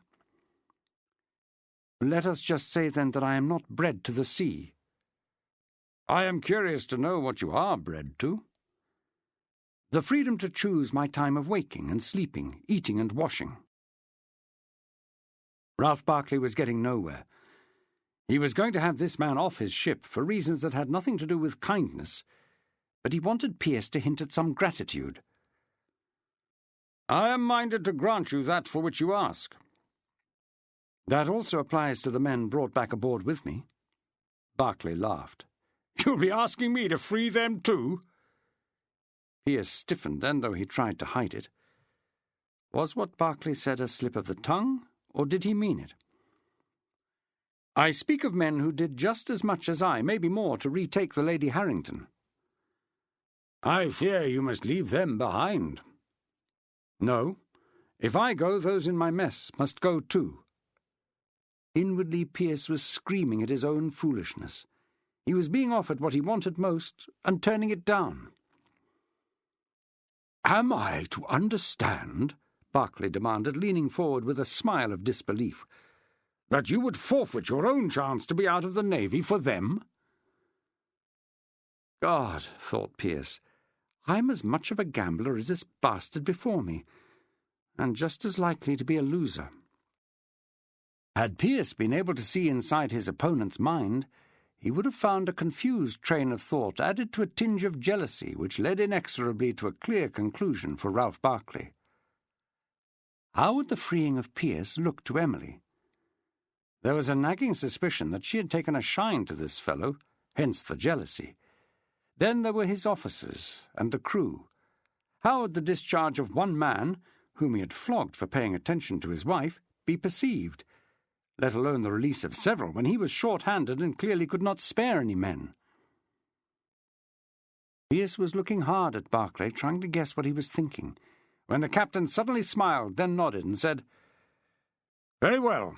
"Let us just say, then, that I am not bred to the sea." "I am curious to know what you are bred to." "The freedom to choose my time of waking and sleeping, eating and washing." Ralph Berkeley was getting nowhere. He was going to have this man off his ship for reasons that had nothing to do with kindness, but he wanted Pearce to hint at some gratitude. "I am minded to grant you that for which you ask." "That also applies to the men brought back aboard with me." Berkeley laughed. "You'll be asking me to free them too?" Pearce stiffened then, though he tried to hide it. Was what Berkeley said a slip of the tongue, or did he mean it? "I speak of men who did just as much as I, maybe more, to retake the Lady Harrington." "I fear you must leave them behind." "No. If I go, those in my mess must go too." Inwardly, Pearce was screaming at his own foolishness. He was being offered what he wanted most, and turning it down. "Am I to understand," Berkeley demanded, leaning forward with a smile of disbelief, "that you would forfeit your own chance to be out of the Navy for them?" God, thought Pearce, I'm as much of a gambler as this bastard before me, and just as likely to be a loser. Had Pearce been able to see inside his opponent's mind, he would have found a confused train of thought added to a tinge of jealousy which led inexorably to a clear conclusion for Ralph Berkeley. How would the freeing of Pearce look to Emily? There was a nagging suspicion that she had taken a shine to this fellow, hence the jealousy. Then there were his officers and the crew. How would the discharge of one man, whom he had flogged for paying attention to his wife, be perceived, let alone the release of several, when he was short-handed and clearly could not spare any men? Pearce was looking hard at Barclay, trying to guess what he was thinking, when the captain suddenly smiled, then nodded and said, "Very well.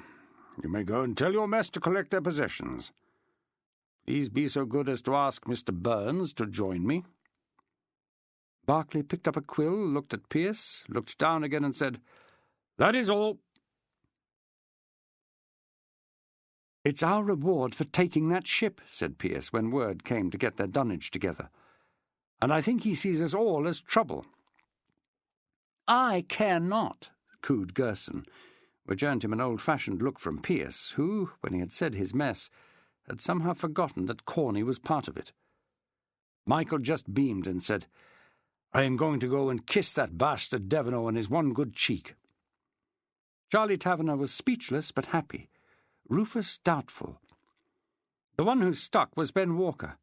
You may go and tell your mess to collect their possessions. Please be so good as to ask Mr. Burns to join me." Barclay picked up a quill, looked at Pearce, looked down again and said, "That is all." "It's our reward for taking that ship," said Pearce, when word came to get their dunnage together. "And I think he sees us all as trouble." "I care not," cooed Gerson, which earned him an old-fashioned look from Pearce, who, when he had said his mess, had somehow forgotten that Corney was part of it. Michael just beamed and said, "I am going to go and kiss that bastard Devereux on his one good cheek." Charlie Taverner was speechless but happy. Rufus doubtful. The one who stuck was Ben Walker.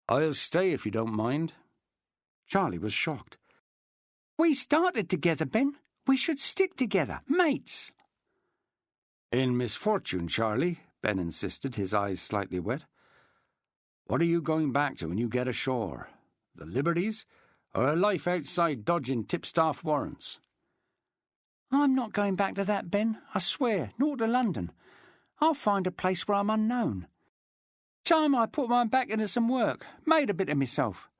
"I'll stay if you don't mind." Charlie was shocked. "We started together, Ben. We should stick together, mates." "In misfortune, Charlie," Ben insisted, his eyes slightly wet. "What are you going back to when you get ashore? The liberties, or a life outside dodging tipstaff warrants?" "I'm not going back to that, Ben, I swear, nor to London. I'll find a place where I'm unknown. Time I put my back into some work, made a bit of myself.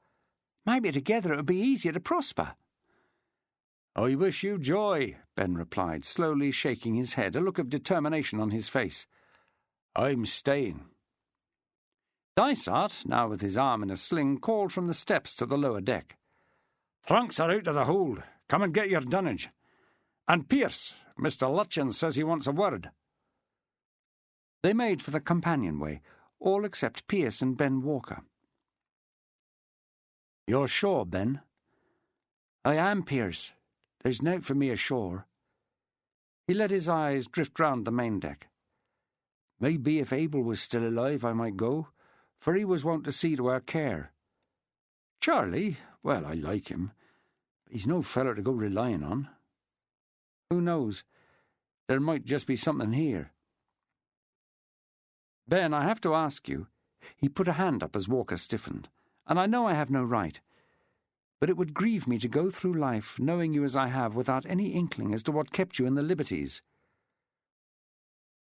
Maybe together it would be easier to prosper." "I wish you joy," Ben replied, slowly shaking his head, a look of determination on his face. "I'm staying." Dysart, now with his arm in a sling, called from the steps to the lower deck. "Trunks are out of the hold. Come and get your dunnage. And Pearce, Mr. Lutchins says he wants a word." They made for the companionway, all except Pearce and Ben Walker. "You're sure, Ben?" "I am, Pearce. There's nought for me ashore." He let his eyes drift round the main deck. "Maybe if Abel was still alive I might go, for he was wont to see to our care. Charlie, well, I like him, but he's no feller to go relying on. Who knows? There might just be something here." "Ben, I have to ask you." He put a hand up as Walker stiffened. "And I know I have no right, but it would grieve me to go through life knowing you as I have without any inkling as to what kept you in the liberties."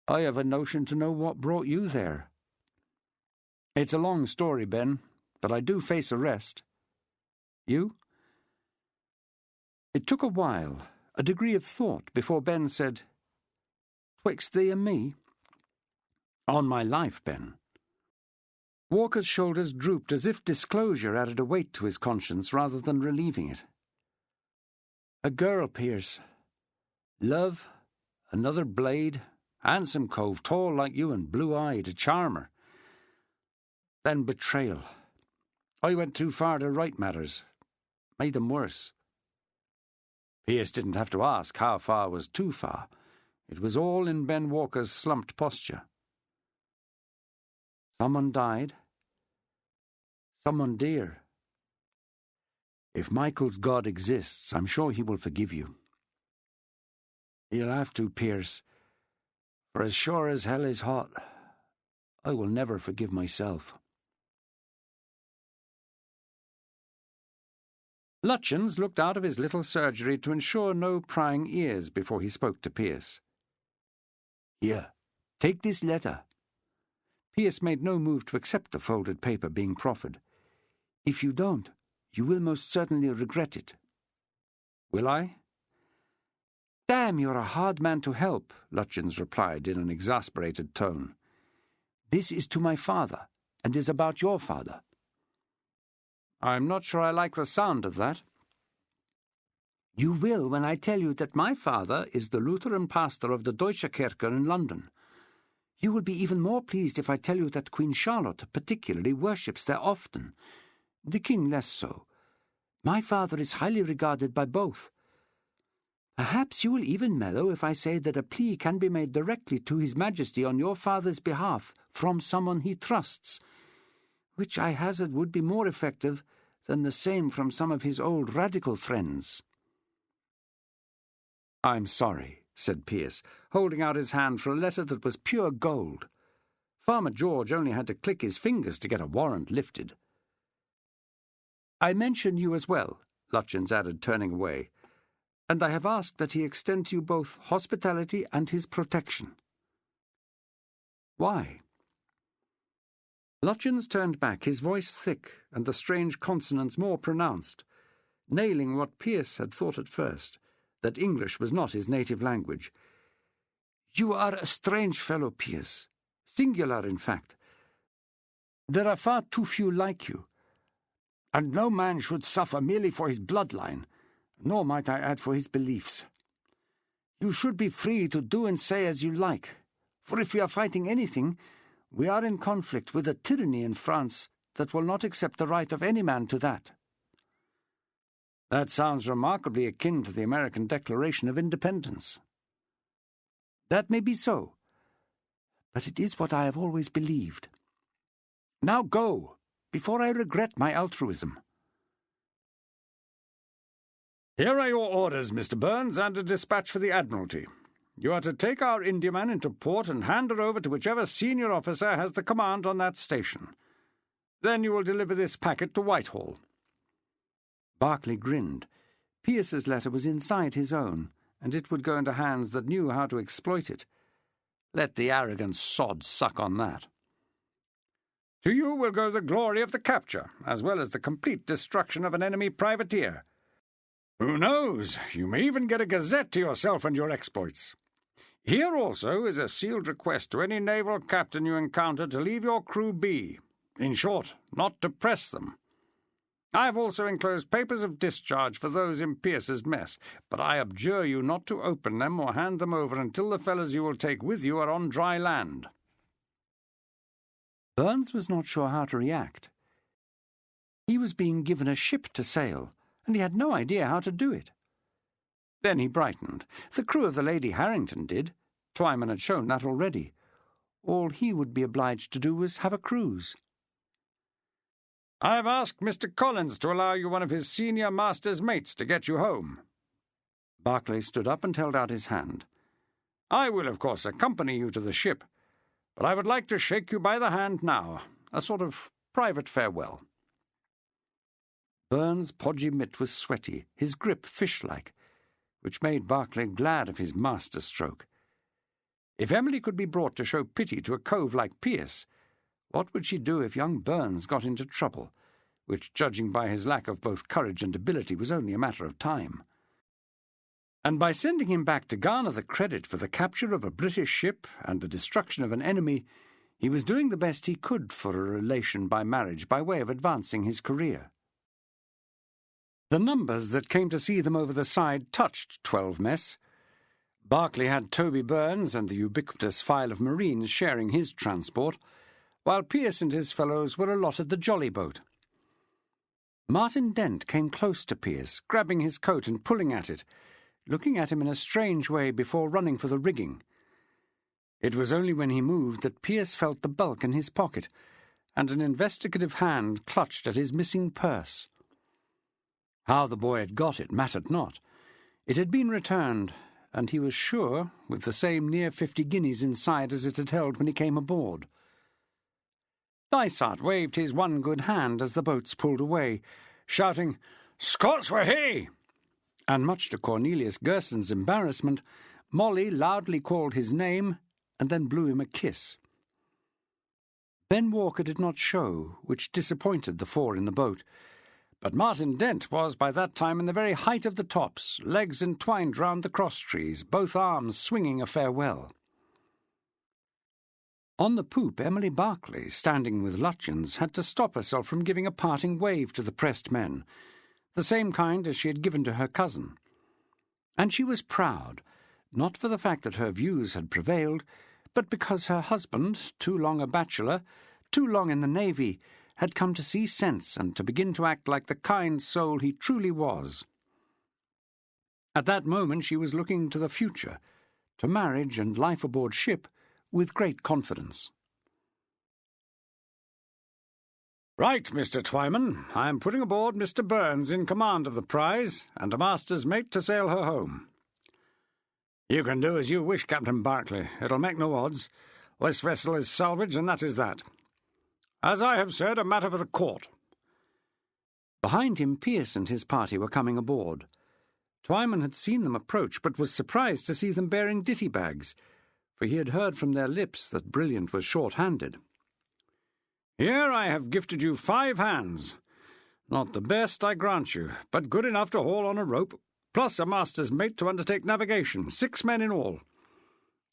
"I have a notion to know what brought you there." "It's a long story, Ben, but I do face arrest." "You?" It took a while, a degree of thought, before Ben said, "'Twixt thee and me?" "On my life, Ben." Walker's shoulders drooped as if disclosure added a weight to his conscience rather than relieving it. "A girl, Pearce. Love, another blade, handsome cove, tall like you and blue-eyed, a charmer. Then betrayal. I went too far to right matters. Made them worse." Pearce didn't have to ask how far was too far. It was all in Ben Walker's slumped posture. "Someone died? Someone dear. If Michael's God exists, I'm sure he will forgive you." "He'll have to, Pearce, for as sure as hell is hot, I will never forgive myself." Lutchins looked out of his little surgery to ensure no prying ears before he spoke to Pearce. "Here, take this letter." Pearce made no move to accept the folded paper being proffered. "If you don't, you will most certainly regret it." "Will I?" "Damn, you're a hard man to help," Lutchins replied in an exasperated tone. "This is to my father, and is about your father." "I'm not sure I like the sound of that." "You will when I tell you that my father is the Lutheran pastor of the Deutsche Kirche in London. You will be even more pleased if I tell you that Queen Charlotte particularly worships there often, the king less so. My father is highly regarded by both. Perhaps you will even mellow if I say that a plea can be made directly to His Majesty on your father's behalf from someone he trusts, which I hazard would be more effective than the same from some of his old radical friends." "I'm sorry," said Pearce, holding out his hand for a letter that was pure gold. Farmer George only had to click his fingers to get a warrant lifted. I mention you as well, Lutyens added, turning away, and I have asked that he extend to you both hospitality and his protection. Why? Lutyens turned back, his voice thick and the strange consonants more pronounced, nailing what Pearce had thought at first, that English was not his native language. You are a strange fellow, Pearce, singular in fact. There are far too few like you, and no man should suffer merely for his bloodline, nor might I add for his beliefs. You should be free to do and say as you like, for if we are fighting anything, we are in conflict with a tyranny in France that will not accept the right of any man to that. That sounds remarkably akin to the American Declaration of Independence. That may be so, but it is what I have always believed. Now go, before I regret my altruism. Here are your orders, Mr. Burns, and a dispatch for the Admiralty. You are to take our Indiaman into port and hand her over to whichever senior officer has the command on that station. Then you will deliver this packet to Whitehall. Berkeley grinned. Pearce's letter was inside his own, and it would go into hands that knew how to exploit it. Let the arrogant sod suck on that. To you will go the glory of the capture, as well as the complete destruction of an enemy privateer. Who knows, you may even get a gazette to yourself and your exploits. Here also is a sealed request to any naval captain you encounter to leave your crew be. In short, not to press them. I have also enclosed papers of discharge for those in Pearce's mess, but I abjure you not to open them or hand them over until the fellows you will take with you are on dry land. Burns was not sure how to react. He was being given a ship to sail, and he had no idea how to do it. Then he brightened. The crew of the Lady Harrington did. Twyman had shown that already. All he would be obliged to do was have a cruise. I have asked Mr. Collins to allow you one of his senior master's mates to get you home. Berkeley stood up and held out his hand. I will, of course, accompany you to the ship, but I would like to shake you by the hand now, a sort of private farewell. Burns' podgy mitt was sweaty, his grip fish-like, which made Berkeley glad of his master-stroke. If Emily could be brought to show pity to a cove like Pearce, what would she do if young Burns got into trouble, which, judging by his lack of both courage and ability, was only a matter of time? And by sending him back to garner the credit for the capture of a British ship and the destruction of an enemy, he was doing the best he could for a relation by marriage by way of advancing his career. The numbers that came to see them over the side touched 12 mess. Berkeley had Toby Burns and the ubiquitous file of Marines sharing his transport, while Pearce and his fellows were allotted the jolly boat. Martin Dent came close to Pearce, grabbing his coat and pulling at it, looking at him in a strange way before running for the rigging. It was only when he moved that Pearce felt the bulk in his pocket, and an investigative hand clutched at his missing purse. How the boy had got it mattered not. It had been returned, and he was sure, with the same near 50 guineas inside as it had held when he came aboard. Dysart waved his one good hand as the boats pulled away, shouting, "Scots were he!" And much to Cornelius Gerson's embarrassment, Molly loudly called his name and then blew him a kiss. Ben Walker did not show, which disappointed the four in the boat, but Martin Dent was by that time in the very height of the tops, legs entwined round the cross-trees, both arms swinging a farewell. On the poop, Emily Berkeley, standing with Lutyens, had to stop herself from giving a parting wave to the pressed men, the same kind as she had given to her cousin. And she was proud, not for the fact that her views had prevailed, but because her husband, too long a bachelor, too long in the Navy, had come to see sense and to begin to act like the kind soul he truly was. At that moment she was looking to the future, to marriage and life aboard ship, with great confidence. "Right, Mr. Twyman. I am putting aboard Mr. Burns in command of the prize, and a master's mate to sail her home." "You can do as you wish, Captain Berkeley. It'll make no odds. This vessel is salvage, and that is that. As I have said, a matter for the court. Behind him, Pearce and his party were coming aboard. Twyman had seen them approach, but was surprised to see them bearing ditty bags, for he had heard from their lips that Brilliant was short-handed. "Here I have gifted you 5 hands. Not the best, I grant you, but good enough to haul on a rope, plus a master's mate to undertake navigation, 6 men in all.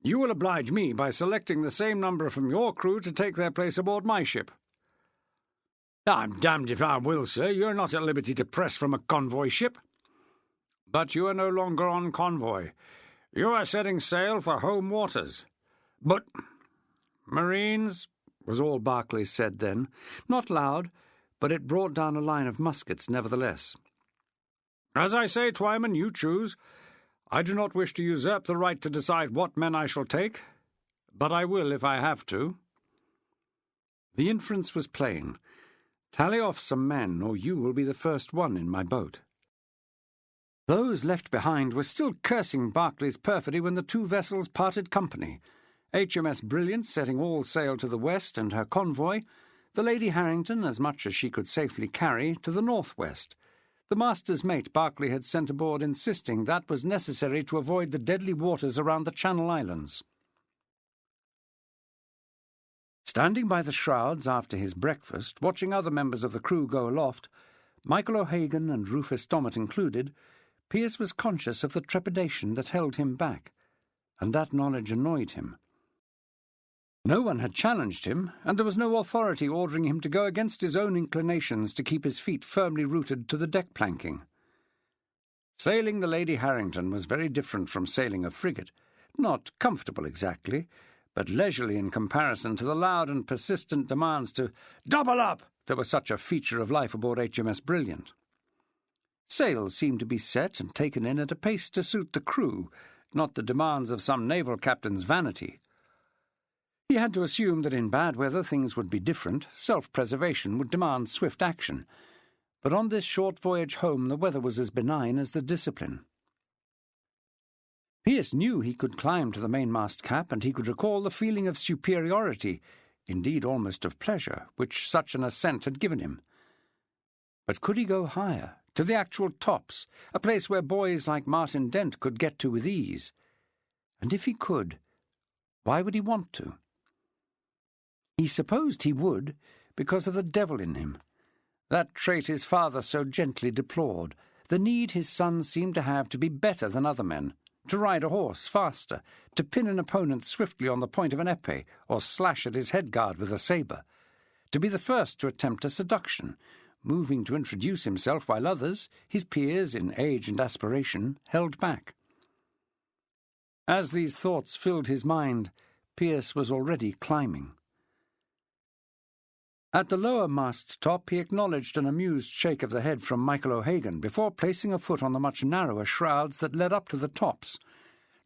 You will oblige me by selecting the same number from your crew to take their place aboard my ship." "I'm damned if I will, sir. You're not at liberty to press from a convoy ship." "But you are no longer on convoy. You are setting sail for home waters." "But, Marines," was all Berkeley said then, not loud, but it brought down a line of muskets nevertheless. "As I say, Twyman, you choose. I do not wish to usurp the right to decide what men I shall take, but I will if I have to." The inference was plain. Tally off some men, or you will be the first one in my boat. Those left behind were still cursing Berkeley's perfidy when the 2 vessels parted company, HMS Brilliant setting all sail to the west and her convoy, the Lady Harrington, as much as she could safely carry, to the northwest. The master's mate Berkeley had sent aboard insisting that was necessary to avoid the deadly waters around the Channel Islands. Standing by the shrouds after his breakfast, watching other members of the crew go aloft, Michael O'Hagan and Rufus Dommett included, Pearce was conscious of the trepidation that held him back, and that knowledge annoyed him. No one had challenged him, and there was no authority ordering him to go against his own inclinations to keep his feet firmly rooted to the deck planking. Sailing the Lady Harrington was very different from sailing a frigate, not comfortable exactly, but leisurely in comparison to the loud and persistent demands to "double up" that were such a feature of life aboard HMS Brilliant. Sails seemed to be set and taken in at a pace to suit the crew, not the demands of some naval captain's vanity. He had to assume that in bad weather things would be different, self-preservation would demand swift action, but on this short voyage home the weather was as benign as the discipline. Pearce knew he could climb to the mainmast cap, and he could recall the feeling of superiority, indeed almost of pleasure, which such an ascent had given him. But could he go higher, to the actual tops, a place where boys like Martin Dent could get to with ease? And if he could, why would he want to? He supposed he would, because of the devil in him. That trait his father so gently deplored, the need his son seemed to have to be better than other men, to ride a horse faster, to pin an opponent swiftly on the point of an épée, or slash at his head-guard with a sabre, to be the first to attempt a seduction, moving to introduce himself while others, his peers in age and aspiration, held back. As these thoughts filled his mind, Pearce was already climbing. At the lower mast-top he acknowledged an amused shake of the head from Michael O'Hagan before placing a foot on the much narrower shrouds that led up to the tops,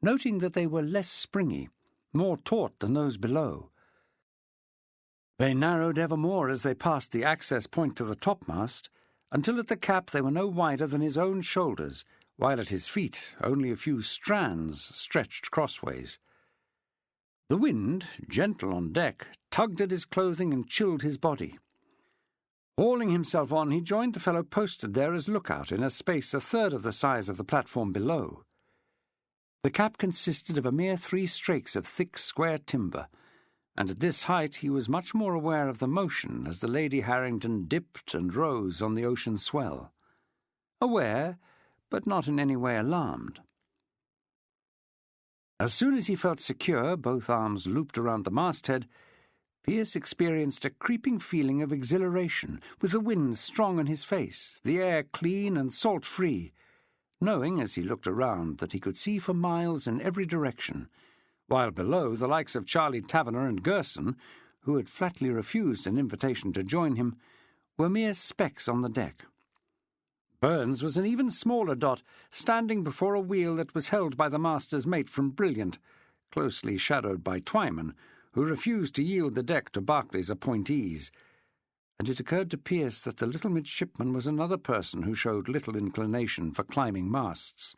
noting that they were less springy, more taut than those below. They narrowed ever more as they passed the access point to the topmast, until at the cap they were no wider than his own shoulders, while at his feet only a few strands stretched crossways. The wind, gentle on deck, tugged at his clothing and chilled his body. Hauling himself on, he joined the fellow posted there as lookout in a space a third of the size of the platform below. The cap consisted of a mere 3 strakes of thick, square timber, and at this height he was much more aware of the motion as the Lady Harrington dipped and rose on the ocean swell. Aware, but not in any way alarmed. As soon as he felt secure, both arms looped around the masthead, Pearce experienced a creeping feeling of exhilaration, with the wind strong in his face, the air clean and salt-free, knowing, as he looked around, that he could see for miles in every direction, while below the likes of Charlie Taverner and Gerson, who had flatly refused an invitation to join him, were mere specks on the deck. Burns was an even smaller dot, standing before a wheel that was held by the master's mate from Brilliant, closely shadowed by Twyman, who refused to yield the deck to Berkeley's appointees, and it occurred to Pearce that the little midshipman was another person who showed little inclination for climbing masts.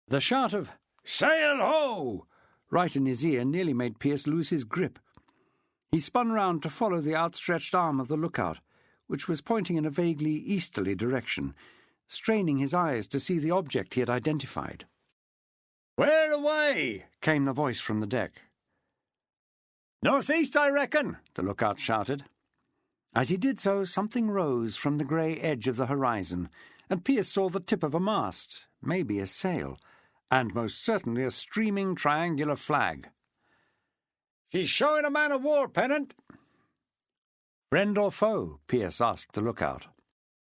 The shout of "Sail ho!" right in his ear nearly made Pearce lose his grip. He spun round to follow the outstretched arm of the lookout, which was pointing in a vaguely easterly direction, straining his eyes to see the object he had identified. "Where away?" came the voice from the deck. "Northeast, I reckon," the lookout shouted. As he did so, something rose from the grey edge of the horizon, and Pearce saw the tip of a mast, maybe a sail, and most certainly a streaming triangular flag. "She's showing a man-of-war pennant." "Friend or foe?" Pearce asked the lookout.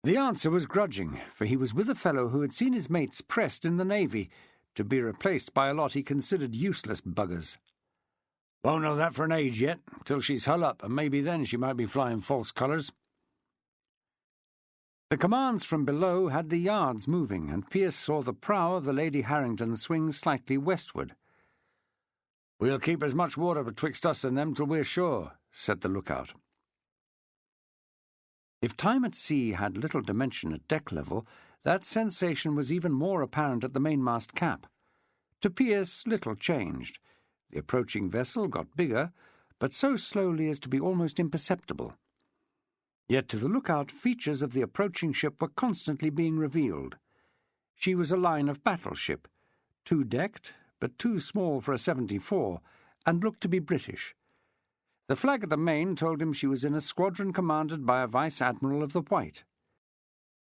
The answer was grudging, for he was with a fellow who had seen his mates pressed in the Navy, to be replaced by a lot he considered useless buggers. "Won't know that for an age yet, till she's hull up, and maybe then she might be flying false colours." The commands from below had the yards moving, and Pearce saw the prow of the Lady Harrington swing slightly westward. "We'll keep as much water betwixt us and them till we're sure," said the lookout. If time at sea had little dimension at deck level, that sensation was even more apparent at the mainmast cap. To Pearce, little changed. The approaching vessel got bigger, but so slowly as to be almost imperceptible. Yet to the lookout, features of the approaching ship were constantly being revealed. She was a line of battleship, two-decked, but too small for a 74, and looked to be British. The flag at the main told him she was in a squadron commanded by a vice-admiral of the White.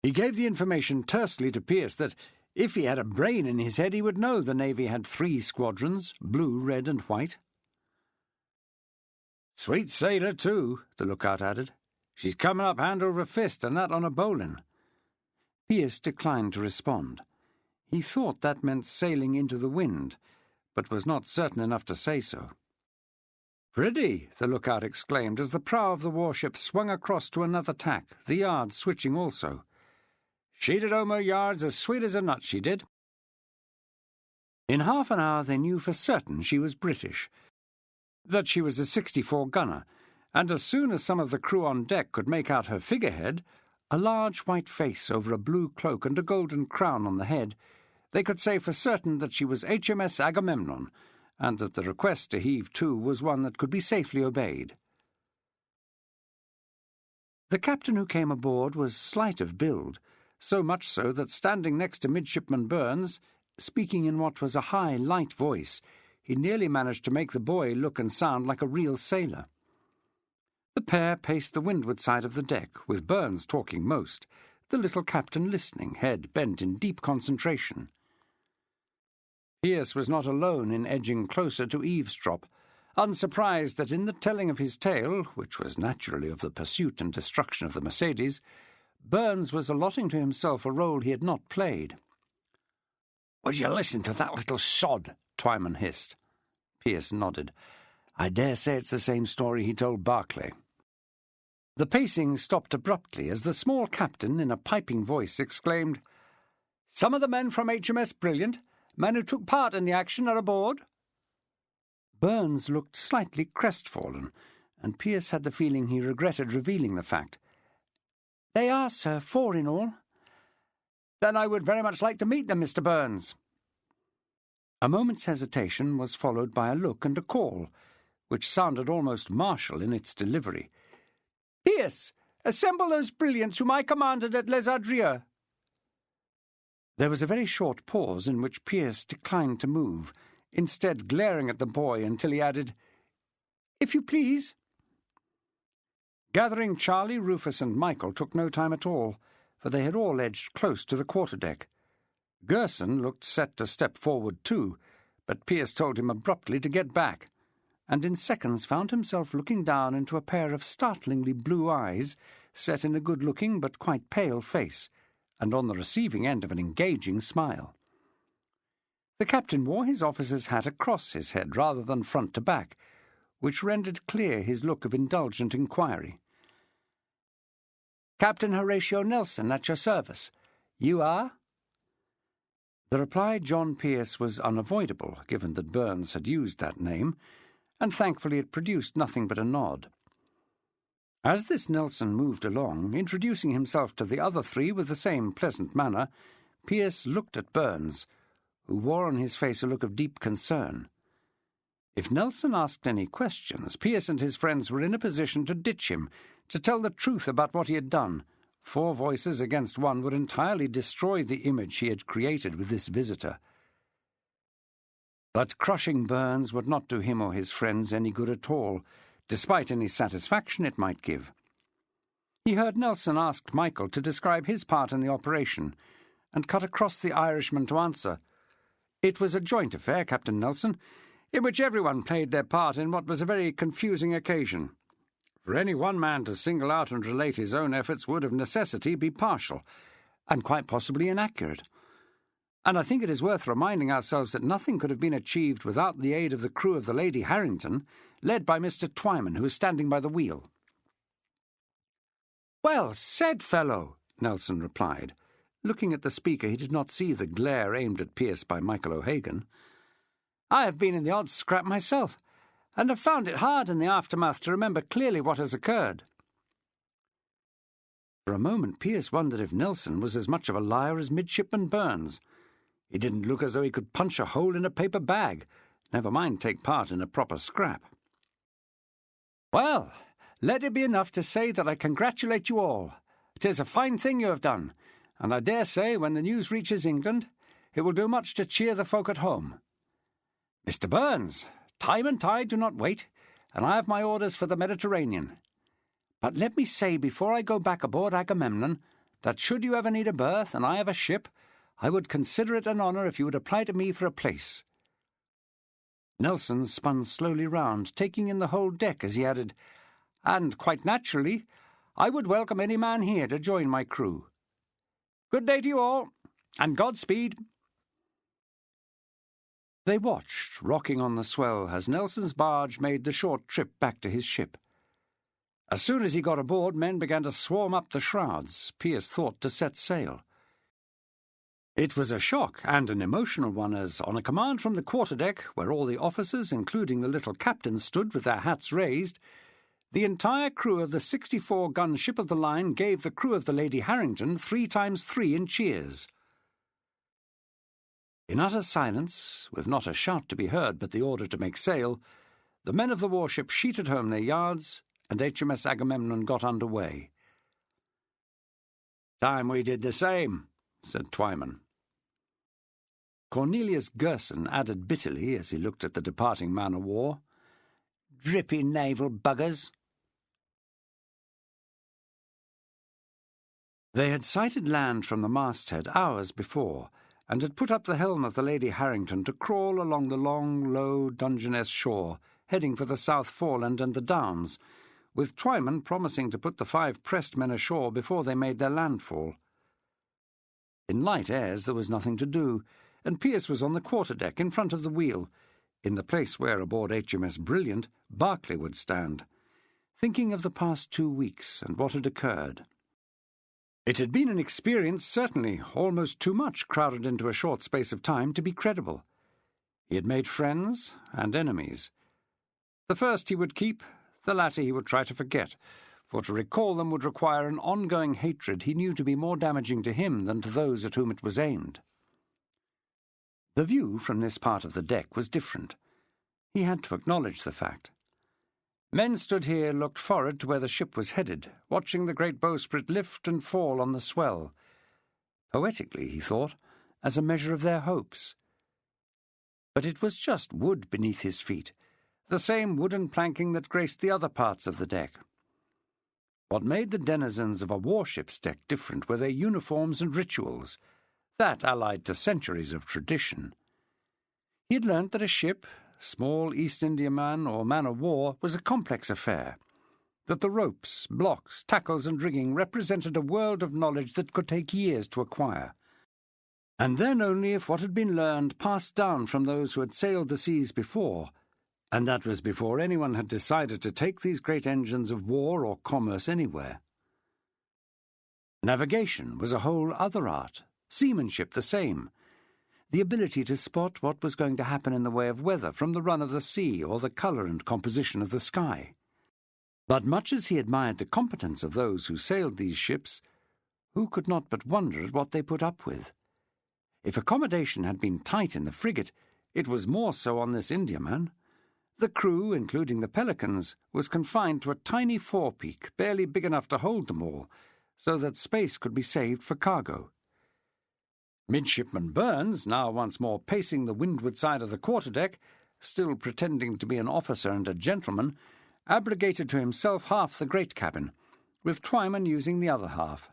He gave the information tersely to Pearce that, if he had a brain in his head, he would know the Navy had 3 squadrons, blue, red, and white. "Sweet sailor, too," the lookout added. "She's coming up hand over fist, and that on a bowline." Pearce declined to respond. He thought that meant sailing into the wind, but was not certain enough to say so. "Pretty," the lookout exclaimed as the prow of the warship swung across to another tack, the yards switching also. "Sheeted home her yards as sweet as a nut, she did." In half an hour they knew for certain she was British, that she was a 64 gunner, and as soon as some of the crew on deck could make out her figurehead, a large white face over a blue cloak and a golden crown on the head, they could say for certain that she was HMS Agamemnon, and that the request to heave to was one that could be safely obeyed. The captain who came aboard was slight of build, so much so that standing next to Midshipman Burns, speaking in what was a high, light voice, he nearly managed to make the boy look and sound like a real sailor. The pair paced the windward side of the deck, with Burns talking most, the little captain listening, head bent in deep concentration. Pearce was not alone in edging closer to eavesdrop, unsurprised that in the telling of his tale, which was naturally of the pursuit and destruction of the Mercedes, Burns was allotting to himself a role he had not played. "Would you listen to that little sod?" Twyman hissed. Pearce nodded. "I dare say it's the same story he told Barclay." The pacing stopped abruptly as the small captain, in a piping voice, exclaimed, "Some of the men from HMS Brilliant, men who took part in the action, are aboard?" Burns looked slightly crestfallen, and Pearce had the feeling he regretted revealing the fact. "They are, sir, 4 in all." "Then I would very much like to meet them, Mr. Burns." A moment's hesitation was followed by a look and a call, which sounded almost martial in its delivery. "Pearce, assemble those brilliants whom I commanded at Les Adrieux." There was a very short pause in which Pearce declined to move, instead glaring at the boy until he added, "If you please." Gathering Charlie, Rufus, and Michael took no time at all, for they had all edged close to the quarterdeck. Gerson looked set to step forward too, but Pearce told him abruptly to get back, and in seconds found himself looking down into a pair of startlingly blue eyes set in a good-looking but quite pale face, and on the receiving end of an engaging smile. The captain wore his officer's hat across his head rather than front to back, which rendered clear his look of indulgent inquiry. "Captain Horatio Nelson, at your service. You are?" The reply, John Pearce, was unavoidable, given that Burns had used that name, and thankfully it produced nothing but a nod. As this Nelson moved along, introducing himself to the other 3 with the same pleasant manner, Pearce looked at Burns, who wore on his face a look of deep concern. If Nelson asked any questions, Pearce and his friends were in a position to ditch him, to tell the truth about what he had done. 4 voices against one would entirely destroy the image he had created with this visitor. But crushing Burns would not do him or his friends any good at all, despite any satisfaction it might give. He heard Nelson ask Michael to describe his part in the operation, and cut across the Irishman to answer. It was a joint affair, Captain Nelson, in which everyone played their part in what was a very confusing occasion. For any one man to single out and relate his own efforts would of necessity be partial, and quite possibly inaccurate. And I think it is worth reminding ourselves that nothing could have been achieved without the aid of the crew of the Lady Harrington, led by Mr. Twyman, who was standing by the wheel. "Well said, fellow," Nelson replied. Looking at the speaker, he did not see the glare aimed at Pearce by Michael O'Hagan. "I have been in the odd scrap myself, and have found it hard in the aftermath to remember clearly what has occurred." For a moment Pearce wondered if Nelson was as much of a liar as Midshipman Burns. He didn't look as though he could punch a hole in a paper bag, never mind take part in a proper scrap. "Well, let it be enough to say that I congratulate you all. 'Tis a fine thing you have done, and I dare say when the news reaches England it will do much to cheer the folk at home. Mr. Burns, time and tide do not wait, and I have my orders for the Mediterranean. But let me say before I go back aboard Agamemnon that should you ever need a berth and I have a ship, I would consider it an honour if you would apply to me for a place." Nelson spun slowly round, taking in the whole deck as he added, "And quite naturally, I would welcome any man here to join my crew. Good day to you all, and Godspeed." They watched, rocking on the swell, as Nelson's barge made the short trip back to his ship. As soon as he got aboard, men began to swarm up the shrouds, Pearce thought to set sail. It was a shock, and an emotional one, as, on a command from the quarterdeck, where all the officers, including the little captain, stood with their hats raised, the entire crew of the 64-gun ship of the line gave the crew of the Lady Harrington 3 times 3 in cheers. In utter silence, with not a shout to be heard but the order to make sail, the men of the warship sheeted home their yards, and HMS Agamemnon got under way. "Time we did the same," said Twyman. Cornelius Gerson added bitterly as he looked at the departing man-of-war, "Drippy naval buggers." They had sighted land from the masthead hours before, and had put up the helm of the Lady Harrington to crawl along the long, low Dungeness shore, heading for the South Foreland and the Downs, with Twyman promising to put the 5 pressed men ashore before they made their landfall. In light airs there was nothing to do, and Pearce was on the quarterdeck in front of the wheel, in the place where, aboard HMS Brilliant, Berkeley would stand, thinking of the past 2 weeks and what had occurred. It had been an experience, certainly, almost too much crowded into a short space of time to be credible. He had made friends and enemies. The first he would keep, the latter he would try to forget, for to recall them would require an ongoing hatred he knew to be more damaging to him than to those at whom it was aimed. The view from this part of the deck was different. He had to acknowledge the fact. Men stood here looked forward to where the ship was headed, watching the great bowsprit lift and fall on the swell. Poetically, he thought, as a measure of their hopes. But it was just wood beneath his feet, the same wooden planking that graced the other parts of the deck. What made the denizens of a warship's deck different were their uniforms and rituals, that allied to centuries of tradition. He had learnt that a ship, small East Indiaman or man-of-war, was a complex affair, that the ropes, blocks, tackles and rigging represented a world of knowledge that could take years to acquire, and then only if what had been learned passed down from those who had sailed the seas before, and that was before anyone had decided to take these great engines of war or commerce anywhere. Navigation was a whole other art, seamanship the same, the ability to spot what was going to happen in the way of weather from the run of the sea or the colour and composition of the sky. But much as he admired the competence of those who sailed these ships, who could not but wonder at what they put up with? If accommodation had been tight in the frigate, it was more so on this Indiaman, The crew, including the Pelicans, was confined to a tiny forepeak, barely big enough to hold them all, so that space could be saved for cargo. Midshipman Burns, now once more pacing the windward side of the quarterdeck, still pretending to be an officer and a gentleman, abrogated to himself half the great cabin, with Twyman using the other half.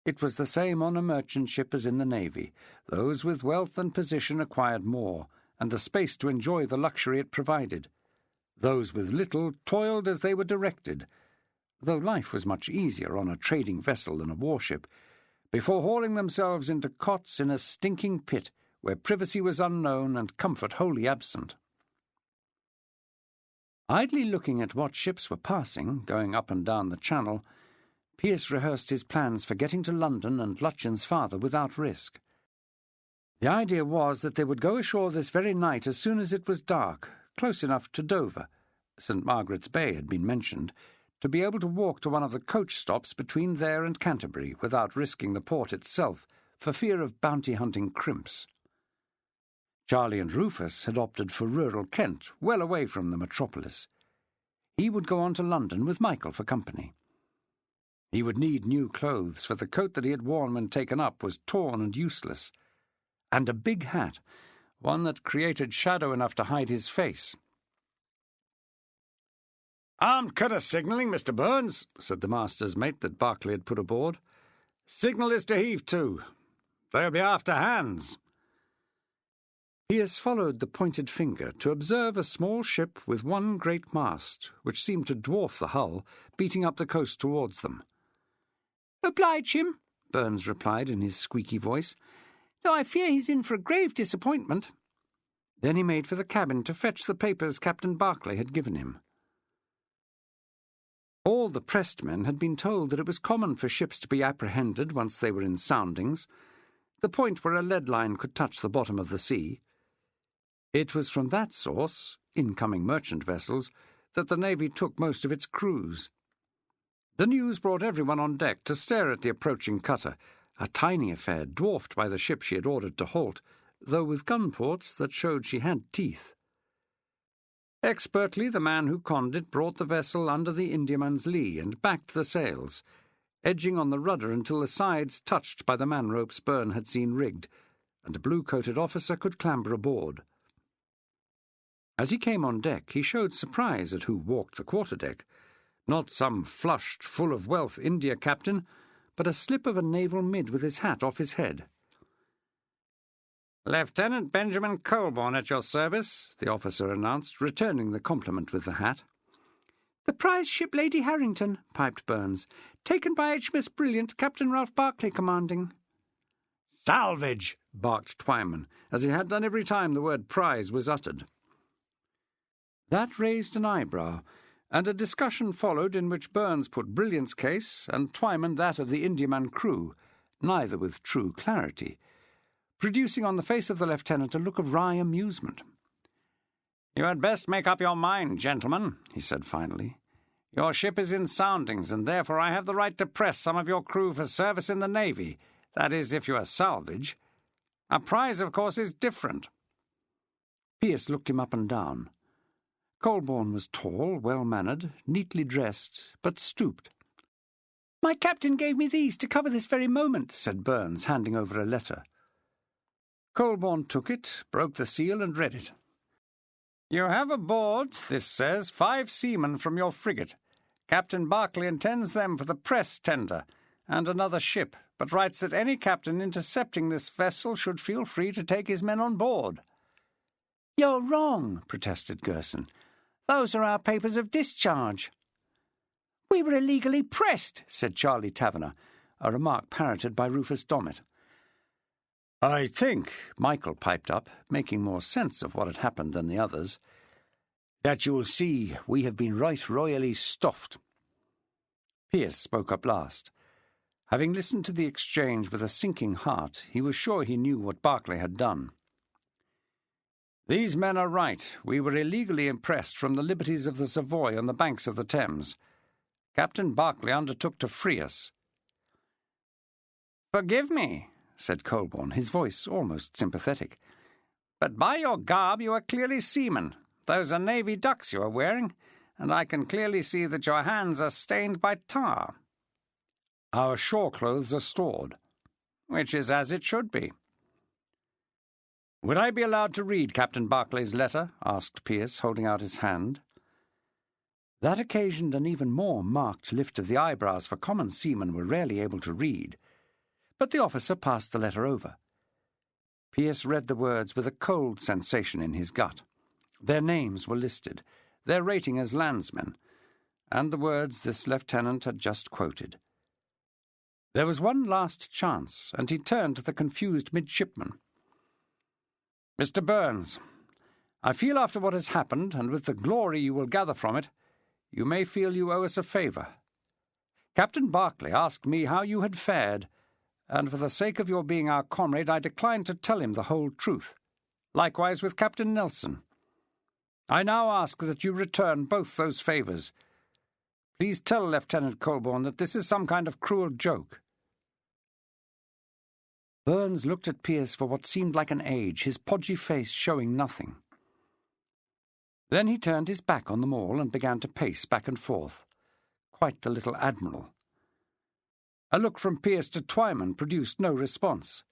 It was the same on a merchant ship as in the Navy. Those with wealth and position acquired more, and the space to enjoy the luxury it provided. Those with little toiled as they were directed, though life was much easier on a trading vessel than a warship, before hauling themselves into cots in a stinking pit where privacy was unknown and comfort wholly absent. Idly looking at what ships were passing, going up and down the channel, Pearce rehearsed his plans for getting to London and Lutchen's father without risk. The idea was that they would go ashore this very night as soon as it was dark, close enough to Dover, St. Margaret's Bay had been mentioned, to be able to walk to one of the coach stops between there and Canterbury without risking the port itself for fear of bounty-hunting crimps. Charlie and Rufus had opted for rural Kent, well away from the metropolis. He would go on to London with Michael for company. He would need new clothes, for the coat that he had worn when taken up was torn and useless, and a big hat, one that created shadow enough to hide his face. "Armed cutter signalling, Mr. Burns," said the master's mate that Barclay had put aboard. "Signal is to heave to. They'll be after hands." Pearce followed the pointed finger to observe a small ship with one great mast, which seemed to dwarf the hull, beating up the coast towards them. "Oblige him," Burns replied in his squeaky voice, "though I fear he's in for a grave disappointment." Then he made for the cabin to fetch the papers Captain Barclay had given him. All the pressed men had been told that it was common for ships to be apprehended once they were in soundings, the point where a lead line could touch the bottom of the sea. It was from that source, incoming merchant vessels, that the Navy took most of its crews. The news brought everyone on deck to stare at the approaching cutter, a tiny affair dwarfed by the ship she had ordered to halt, though with gun ports that showed she had teeth. Expertly, the man who conned it brought the vessel under the Indiaman's lee and backed the sails, edging on the rudder until the sides touched by the man-ropes Byrne had seen rigged, and a blue-coated officer could clamber aboard. As he came on deck, he showed surprise at who walked the quarterdeck. Not some flushed, full-of-wealth India captain, but a slip of a naval mid with his hat off his head. "Lieutenant Benjamin Colborne at your service," the officer announced, returning the compliment with the hat. "The prize ship Lady Harrington," piped Burns, "taken by HMS Brilliant, Captain Ralph Barclay commanding." "Salvage!" barked Twyman, as he had done every time the word prize was uttered. That raised an eyebrow, and a discussion followed in which Burns put Brilliant's case and Twyman that of the Indiaman crew, neither with true clarity, producing on the face of the lieutenant a look of wry amusement. "You had best make up your mind, gentlemen," he said finally. "Your ship is in soundings, and therefore I have the right to press some of your crew for service in the Navy, that is, if you are salvage. A prize, of course, is different." Pearce looked him up and down. Colborne was tall, well-mannered, neatly dressed, but stooped. "My captain gave me these to cover this very moment," said Burns, handing over a letter. Colborne took it, broke the seal, and read it. "You have aboard, this says, 5 seamen from your frigate. Captain Barclay intends them for the press tender and another ship, but writes that any captain intercepting this vessel should feel free to take his men on board." "You're wrong," protested Gerson. "Those are our papers of discharge." "We were illegally pressed," said Charlie Taverner, a remark parroted by Rufus Dommett. "I think," Michael piped up, making more sense of what had happened than the others, "that you'll see we have been right royally stuffed." Pearce spoke up last. Having listened to the exchange with a sinking heart, he was sure he knew what Barclay had done. "These men are right. We were illegally impressed from the liberties of the Savoy on the banks of the Thames. Captain Barclay undertook to free us." "Forgive me," said Colborne, his voice almost sympathetic, "but by your garb you are clearly seamen. those are navy ducks you are wearing, and I can clearly see that your hands are stained by tar. Our shore clothes are stored. Which is as it should be. Would I be allowed to read Captain Barclay's letter? Asked Pearce, holding out his hand. That occasioned an even more marked lift of the eyebrows, for common seamen were rarely able to read. But the officer passed the letter over. Pearce read the words with a cold sensation in his gut. Their names were listed, their rating as landsmen, and the words this lieutenant had just quoted. There was one last chance, and he turned to the confused midshipman. Mr. Burns, I feel after what has happened, and with the glory you will gather from it, you may feel you owe us a favour. Captain Barclay asked me how you had fared, and for the sake of your being our comrade, I declined to tell him the whole truth. Likewise with Captain Nelson. I now ask that you return both those favours. Please tell Lieutenant Colborne that this is some kind of cruel joke. Burns looked at Pearce for what seemed like an age, his podgy face showing nothing. Then he turned his back on them all and began to pace back and forth, quite the little admiral. A look from Pearce to Twyman produced no response.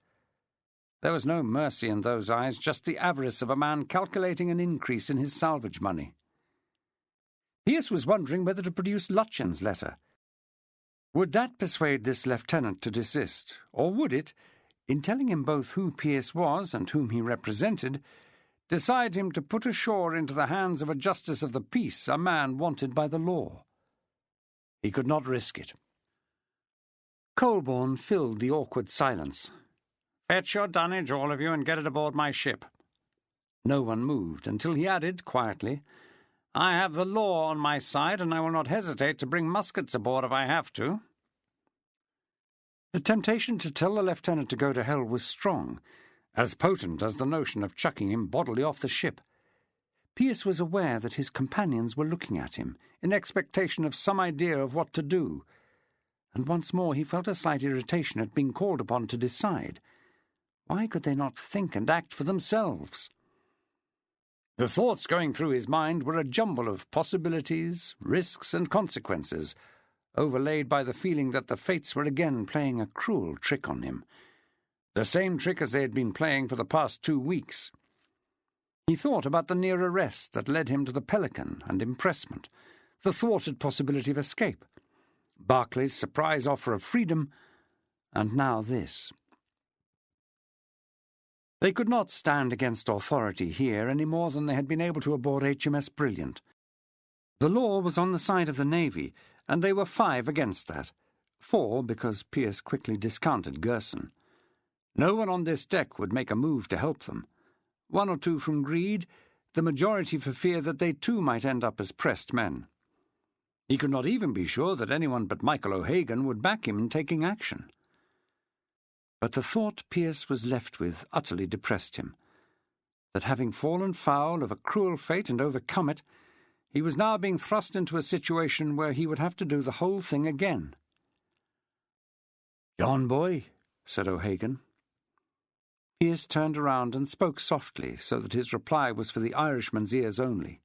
There was no mercy in those eyes, just the avarice of a man calculating an increase in his salvage money. Pearce was wondering whether to produce Lutchen's letter. Would that persuade this lieutenant to desist, or would it, in telling him both who Pearce was and whom he represented, decide him to put ashore into the hands of a justice of the peace a man wanted by the law? He could not risk it. Colborne filled the awkward silence. Fetch your dunnage, all of you, and get it aboard my ship. No one moved until he added quietly, I have the law on my side, and I will not hesitate to bring muskets aboard if I have to. The temptation to tell the lieutenant to go to hell was strong, as potent as the notion of chucking him bodily off the ship. Pearce was aware that his companions were looking at him, in expectation of some idea of what to do, and once more he felt a slight irritation at being called upon to decide. Why could they not think and act for themselves? The thoughts going through his mind were a jumble of possibilities, risks, and consequences, overlaid by the feeling that the fates were again playing a cruel trick on him, the same trick as they had been playing for the past 2 weeks. He thought about the near arrest that led him to the Pelican and impressment, the thwarted possibility of escape, Barclay's surprise offer of freedom, and now this. They could not stand against authority here any more than they had been able to aboard HMS Brilliant. The law was on the side of the Navy, and they were 5 against that, 4 because Pearce quickly discounted Gerson. No one on this deck would make a move to help them. 1 or 2 from greed, the majority for fear that they too might end up as pressed men. He could not even be sure that anyone but Michael O'Hagan would back him in taking action. But the thought Pearce was left with utterly depressed him, that having fallen foul of a cruel fate and overcome it, he was now being thrust into a situation where he would have to do the whole thing again. "John boy," said O'Hagan. Pearce turned around and spoke softly, so that his reply was for the Irishman's ears only.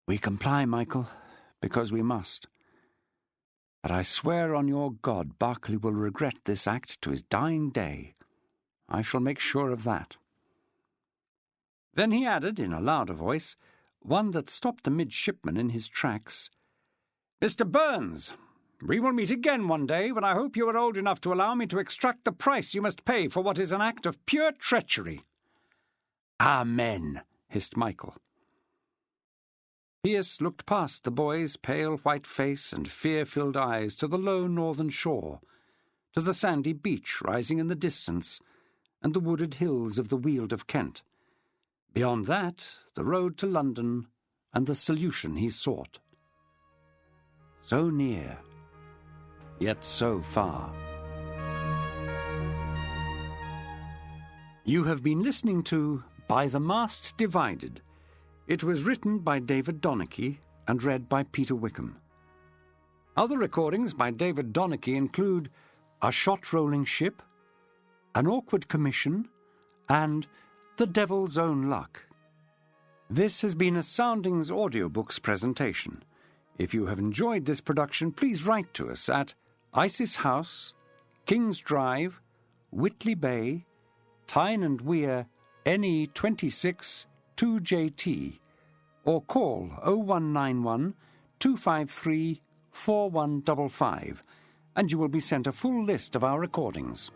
"We comply, Michael, because we must. But I swear on your God Barclay will regret this act to his dying day. I shall make sure of that." Then he added, in a louder voice, one that stopped the midshipman in his tracks, "Mr. Burns, we will meet again one day when I hope you are old enough to allow me to extract the price you must pay for what is an act of pure treachery." "Amen," hissed Michael. Pearce looked past the boy's pale white face and fear-filled eyes to the low northern shore, to the sandy beach rising in the distance, and the wooded hills of the Weald of Kent. Beyond that, the road to London and the solution he sought. So near, yet so far. You have been listening to By the Mast Divided. It was written by David Donachie and read by Peter Wickham. Other recordings by David Donachie include A Shot-Rolling Ship, An Awkward Commission, and The Devil's Own Luck. This has been a Soundings Audiobooks presentation. If you have enjoyed this production, please write to us at Isis House, King's Drive, Whitley Bay, Tyne and Wear, NE 26 2JT, or call 0191 253 4155, and you will be sent a full list of our recordings.